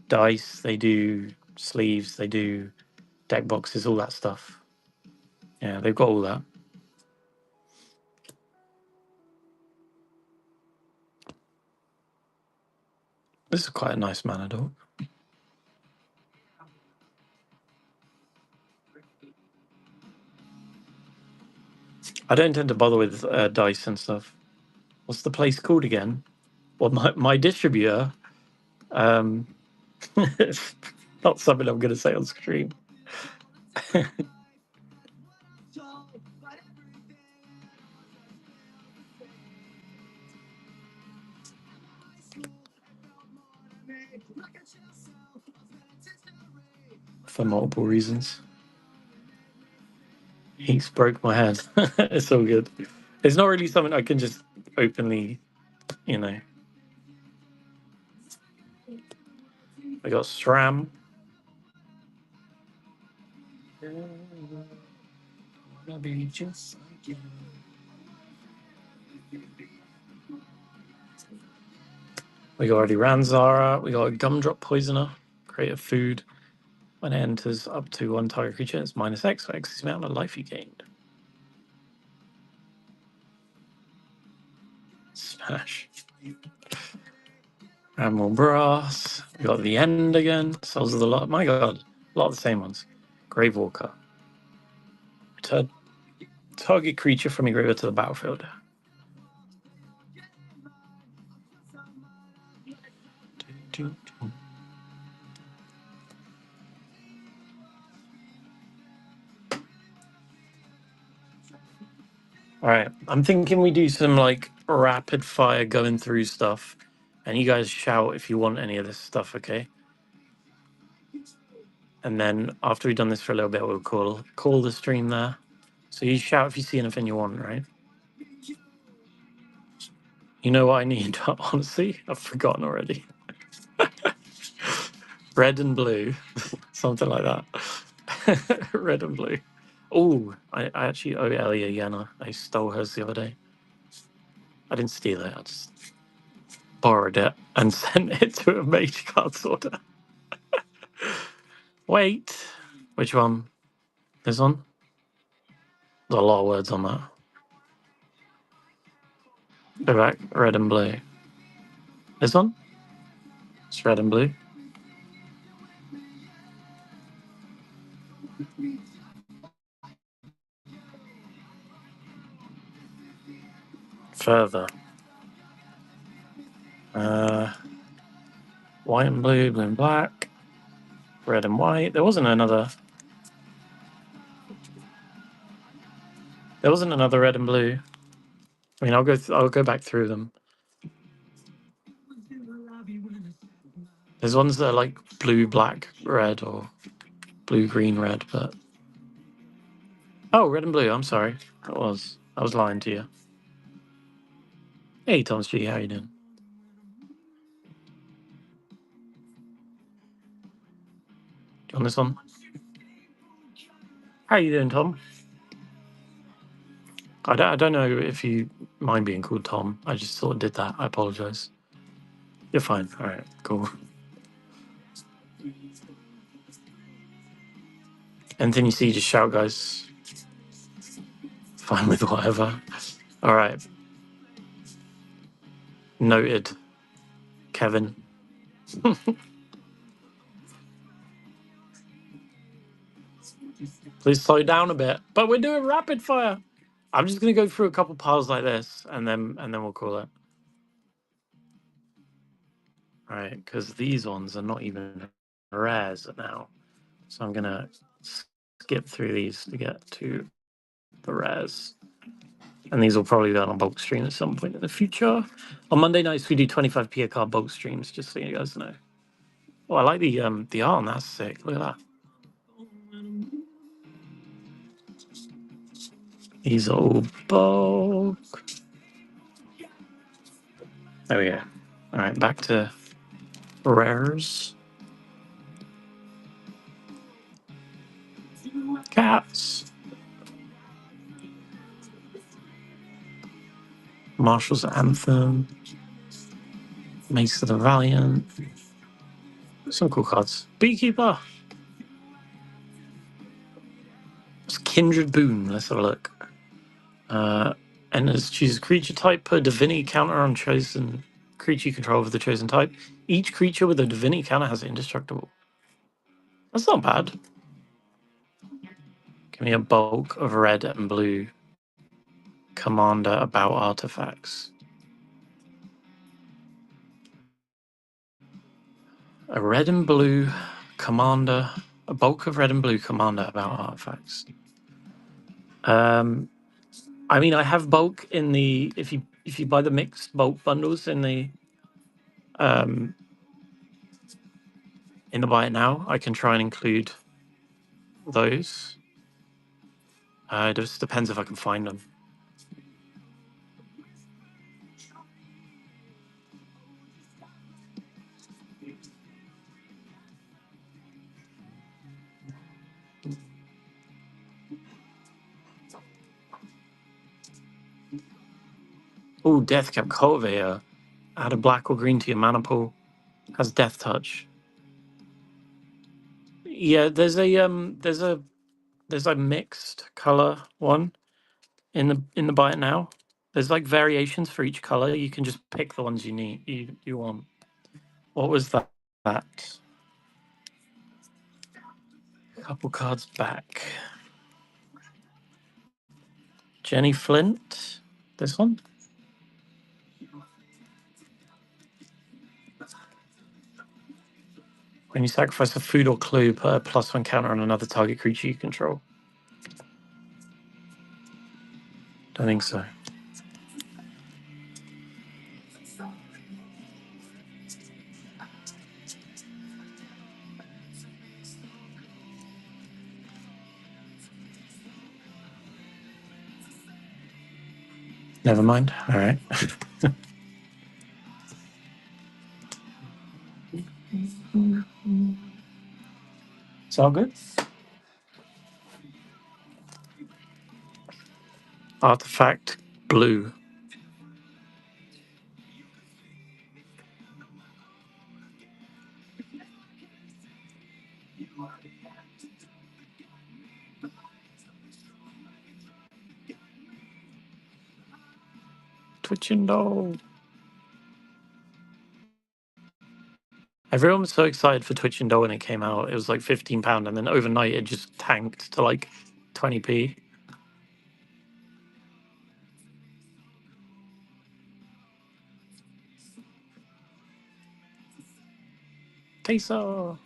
Speaker 1: dice, they do sleeves, they do deck boxes, all that stuff. Yeah, they've got all that. This is quite a nice mana dog. I don't tend to bother with dice and stuff. What's the place called again? Well, my distributor. It's not something I'm going to say on stream. For multiple reasons. He's broke my head. It's all good. It's not really something I can just openly, you know. I got SRAM. We got already Ranzara. We got a Gumdrop Poisoner. Create a food. When it enters up to one target creature, it's -X for X is the amount of life you gained. Smash. Admiral Brass. We got the End again. Souls of the Lot. My god. A lot of the same ones. Gravewalker. Return target creature from your graveyard to the battlefield. All right, I'm thinking we do some like rapid fire going through stuff, and you guys shout if you want any of this stuff, okay? And then after we've done this for a little bit, we'll call the stream there. So you shout if you see anything you want, right? You know what I need? Honestly, I've forgotten already. Red and blue, something like that. Red and blue. Oh, I actually owe Ellie a Yana. I stole hers the other day. I didn't steal it. I just borrowed it and sent it to a mage card sorter. Wait. Which one? This one? There's a lot of words on that. Go back. Red and blue. This one? It's red and blue. Further. White and blue, blue and black, red and white. There wasn't another red and blue. I mean, I'll go back through them. There's ones that are like blue, black, red, or blue, green, red, but oh, red and blue. I'm sorry. I was lying to you. Hey, Thomas G, how you doing? You on this one? How you doing, Tom? I don't know if you mind being called Tom. I just sort of did that. I apologize. You're fine. All right, cool. Anything you see, just shout, guys. Fine with whatever. All right. Noted, Kevin. Please slow down a bit. But we're doing rapid fire. I'm just gonna go through a couple piles like this, and then we'll call it. All right, because these ones are not even rares now, so I'm gonna skip through these to get to the rares. And these will probably be on a bulk stream at some point in the future. On Monday nights we do 25p a card bulk streams, just so you guys know. Oh, I like the art on that's sick. Look at that. These are all bulk. There we go. All right, back to rares. Cats. Marshall's Anthem. Mace of the Valiant. Some cool cards. Beekeeper. It's Kindred Boon. Let's have a look. Enters, choose a creature type, put a divinity counter on chosen creature you control of the chosen type. Each creature with a divinity counter has indestructible. That's not bad. Give me a bulk of red and blue commander about artifacts. A red and blue commander, a bulk of red and blue commander about artifacts. I mean, I have bulk in the if you buy the mixed bulk bundles in the buy it now, I can try and include those. It just depends if I can find them. Oh, Deathcap Cultivator. Add a black or green to your mana pool. Has Death Touch. Yeah, there's a mixed color one in the buy it now. There's like variations for each color. You can just pick the ones you need you want. What was that? A couple cards back. Jenny Flint. This one. When you sacrifice a food or clue, put a +1 counter on another target creature you control. Don't think so. Never mind. All right. It's all good. Artifact blue. Twitching doll. Everyone was so excited for Twitching doll when it came out. It was like £15, and then overnight it just tanked to like 20p. Queso.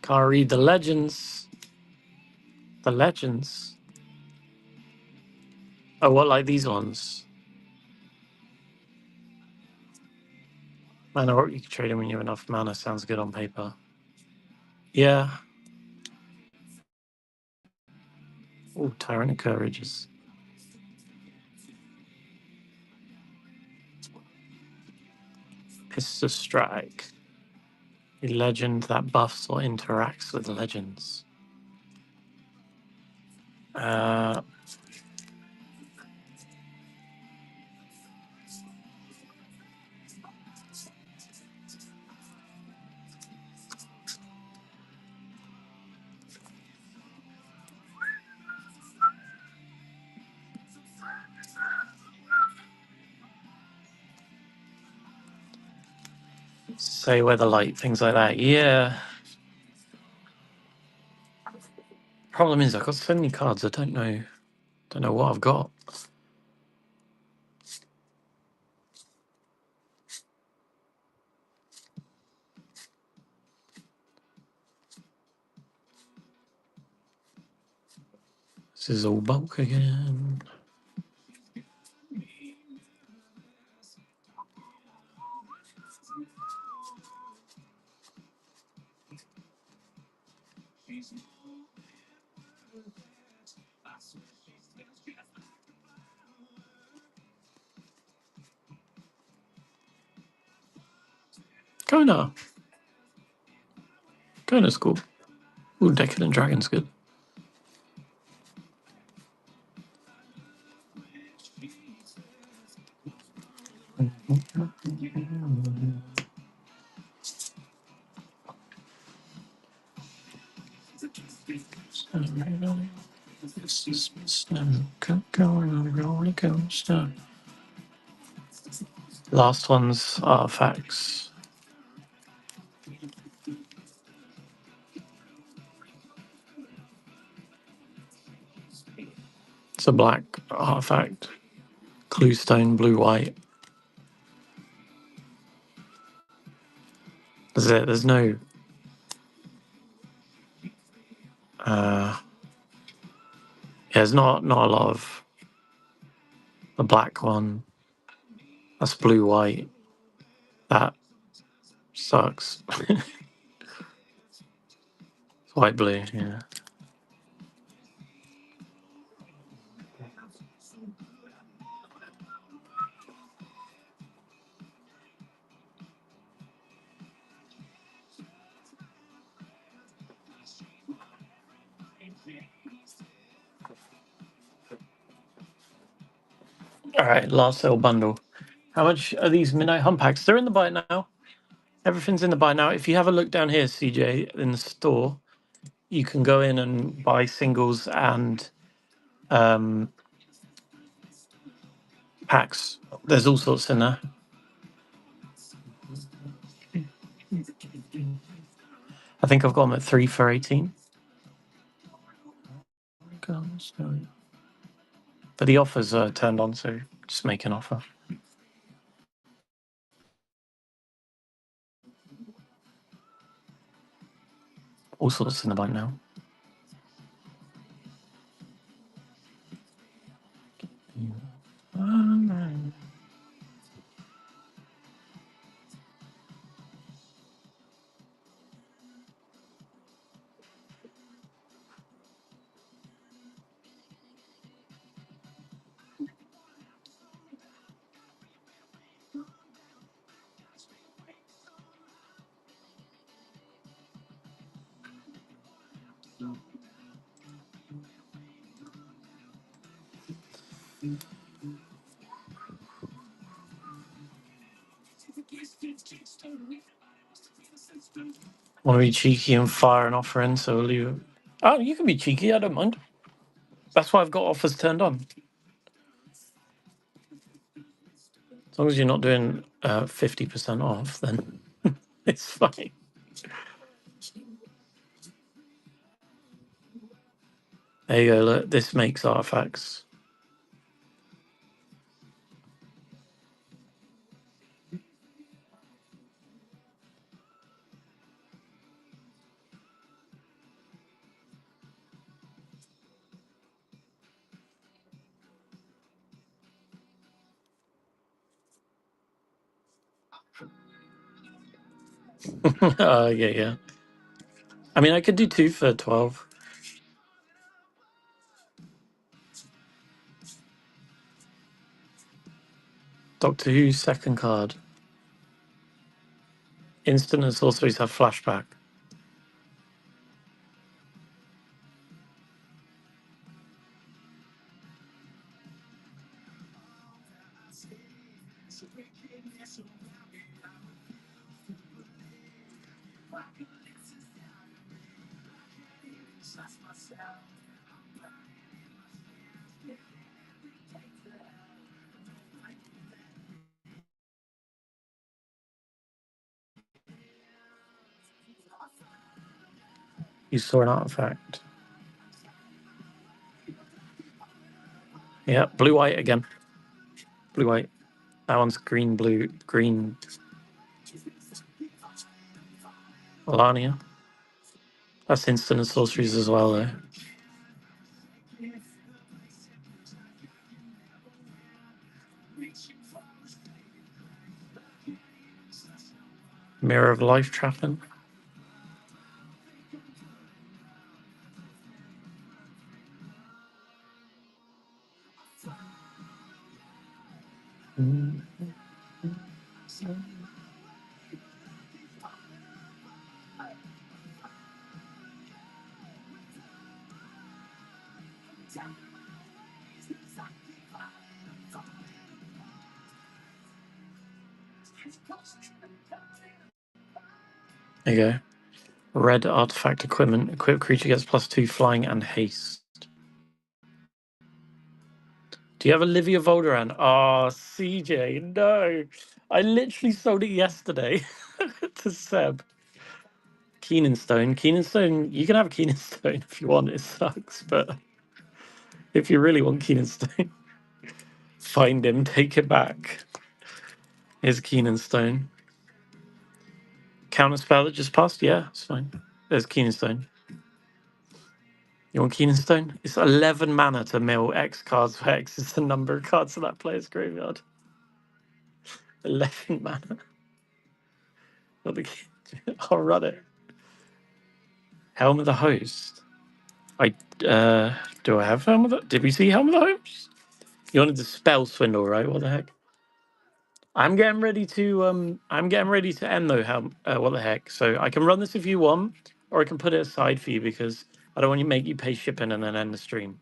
Speaker 1: Can't read the legends. The legends. Oh, what, like these ones? Mana, or you can trade them when you have enough mana. Sounds good on paper. Yeah. Oh, Tyrannic Courageous. Pistol Strike. A legend that buffs or interacts with legends. Say Weatherlight, things like that. Yeah. Problem is, I've got so many cards. I don't know what I've got. This is all bulk again. Kona. Kona's cool. Ooh, Decadent Dragon's good. Last one's artifacts. It's a black artifact. Cluestone, blue, white. That's it. There's no. Yeah, there's not a lot of the black one. That's blue, white. That sucks. It's white, blue. Yeah. All right, last sale bundle. How much are these midnight hum packs? They're in the buy now. Everything's in the buy now. If you have a look down here, CJ, in the store, you can go in and buy singles and packs. There's all sorts in there. I think I've got them at 3 for 18. But the offers are turned on, so just make an offer. All sorts in the buy now. Want to be cheeky and fire an offer in, so we'll leave it. Oh, you can be cheeky, I don't mind. That's why I've got offers turned on. As long as you're not doing 50% off, then it's fine. There you go, look, this makes artifacts. Yeah. I mean, I could do 2 for 12. Doctor Who second card. Instant and sorceries have flashback. You saw an artifact. Yeah, blue-white again. Blue-white. That one's green, blue, green. Alania. That's instant and sorceries as well, though. Mirror of Life trapping. There you go. Red artifact equipment. Equipped creature gets +2 flying and haste. Do you have Olivia Voldran? Oh, CJ, no. I literally sold it yesterday to Seb. Keenan Stone. You can have Keenan Stone if you want. It sucks, but if you really want Keenan Stone, find him, take it back. Here's Keenan Stone. Counter spell that just passed? Yeah, it's fine. There's Keenan Stone. You want Keenan Stone? It's 11 mana to mill X cards, where X is the number of cards in that player's graveyard. 11 mana. I'll run it. Helm of the Host. Do I have Helm of the... Did we see Helm of the Host? You wanted to spell swindle, right? What the heck? I'm getting ready to end though. What the heck? So I can run this if you want, or I can put it aside for you because I don't want to make you pay shipping and then end the stream.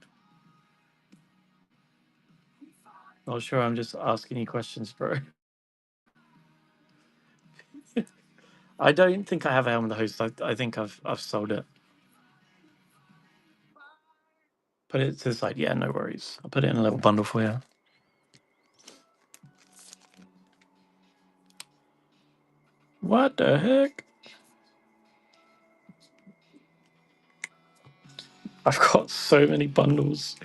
Speaker 1: Not sure. I'm just asking you questions, bro. I don't think I have Helm of the Host. I think I've sold it. Put it to the side. Yeah, no worries. I'll put it in a little bundle for you. What the heck? I've got so many bundles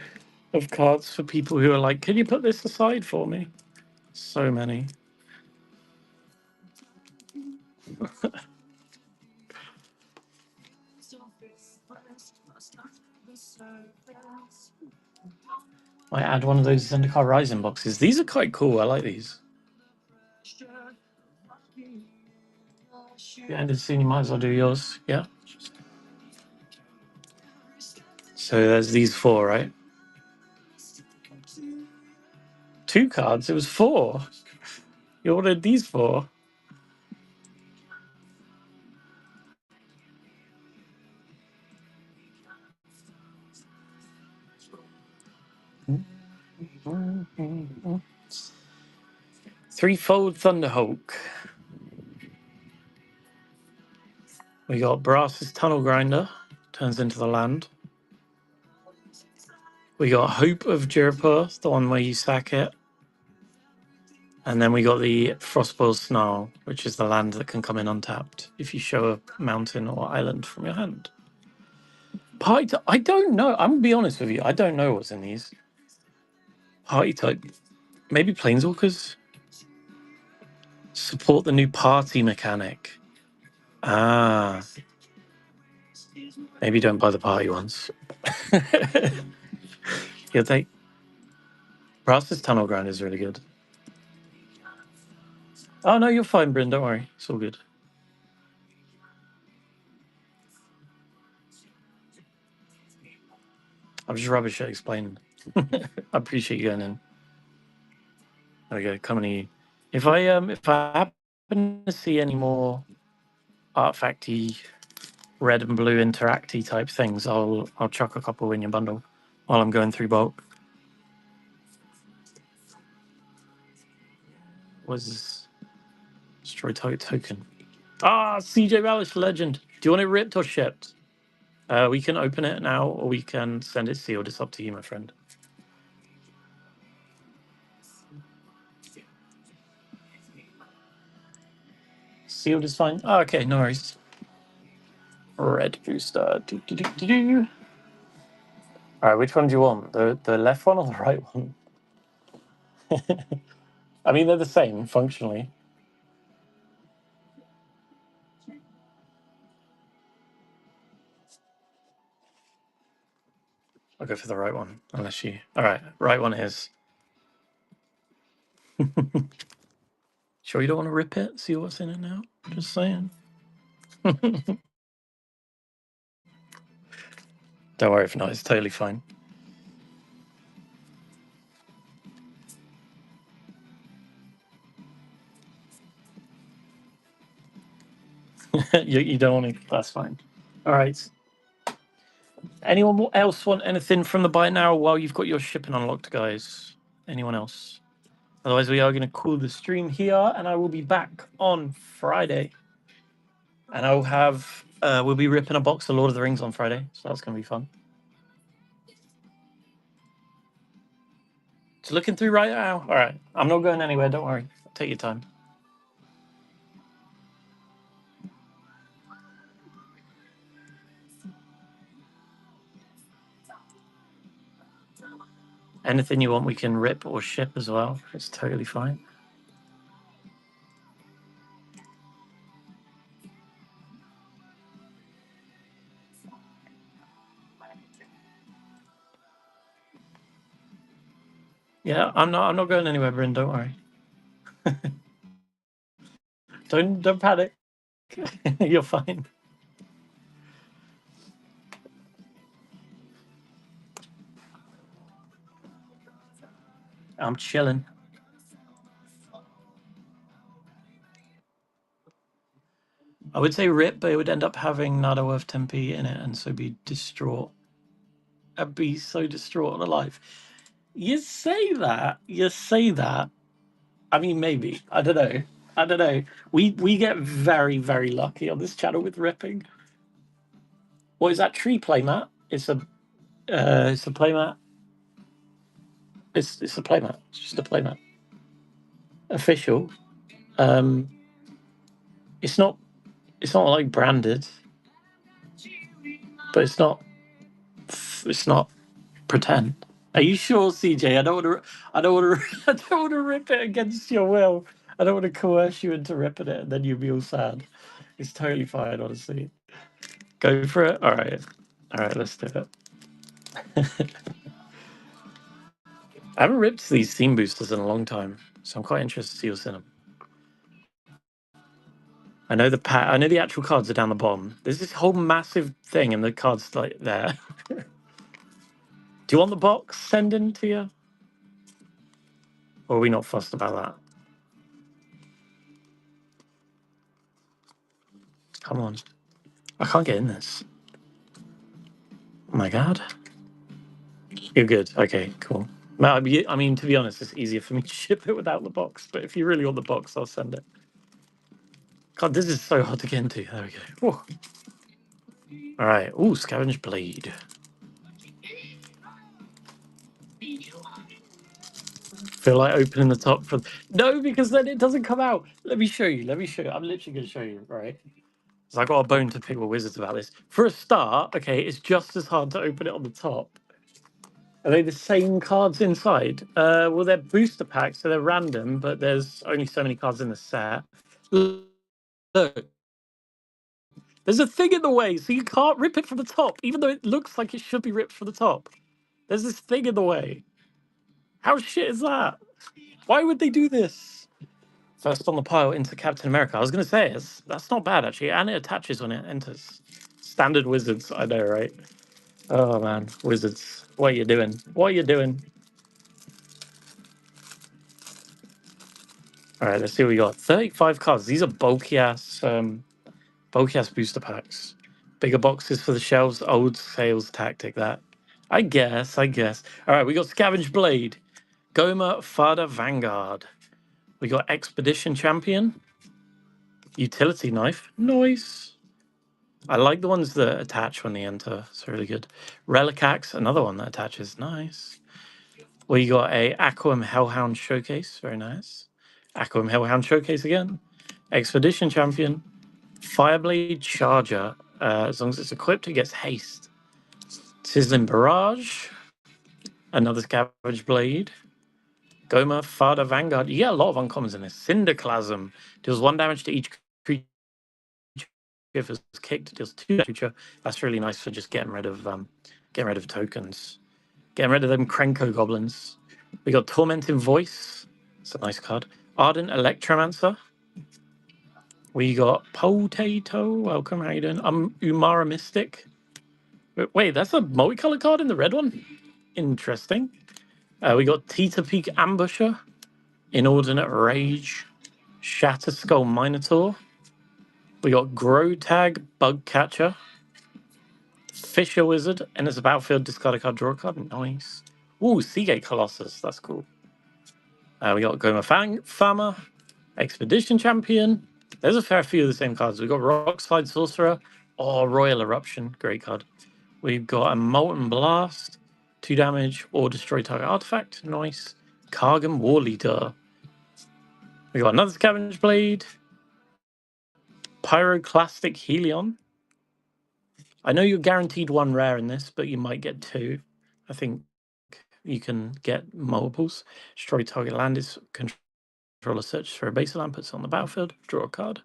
Speaker 1: of cards for people who are like, can you put this aside for me? So many. I add one of those Zendikar Rising boxes. These are quite cool. I like these. You ended soon, you might as well do yours. Yeah. So there's these 4, right? 2 cards. It was 4. You ordered these 4. Threefold Thunderhawk. We got Brass's Tunnel Grinder, turns into the land. We got Hope of Jirapur, the one where you sack it. And then we got the Frostboil Snarl, which is the land that can come in untapped if you show a mountain or island from your hand. Party I don't know. I'm going to be honest with you. I don't know what's in these. Party type. Maybe Planeswalkers? Support the new party mechanic. Ah. Maybe don't buy the party ones. You'll take... Brass's Tunnel Ground is really good. Oh, no, you're fine, Bryn. Don't worry. It's all good. I'm just rubbish at explaining. I appreciate you going in. There we go. Coming to you. If I happen to see any more artifacty red and blue interacty type things, I'll chuck a couple in your bundle while I'm going through bulk. Was destroy target token. Ah, CJ Relish Legend. Do you want it ripped or shipped? We can open it now, or we can send it sealed. It's up to you, my friend. Sealed is fine. Oh, okay, no worries. Red booster. All right, which one do you want? The left one or the right one? I mean, they're the same functionally. I'll go for the right one, unless you... All right, right one is. Sure you don't want to rip it? See what's in it now? Just saying. Don't worry if not, it's totally fine. you don't want to... That's fine. All right. Anyone else want anything from the buy now while you've got your shipping unlocked, guys? Anyone else? Otherwise, we are going to call the stream here, and I will be back on Friday. And I'll have... we'll be ripping a box of Lord of the Rings on Friday, so that's going to be fun. Just looking through right now. All right. I'm not going anywhere. Don't worry. Take your time. Anything you want, we can rip or ship as well. It's totally fine. Yeah, I'm not going anywhere, Bryn. Don't worry. Don't panic. You're fine. I'm chilling. I would say rip, but it would end up having nada worth 10p in it, and so be distraught. I'd be so distraught on a life. You say that. You say that. I mean, maybe. I don't know. I don't know. We get very, very lucky on this channel with ripping. What is that tree playmat? It's a playmat. It's a playmat. It's just a playmat. Official. It's not like branded, but it's not pretend. Are you sure, CJ? I don't want to rip it against your will. I don't want to coerce you into ripping it, and then you'll be all sad. It's totally fine, honestly. Go for it. All right, let's do it. I haven't ripped these theme boosters in a long time, so I'm quite interested to see what's in them. I know the actual cards are down the bottom. There's this whole massive thing, and the cards like there. Do you want the box sending to you? Or are we not fussed about that? Come on. I can't get in this. Oh my god. You're good. Okay, cool. I mean, to be honest, it's easier for me to ship it without the box. But if you really want the box, I'll send it. God, this is so hard to get into. There we go. Whew. All right. Ooh, Scavenge Blade. Feel like opening the top for no, because then it doesn't come out. Let me show you. Let me show you. I'm literally going to show you, right? So I got a bone to pick with Wizards about this. For a start, okay, it's just as hard to open it on the top. Are they the same cards inside? Well, they're booster packs, so they're random, but there's only so many cards in the set. Look, there's a thing in the way, so you can't rip it from the top, even though it looks like it should be ripped from the top. There's this thing in the way. How shit is that? Why would they do this? First on the pile into Captain America. I was going to say, that's not bad, actually, and it attaches when it enters. Standard Wizards, I know, right? Oh, man. Wizards. What are you doing? What are you doing? All right, let's see what we got. 35 cards. These are bulky-ass booster packs. Bigger boxes for the shelves. Old sales tactic, that. I guess. All right, we got Scavenge Blade. Goma Fada Vanguard. We got Expedition Champion. Utility Knife. Nice. I like the ones that attach when they enter. It's really good. Relic Axe. Another one that attaches. Nice. We got a Aquam Hellhound Showcase. Very nice. Aquam Hellhound Showcase again. Expedition Champion. Fireblade Charger. As long as it's equipped, it gets haste. Sizzling Barrage. Another Scavenge Blade. Goma Fada Vanguard. You get a lot of uncommons in this. Cinderclasm. Deals 1 damage to each creature. If it's kicked, it deals 2 damage to creature. That's really nice for just getting rid of tokens. Getting rid of them Krenko goblins. We got Tormenting Voice. It's a nice card. Ardent Electromancer. We got Potato. Welcome. How you doing? Umara Mystic. Wait, that's a multicolored card in the red one? Interesting. We got Tita Peak Ambusher. Inordinate Rage. Shatter Skull Minotaur. We got Grow Tag Bug Catcher. Fisher Wizard. And it's a battlefield, discard a card, draw a card. Nice. Ooh, Seagate Colossus. That's cool. We got Goma Farmer. Expedition Champion. There's a fair few of the same cards. We've got Rockslide Sorcerer. Oh, Royal Eruption. Great card. We've got a Molten Blast. 2 damage or destroy target artifact. Nice. Kargam War Leader. We got another Scavenge Blade. Pyroclastic Helion. I know you're guaranteed 1 rare in this, but you might get 2. I think you can get multiples. Destroy target land is controller search for a base land, puts it on the battlefield, draw a card.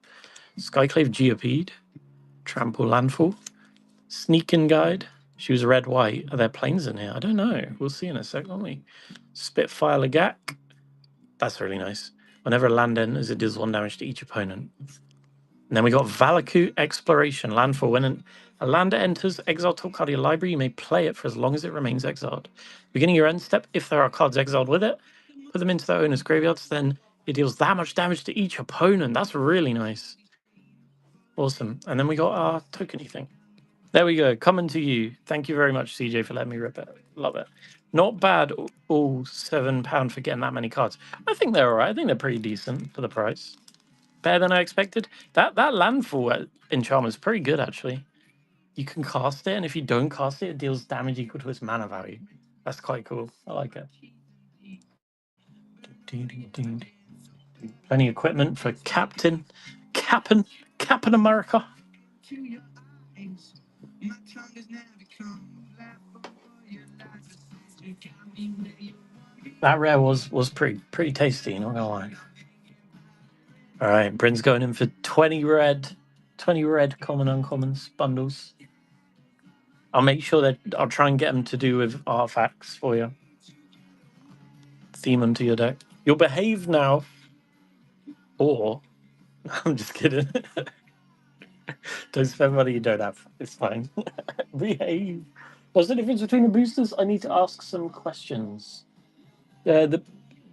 Speaker 1: Skyclave Geopede. Trample Landfall. Sneaking Guide. She was red-white. Are there planes in here? I don't know. We'll see in a sec, won't we? Spitfire Legak. That's really nice. Whenever a land enters, it deals 1 damage to each opponent. And then we got Valakut Exploration. Landfall. When a land enters, exile top card of your library, you may play it for as long as it remains exiled. Beginning your end step, if there are cards exiled with it, put them into their owner's graveyards, then it deals that much damage to each opponent. That's really nice. Awesome. And then we got our tokeny thing. There we go. Coming to you. Thank you very much, CJ, for letting me rip it. Love it. Not bad. All £7 for getting that many cards. I think they're all right. I think they're pretty decent for the price. Better than I expected. That landfall enchantment is pretty good, actually. You can cast it, and if you don't cast it, it deals damage equal to its mana value. That's quite cool. I like it. Plenty of equipment for Captain America. That rare was pretty tasty, not gonna lie. All right, Bryn's going in for 20 red common uncommons bundles. I'll make sure that I'll try and get them to do with artifacts for you. Theme them to your deck. You'll behave now, or I'm just kidding. Don't spend money you don't have. It's fine. Behave. What's the difference between the boosters? I need to ask some questions. The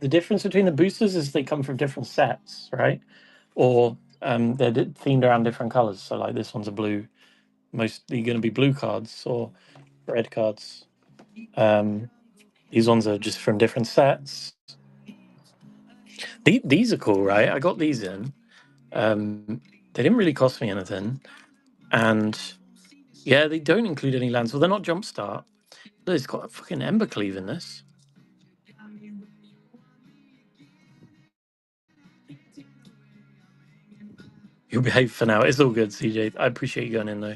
Speaker 1: difference between the boosters is they come from different sets, right? Or they're themed around different colors. So like this one's a blue. Mostly going to be blue cards or red cards. These ones are just from different sets. These are cool, right? I got these in. They didn't really cost me anything. And yeah, they don't include any lands. Well, they're not Jumpstart. Look, it's got a fucking Embercleave in this. You'll behave for now. It's all good, CJ. I appreciate you going in, though.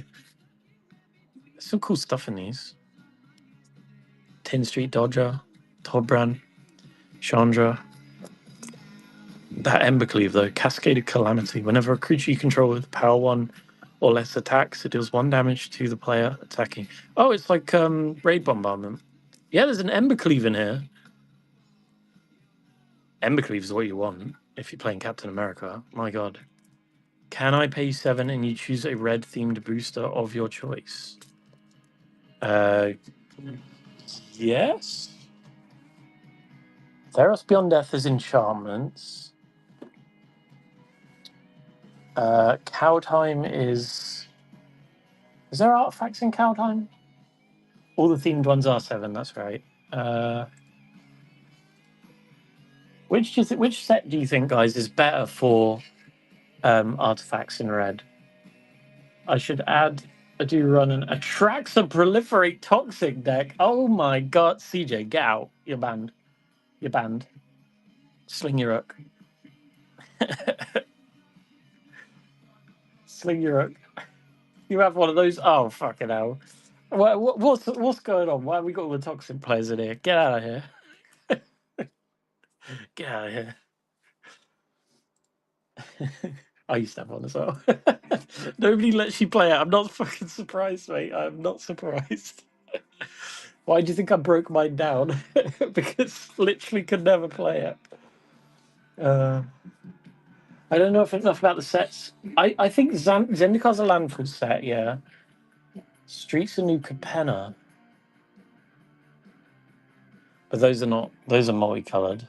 Speaker 1: There's some cool stuff in these. Tin Street Dodger, Todbran, Chandra. That Embercleave, though, Cascaded Calamity. Whenever a creature you control with power 1 or less attacks, it deals 1 damage to the player attacking. Oh, it's like Raid Bombardment. Yeah, there's an Embercleave in here. Embercleave is what you want if you're playing Captain America. My God. Can I pay 7 and you choose a red-themed booster of your choice? Yes. Theros Beyond Death is enchantments. Cow Time is... Is there artifacts in Cow Time? All the themed ones are 7, that's right. Which set do you think, guys, is better for artifacts in red? I should add... I do run an Attracts a Proliferate Toxic deck. Oh my God, CJ, get out. You're banned. You're banned. Sling your Rook. Sling your Rook. You have one of those? Oh, fucking hell. What's going on? Why have we got all the toxic players in here? Get out of here. Get out of here. I used to have one as well. Nobody lets you play it. I'm not fucking surprised, mate. I'm not surprised. Why do you think I broke mine down? Because literally could never play it. I don't know enough about the sets. I think Zendikar's a landfall set, yeah. Streets of New Capenna. But those are not, those are multicolored.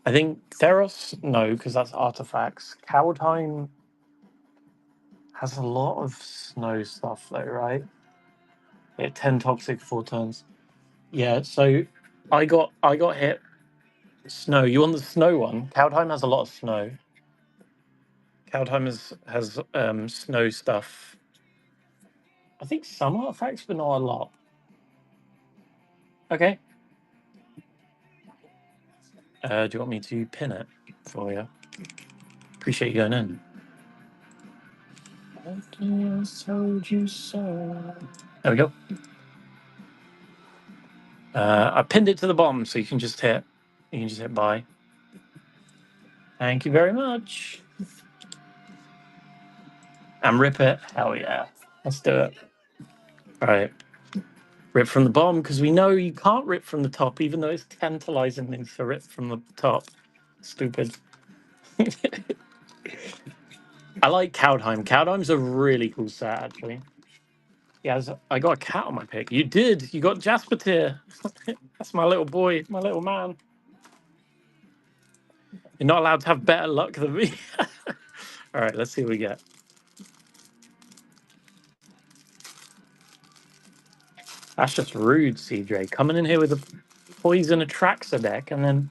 Speaker 1: I think Theros, no, because that's artifacts. Cowtime has a lot of snow stuff though, right? 10 toxic, 4 turns. Yeah, so I got hit. Snow. You want the snow one? Cowtime has a lot of snow. Cowtime has snow stuff. I think some artifacts, but not a lot. Okay. Do you want me to pin it for you? Appreciate you going in. I told you so. There we go. I pinned it to the bottom, so you can just hit. You can just hit buy. Thank you very much. And rip it. Hell yeah. Let's do it. All right. Rip from the bottom, because we know you can't rip from the top, even though it's tantalizing things to rip from the top. Stupid. I like Cowtime. Cowtime's a really cool set, actually. Yeah, I got a cat on my pick. You did. You got Jasper Tier. That's my little boy, my little man. You're not allowed to have better luck than me. All right, let's see what we get. That's just rude, CJ. Coming in here with a poison Atraxa deck and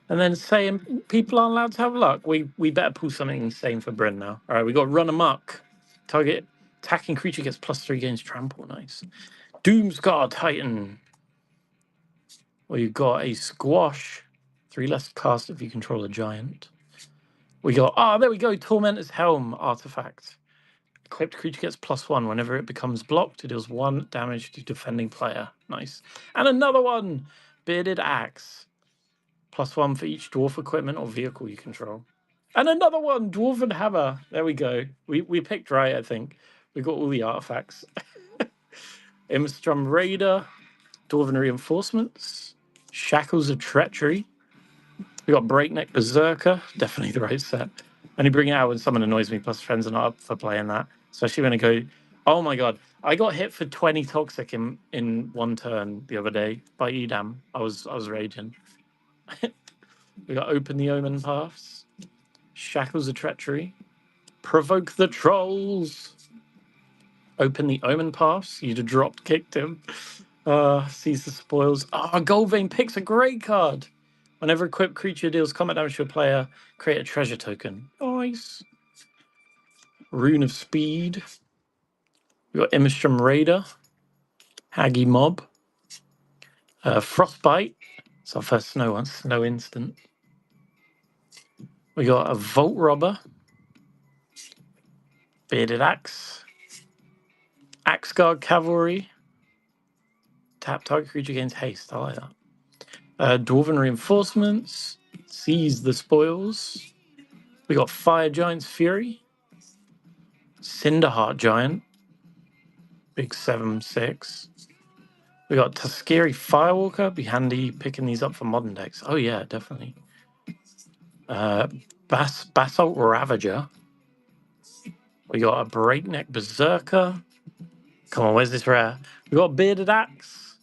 Speaker 1: then saying people aren't allowed to have luck. We better pull something insane for Bryn now. All right, we got Run Amok. Target attacking creature gets +3 against trample. Nice. Doomsguard Titan. Well, you've got a Squash. 3 less cast if you control a giant. We got, there we go, Tormentor's Helm artifact. Equipped creature gets +1 whenever it becomes blocked. It deals 1 damage to defending player. Nice. And another one, Bearded Axe. +1 for each dwarf equipment or vehicle you control. And another one, Dwarven Hammer. There we go. We picked right, I think. We got all the artifacts. Imstrom Raider, Dwarven Reinforcements, Shackles of Treachery. We got Breakneck Berserker, definitely the right set. Only bring it out when someone annoys me, plus friends are not up for playing that. Especially when I go, oh my God, I got hit for 20 toxic in 1 turn the other day by Edam. I was raging. We got Open the Omen Paths, Shackles of Treachery, Provoke the Trolls. Open the Omen Pass. You'd have dropped kicked him. Seize the spoils. Gold Vein Pick's a great card. Whenever equipped creature deals combat damage to a player, create a treasure token. Nice. Rune of Speed. We got Immerstrom Raider. Haggy Mob. Frostbite. It's our first snow instant. We got a Vault Robber. Bearded Axe. Axeguard Cavalry. Tap target creature gains haste. I like that. Dwarven Reinforcements. Seize the spoils. We got Fire Giant's Fury. Cinderheart Giant. Big 7/6. We got Tuskeri Firewalker. Be handy picking these up for modern decks. Oh yeah, definitely. Basalt Ravager. We got a Breakneck Berserker. Come on, where's this rare? We got a Bearded Axe.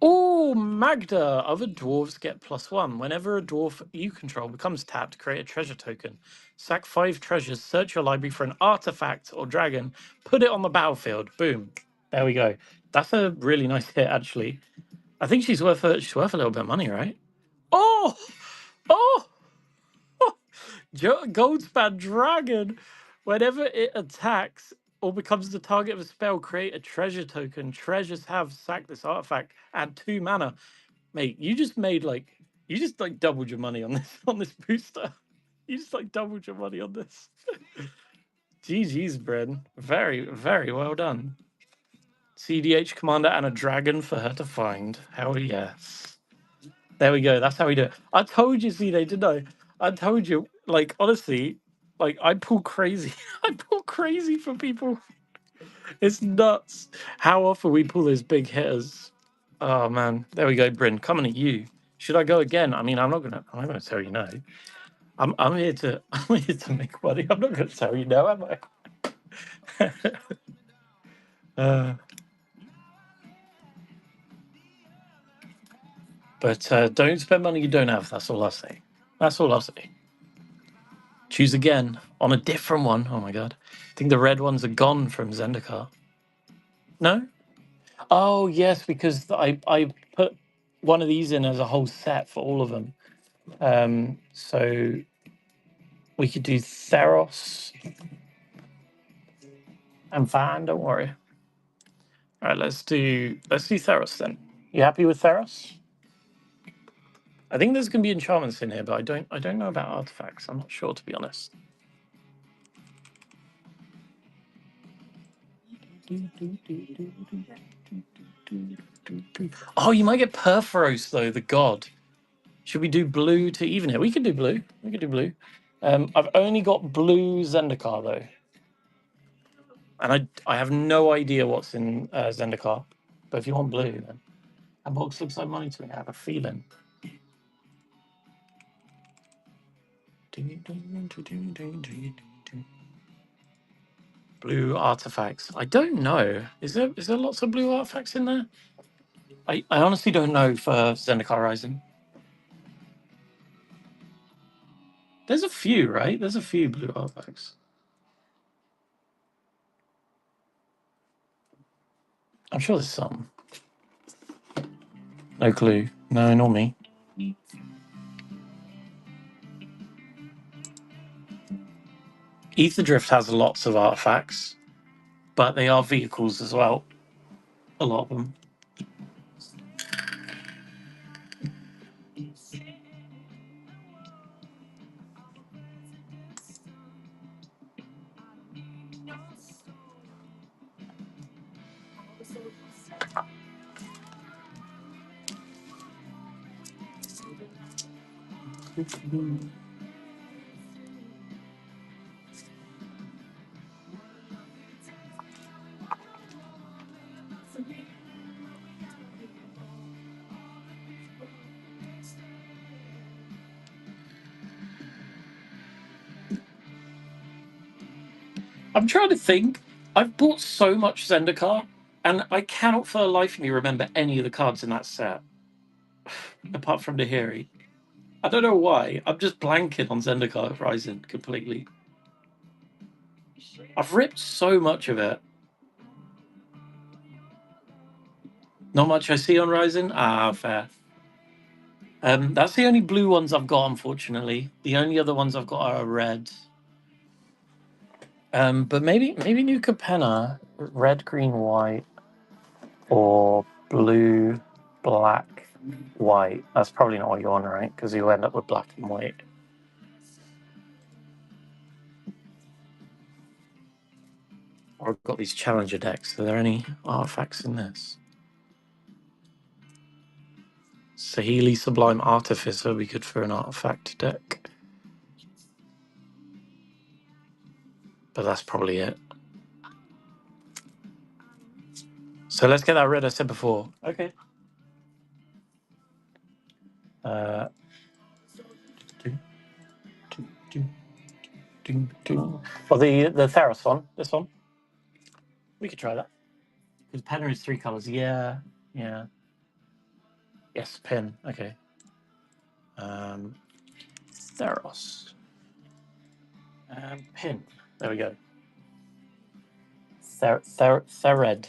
Speaker 1: Oh, Magda! Other dwarves get +1. Whenever a dwarf you control becomes tapped, create a treasure token. Sack 5 treasures, search your library for an artifact or dragon, put it on the battlefield. Boom. There we go. That's a really nice hit, actually. I think she's worth a little bit of money, right? Oh! Oh! Goldspan Dragon. Whenever it attacks or becomes the target of a spell, create a treasure token. Treasures have sack this artifact. Add 2 mana. Mate, you just doubled your money on this booster. You just doubled your money on this. GG's, Bren. Very, very well done. CDH commander and a dragon for her to find. Hell yes. There we go. That's how we do it. I told you, CD, didn't I? I told you, honestly, I pull crazy. I pull crazy for people. It's nuts how often we pull those big hitters. Oh man, there we go, Bryn. Coming at you. Should I go again? I mean, I'm not gonna tell you no. I'm here to make money. I'm not gonna tell you no, am I? But don't spend money you don't have. That's all I say. That's all I'll say. Choose again on a different one. Oh my god, I think the red ones are gone from Zendikar. No. Oh yes, because I put one of these in as a whole set for all of them. So we could do Theros and Van. Don't worry. All right, let's do Theros then. You happy with Theros? I think there's gonna be enchantments in here, but I don't know about artifacts. I'm not sure, to be honest. Oh, you might get Perforos though, the god. Should we do blue to even it? We could do blue. We could do blue. I've only got blue Zendikar though, and I have no idea what's in Zendikar. But if you want blue, then that box looks like money to me. I have a feeling. Blue artifacts. I don't know. Is there lots of blue artifacts in there? I honestly don't know for Zendikar Rising. There's a few, right? There's a few blue artifacts. I'm sure there's some. No clue. No, nor me. Ether Drift has lots of artifacts, but they are vehicles as well. A lot of them. I'm trying to think. I've bought so much Zendikar, and I cannot for the life of me remember any of the cards in that set, apart from Nahiri. I don't know why. I'm just blanking on Zendikar Rising completely. I've ripped so much of it. Not much I see on Rising. Ah, fair. That's the only blue ones I've got, unfortunately. The only other ones I've got are red. But maybe New Capenna, red, green, white, or blue, black, white. That's probably not what you want, right? Because you end up with black and white. Or I've got these challenger decks. Are there any artifacts in this? Sahili Sublime Artificer would be good for an artifact deck. But that's probably it. So let's get that red I said before. Okay. Oh, the Theros one. This one. We could try that. Because Penner is 3 colors. Yeah. Yes, Pen. Okay. Theros. Pin. There we go. Thered.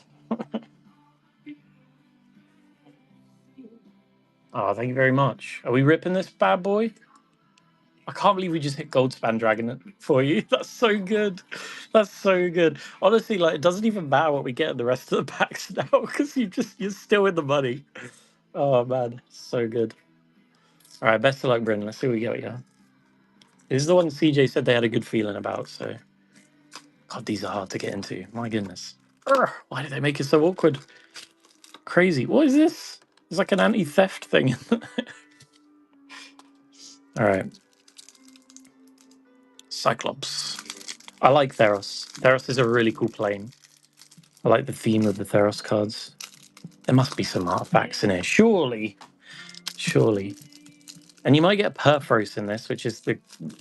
Speaker 1: Oh, thank you very much. Are we ripping this bad boy? I can't believe we just hit Goldspan Dragon for you. That's so good. That's so good. Honestly, like, it doesn't even matter what we get in the rest of the packs now because you're still in the money. Oh man, so good. All right, best of luck, Bryn. Let's see what we get here. This is the one CJ said they had a good feeling about. So, God, these are hard to get into. My goodness. Urgh, why did they make it so awkward? Crazy. What is this? It's like an anti-theft thing. All right. Cyclops. I like Theros. Theros is a really cool plane. I like the theme of the Theros cards. There must be some artifacts in here. Surely. And you might get Perfros in this, which is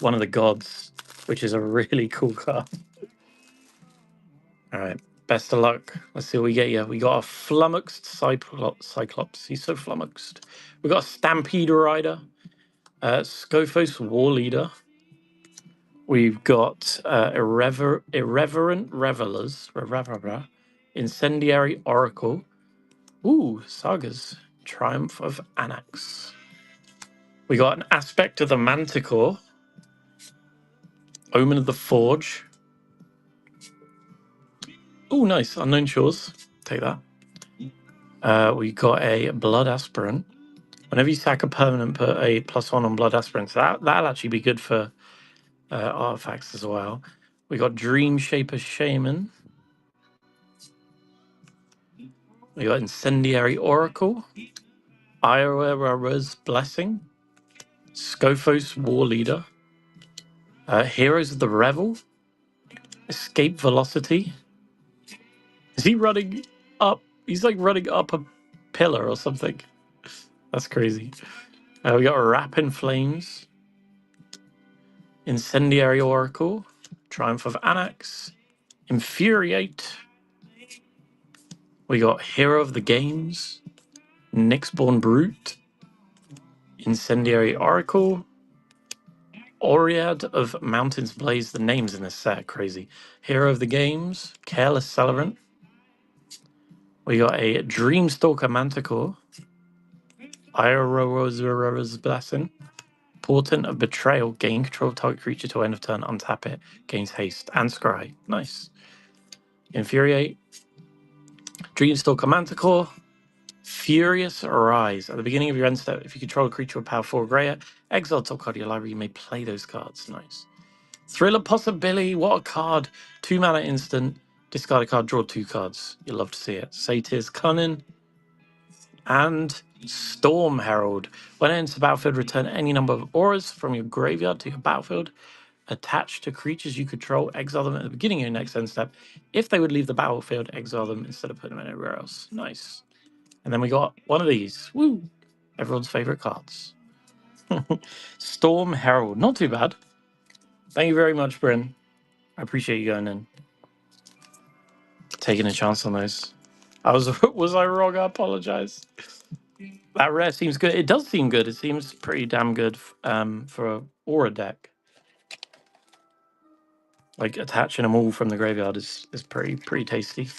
Speaker 1: one of the gods, which is a really cool card. All right. Best of luck. Let's see what we get here. We got a flummoxed Cyclops. He's so flummoxed. We got a Stampede Rider. Scophos War Leader. We've got Irreverent Revelers. Incendiary Oracle. Ooh, Sagas. Triumph of Anax. We got an Aspect of the Manticore. Omen of the Forge. Ooh, nice. Unknown Shores. Take that. We got a Blood Aspirant. Whenever you sack a permanent, put a +1 on Blood Aspirant. So that'll actually be good for artifacts as well. We got Dream Shaper Shaman. We got Incendiary Oracle. Iora's Blessing. Scophos War Leader. Heroes of the Revel. Escape Velocity. Is he running up? He's like running up a pillar or something. That's crazy. We got Wrap in Flames. Incendiary Oracle. Triumph of Anax. Infuriate. We got Hero of the Games. Nyxborn Brute. Incendiary Oracle. Oread of Mountains Blaze. The names in this set are crazy. Hero of the Games. Careless Celebrant. We got a Dreamstalker Manticore. Iora's Blessing. Portent of Betrayal. Gain control of target creature till end of turn. Untap it. Gains haste and scry. Nice. Infuriate. Dreamstalker Manticore. Furious Arise. At the beginning of your end step, if you control a creature with power 4 or greater, exile top card of your library, you may play those cards. Nice. Thriller Possibility. What a card. 2 mana instant. Discard a card, draw 2 cards. You'll love to see it. Satyr's Cunning. And Storm Herald. When it enters the battlefield, return any number of auras from your graveyard to your battlefield. Attached to creatures you control, exile them at the beginning of your next end step. If they would leave the battlefield, exile them instead of putting them anywhere else. Nice. And then we got one of these. Woo! Everyone's favorite cards. Storm Herald. Not too bad. Thank you very much, Bryn. I appreciate you going in. Taking a chance on those. Was I wrong? I apologize. That rare seems good. It does seem good. It seems pretty damn good for a aura deck. Like attaching them all from the graveyard is pretty tasty.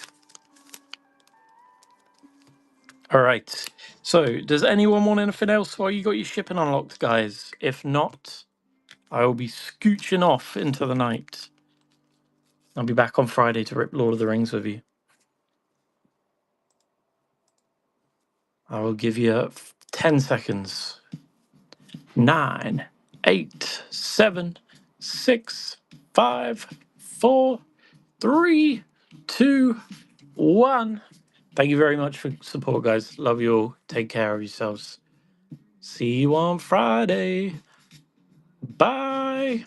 Speaker 1: All right. So, does anyone want anything else while you got your shipping unlocked, guys? If not, I will be scooching off into the night. I'll be back on Friday to rip Lord of the Rings with you. I will give you 10 seconds. 9, 8, 7, 6, 5, 4, 3, 2, 1. Thank you very much for support, guys. Love you all. Take care of yourselves. See you on Friday. Bye.